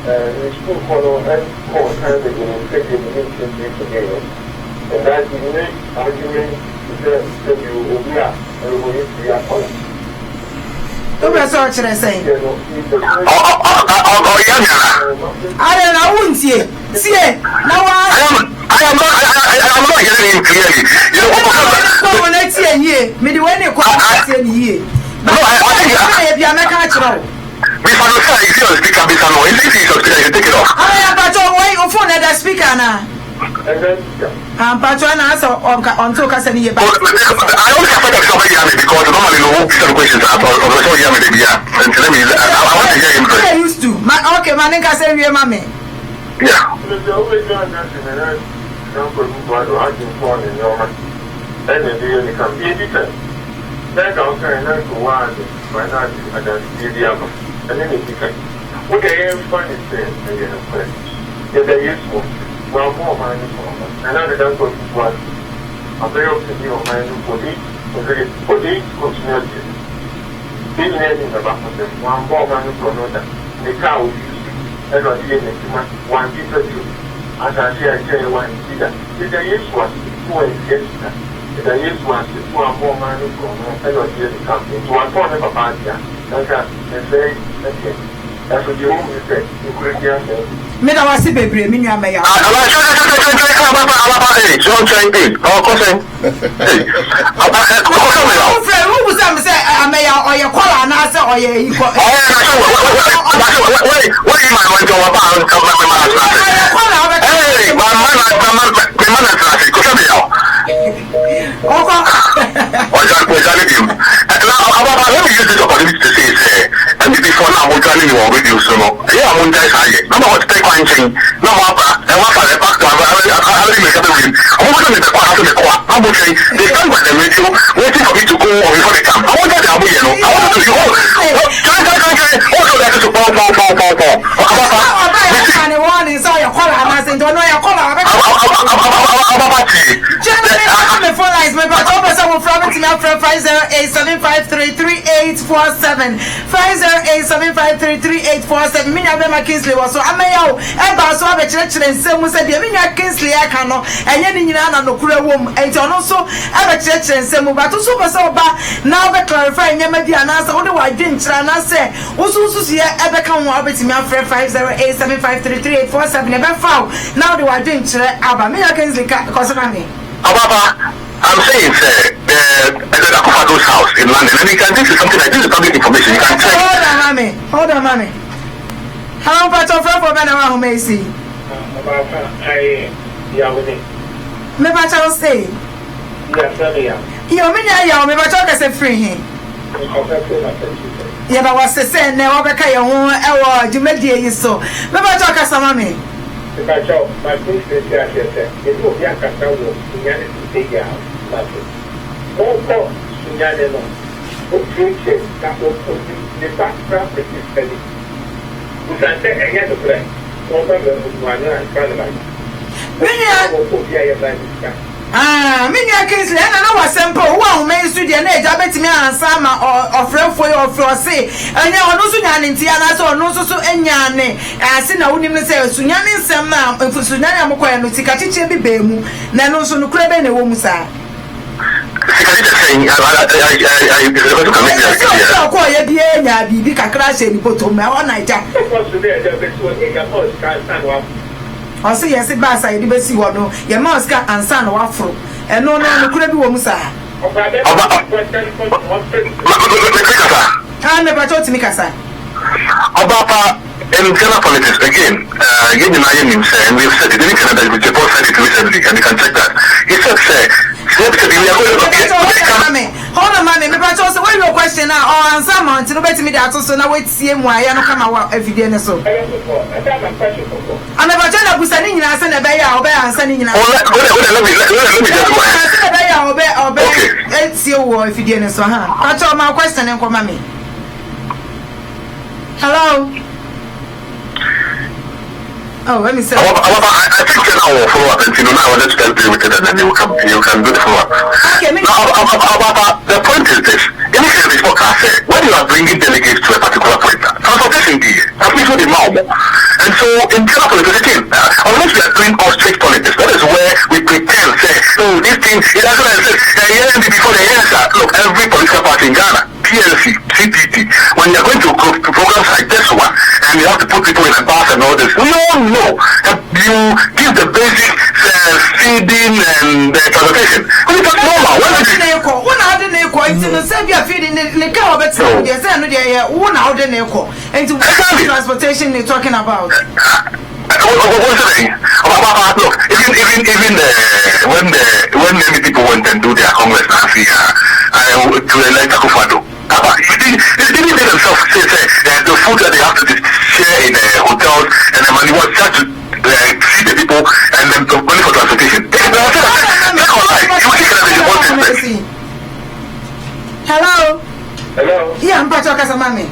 in school for and all kinds of taking the instant together. And that you make argument that you will be and will be a color. What should I say? I don't know. See, now I am not hearing you clearly. You know, let's see a year. Maybe when you call a year. No, I think I'm not catching. Before you see a speaker, before you see a speaker, you take it off. I am but away your phone at the speaker now. Patrona on to Cassani. I only have to somebody because normally no people questions are so yummy. And let me, I want to hear him. I used to. Okay, my name is Henry Mammy. Yeah. Well, more money and I don't go to one. I'm very up to you on my new body, continuity. Being in the back of them, one more money for another. The car will use it, and on the end of one people too. As I say, I tell you one, if the use was poor and get if the use was one more money for and on the end of the company, to one point of a party, and say, okay, that's what you want to say, you could get me na wasi bebre me nwa me ya no more, and what I back to they stand by the radio waiting for me to go or before they come. I want that to you know. I want to see also that is a power. Kingsley was so amayo eba so abechire nsem se de minya Kingsley aka no enye ni nyina na nokura wom enti ono so abechire nsem ba to so be se oba na obe clarify nyama di anasa wo de wa dwenkyira na se ususu sie ebe ka ho abetimi afre 50875333847 ebe foul na wo de wa dwenkyira aba minya Kingsley ka kosana me ababa I'm saying the Akufado's house in London and this is something like this is public information you can check. Hold on mommy How about your friend for Benara who may see? Me ba cha say. Yo me nya ya me ba cha ka se free him. Ya ba was say na wo be ka ye ho e wo djumedie yi so. Me ba cha ka sama me. Me ba cha my business ya say. E do ya ka ta wo nya ne se ya ba se. Ko nya ne no. O preach ka o the background is usante enya do pre. Ko ba be mo anya kan la. Many cases, and I know a simple one may studio, and Jabet me and Sama or Frefo or say, and now no Sunan in Tiana, so no so Enyane, as in a woman says, Sunan in Sama, and for Sunan Moko and Tikati Bemu, Nano Sunu Crebe and a woman. I say yes, bass I did see one. Your mask and son of Afro, and no, could be woman, sir. I never told to me, sir. About in Ghana politics again, getting my name and we've said it in Canada, which report said it recently, and you can check that. He said, hold on, mammy, but also when your question now, or on someone to bet me that also now wait to see him why I don't come out every day. So I never tell you, sending you and send a bay or bear and sending you. Let me let's see if you didn't so, huh? That's all my question and come, mammy. Hello. Oh, let me say. I think I will follow up and you know now let's get with it and then you can do the follow up. Okay, the point is this. Initially this podcast said when you are bringing delegates to a particular point, transportation at least with the mouth. And so in Ghana politics again, unless we are doing all straight politics, that is where we pretend say, oh, this thing it doesn't say before the answer. Look, every political party in Ghana, PLC, CPT, when you're going to go to programs like this one and you have to put people in a bus and all this, no. You give the basic feeding and transportation. When it's normal, when is it? Transportation they're talking about. Look, even when many people went and do their congress to elect Akufo-Addo, they didn't make themselves say the food that they have to share in hotels and the money was just to feed the people and then the money for transportation. Hello. Yeah, I'm Pacho Casamami.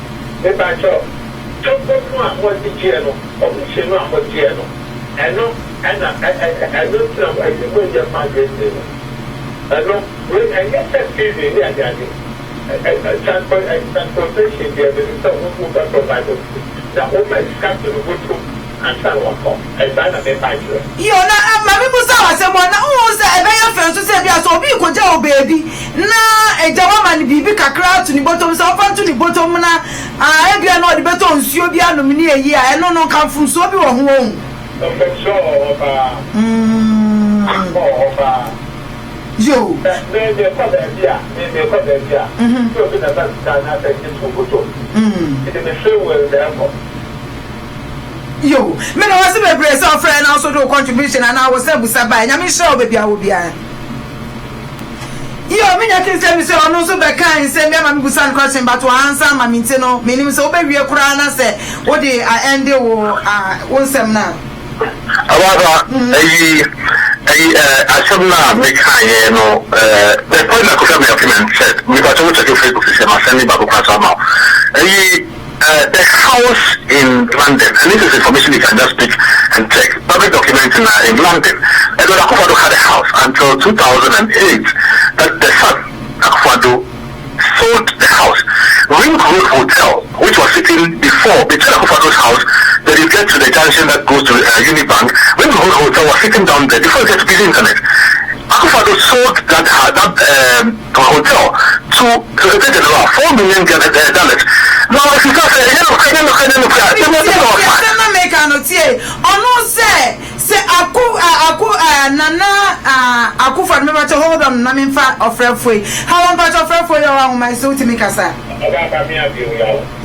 Transportation there is some who can provide the open scan to go through and start work on and sign a paper. You know, my people saw someone who said, I have friends who said, yes, or be could go, baby. Nah, a woman be big a crowd to the bottom, so far to the bottom. I have not the buttons, you'll be a nominee a year. I don't know, come from so be home. Yo, yo, me no was a brace of friend also do contribution and I was able to buy. I'm sure baby I will be. Yo, me can say me say on so be kind say me am busan question but to answer my no meaning so be we kura na say what dey end wo wonsem na. I should not make high, the point that could have been said, because I was taking Facebook to say, I'm sending back to now. The house in London, and this is information you can just pick and check, public documents in London. Edward Akufo-Addo had a house until 2008, that the son, Akufo-Addo, sold the house. Ring Road Hotel, which was sitting before, between Akufo-Addo's house, then you get to the junction that goes to Unibank. Ring Road Hotel was sitting down there before you get to the internet. Akufo-Addo sold that hotel to Secretary General, $4 million. Now, if you can't say, for me to hold on na me fa offer for how long but offer for your my so to me kasa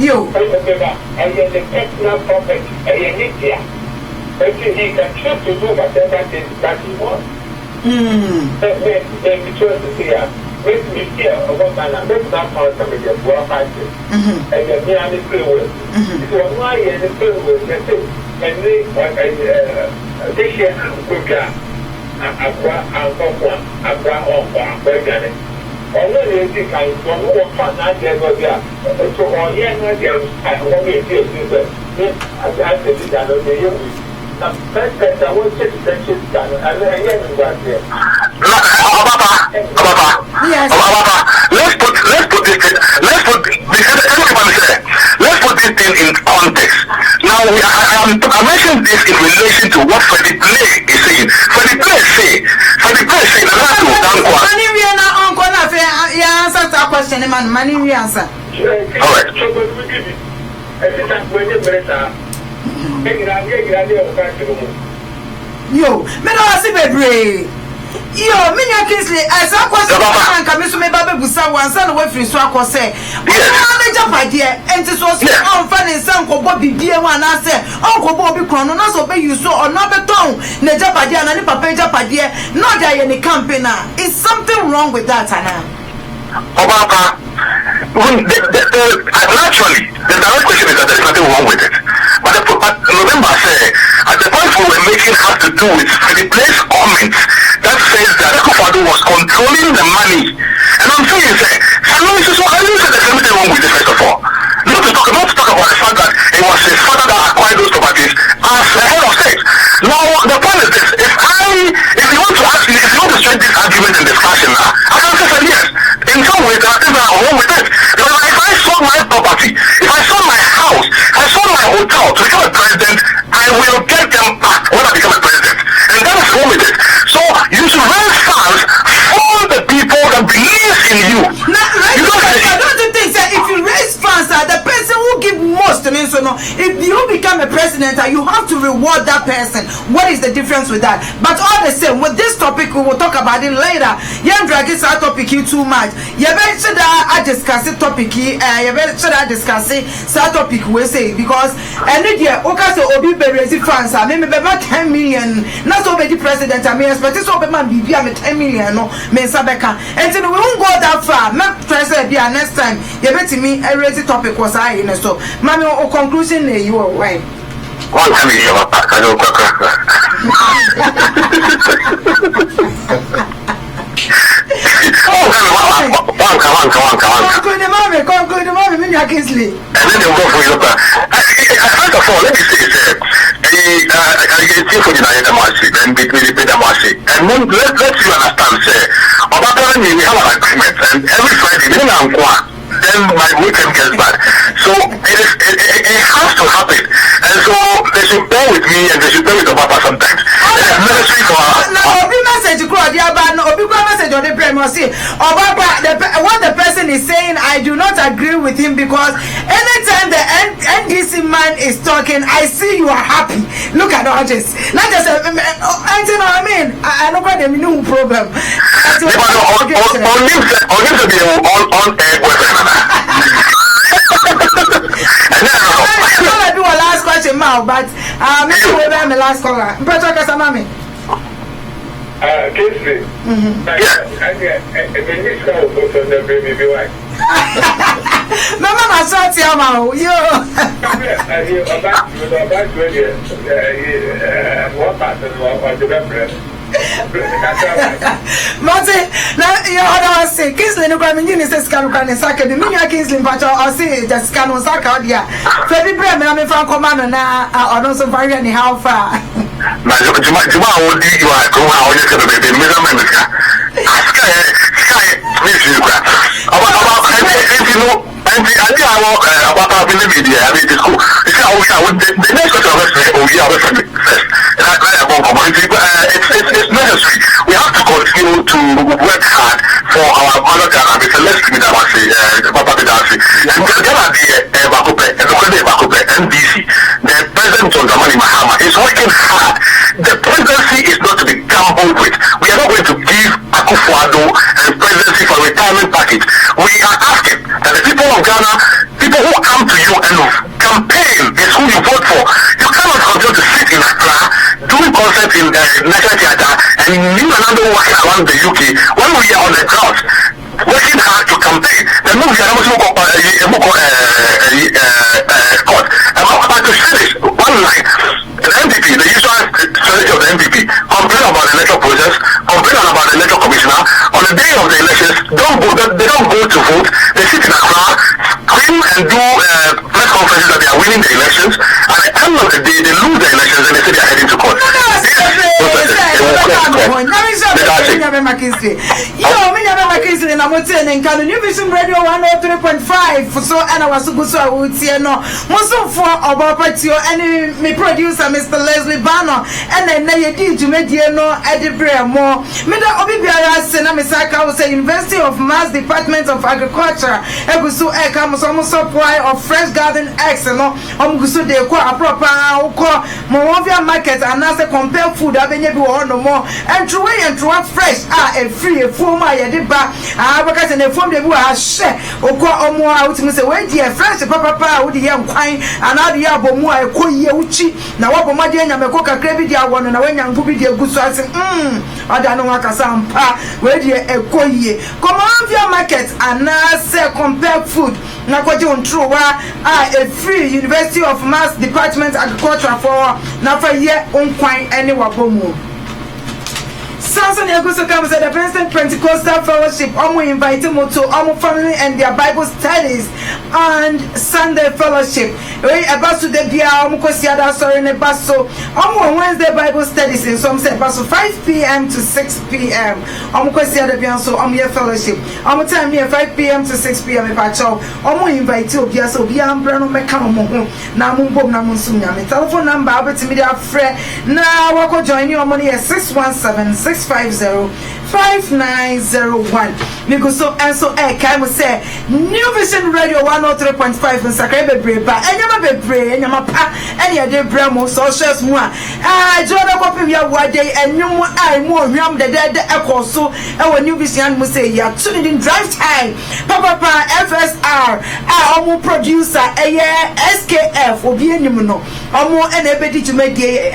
you the personal property but he can choose to do whatever that he wants. Then we chose to see make me fear of what I make that part of the war fighting. And you're nearly free will. If you are why in the free will, and this year, although they think I don't know what fun I get over there, so all year, I want to do this. I said, I don't know. First, I want to take the down, and then I get back there. Yes. Let's put this thing in context. Now I mentioned this in relation to what Freddie Play is saying. Freddie Play say money we are not on corner fair. Yeah, answer that question, man. Money we answer. All right. So we give it. I think that's when you better. Yo, me no see bebre. Yo, me nya Kingsley, I saw question and come so me babe busa wan san we free so akose. We na japade enti so so on fa ne san ko bo bibie wan na se on ko bo bi kron no so be you so on no beton ne japade na ni papa japade no dia ye ni campaign na. Is something wrong with that ana? Obaka, naturally, the direct question is that there's nothing wrong with it. But remember, at the point we were making has to do with the place comments that says that Akufo-Addo was controlling the money. And I'm saying, so I didn't say there's anything wrong with it, first of all. Not to talk about the fact that it was his father that acquired those properties as the head of state. Now, the point is this, if you want to straight this argument and discussion now, I can say yes. In some ways, there are things that are wrong with it. Because if I sold my property, if I sold my house, I sold my hotel to become a president, I will get them back when I become a president. And that is wrong with it. So, you should raise funds for the people that believe in you. I don't think that if you raise funds, the person who give most, if you become a president, you have to reward that person. What is the difference with that? But all the same, with this topic, we will talk about it later. Young drag is our topic too much. You better I discuss it topic. You better I discuss it. Topic we say because any year, okay, so Obi be raising funds. I mean, about 10 million. Not so many president. I mean, expect so be man be 10 million. No, me sabeka. And so we won't go that far. Me try say be next time. You better me a raising topic was I in so. Mami, o conclusion you are right. One time you have a Conclude the mommy, me Kingsley. And then they'll go for you. First of all, let me say I get for the Marcy, then between the Marcy. And let's you understand, say, about we have an agreement, and every Friday, then my weekend gets bad. So it has to happen. And so they should bear with me and they should bear with the papa sometimes. It's necessary for message message on the say what the person is saying, I do not agree with him because anytime the NDC man is talking, I see you are happy. Look at all this. Not just you know what I mean. I don't got any new problem. I do a last question now, but maybe we'll have my last caller. Better Kasamami. Kingsley. Mama, I saw Tiama. You. Mate, you other say Kingsley no come in say scan kan saka de minya Kingsley mpacho o say just scan on saka odia fe bi bre me fa command na odon so very any how far na juma odi you are go how you can be measurement ka aska me see ka you know and I about the media I mean the school the next question it's necessary. We have to continue to work hard for our mother Ghana. So let's give it a Papa Bidansi. And the NDC, the President John Dramani Mahama is working hard. The presidency is not to be gambled with. We are not going to give a campaign is who you vote for. You cannot continue to sit in Accra doing concerts in National Theatre and you and another working around the UK when we are on the ground working hard to campaign. The movie I was court. I'm about to finish one line. The MVP, the usual strategy of the MVP, complain about the electoral process, complain about the electoral commissioner. On the day of the elections, they don't go to vote. They sit in Accra, scream and do press conferences that they are winning the elections. At the end of the day, they lose the elections and they say they are heading to court. New Vision Radio 103.5 so and I was so no most for about patio and me producer Mr. Leslie Banner and then they did to make no Edinburgh more me da obi biara sena me saka was University of Mass Department of Agriculture egusu e come some supply of fresh garden eggs no gusu de ko apropa ko mo market and as a compare food abenye bi wo no more and true fresh a free foam ya de ba because in the form de bu a share okọ omo out me say we dey fresh papa we dey nkwan and how dey abomu a ekoyie uchi na waboma dey nya meko kakra bi dey awono na wanya ngu bi dey gusu ase oda no wakasa mpa we dey ekoyie come on via market and say compare food na kwaje ontro wa a free University of Mass Department Agriculture for na fa ye nkwan ene wabomu Samson Yaguso comes at the Princeton Pentecostal Fellowship. Omo invite mo to Omo family and their Bible studies and Sunday fellowship. We about to the Bia Omo Kosiada sorry ne baso. Omo Wednesday Bible studies in some say baso 5 p.m. to 6 p.m. Omo Kosiada Bia so Omo ye fellowship. Omo time here 5 p.m. to 6 p.m. if I chow. Omo invite you Bia so Bia ambrano meka omo na mo bom na mo sunya. Me telephone number abeti me dia frɛ na wako join you omo here 617 650-5901. Because so and so can say New Vision Radio 103.5 in Sakre Breba. Enyama bebre, enyama pa, enya de bremo socials mo. Jordan copy ya wade enyum ai mo hwam de echo so e New Vision mo say ya tune in drive time. Papa FSR omo producer SKF obi enyum no. Omo ena ebedi dwumade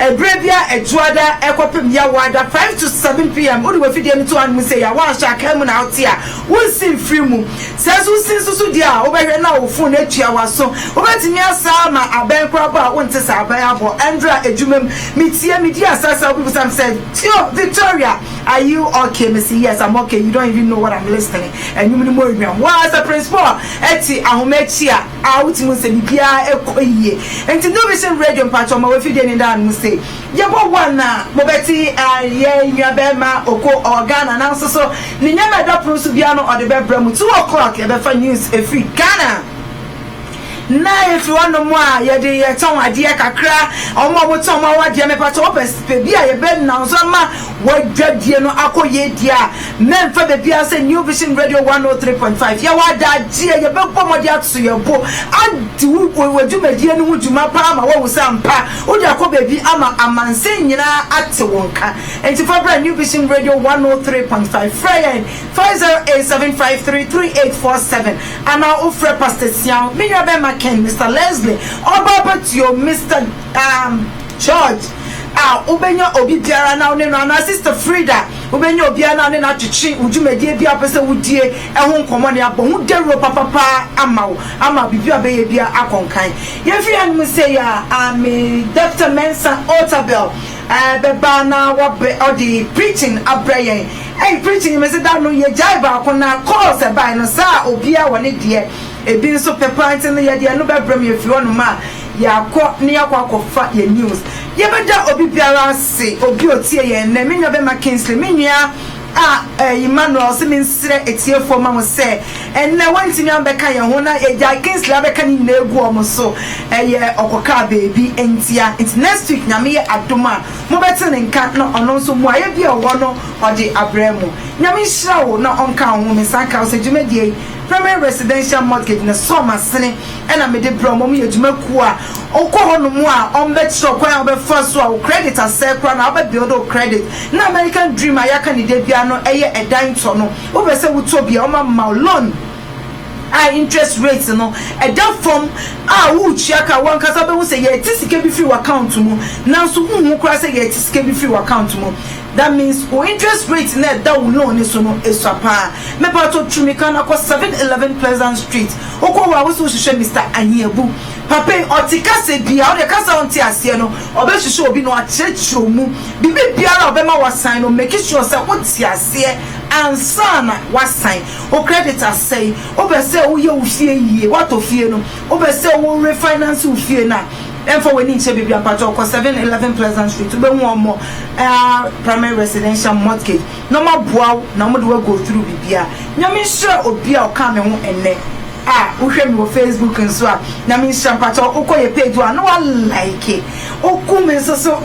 ebrebia ejuada ekopem ya wada 5 to 7 p.m. Odi we fidie nto an mu say ya wan sha kan mu na out here won sin free mu sasu sin susu dia obehwe na wo phone atua waso obetimi asa ma aben kraba won te sa aben abo Andra ejumem mitie media asasa people some said Tio Victoria are you okay? Me say yes I'm okay. You don't even know what I'm listening and you more what's the principal eti ahomechia out mu say bia ekoyie enti New Vision Radio patcho ma we fidie ni dan mu say yebo wana mobeti ye nyabema oko organa na so ni nyama da prosu bia no ode bebra mu 2 o'clock e be fa news e free Ghana na if you want no more ye de ye ton ade kakra omo mo ton ma wade me pato opes pe bia ye be na so ma wadwadie no akoye dia men fa be bia say New Vision Radio 103.5 ye wada die ye be pomodi atso ye bo andi wadwumadie no hudwuma pa ma wo sampa wo de akọ be bi ama amanse nyina ate wonka enti for brand New Vision Radio 103.5 Friday 50875333847 and now offer Pastor Sian me ya be Ken, Mr. Leslie, Oba your Mr. George. Ubenya obi biara na one na Sister Frida ubenya obi na ne na twetwe udwumedie bia pese wudie ehun komo ne abon hu dero papa ama bibia be ye bia akonkan yefi an mu say ya Dr. Mensa Otabel beba na wabe odi preaching abrayen preaching me say that no ye jai ba akona course e bai no sa obia wone de ebi nso pepant ne ye de no bebram ye fi wonu ma yakọ ne yakọ ye news ye beda obi biara se obi otie ye na menwa be Mackinsley menwa Emmanuel se mensire etie fo ma mo se enne wantimi ambeka ye ho na eja Kingsley abeka ni na egu omo so ye okoka baby entia it's next week nyame ye adoma mo beti ne nka na ono so mu aye bia wo no ode abremu nyame hira wo na onka ho me saka o se dwumadie primary residential mortgage na so masene ena me de bro mo ye dwumaku a okọ no mu a on bet sure kwa be first so credit asecra na be build credit na American dream ayaka ni de bia no eye edan to no wo be se wuto bia o ma loan high interest rates no e da from wo chiaka wan kasa be hu say ye tisike bi free account mu na so hu kura say ye tisike bi free account mu. That means interest rate net that will know so no eswapa me pa to Trumika na 711 Pleasant Street okwo wa wo so hwehwe Mr. Anyebu papa otika se bia o de kasa onti ase no obe hwehwe obi no achechiro mu bibi biara obe ma wasan no make sure say onti ase ansa na wasan o creditor say obe say wo ye wo fie yie wato fie no obe say wo refinance wo fie na and for when it's a baby 711 Pleasant Street to be one more primary residential mortgage. No more bow, no more do I go through Bibia. Yami sure Obia come and ne. We have your Facebook and so. Yami Shampato, Oko ye pay to no one like it. Okume so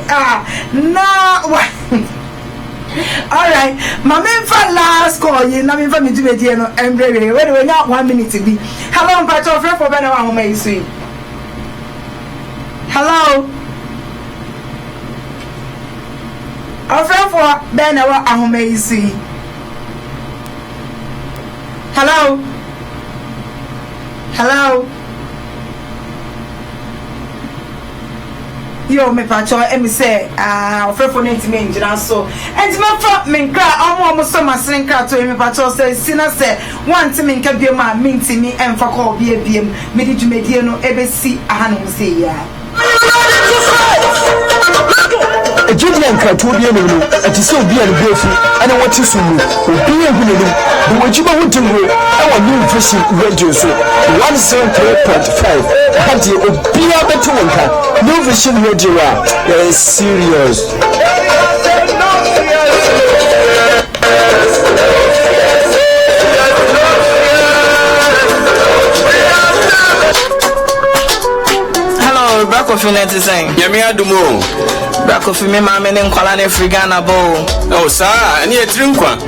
now what? Alright, my main for last call you. Now, if I'm to be here, no, I'm ready. Wait, we're not 1 minute to be. Hello, Pato, friend for Benna, who may you see. Hello. Our friend for Benawa Ahumezi. Hello. Hello. Yo, me pacho, me say, our friend for Nancy Main, so. And my front men cry, almost so much sing car to me, pacho say, sinner say, one to me can be my minty me and for call BM, Midi Mediano, ABC, Hanum say, yeah. Ejidian Katubi no ati so bi an befu ana wati sumu obi ehunu no the wajiba wontiro e wa new vision radio so 103.5 hadi obi abeto wonka new vision radio is serious. Back of you net is saying, Yamia Dumo. Back of me, my men in Colana Frigana Bow. Oh, sir, and yet drink one.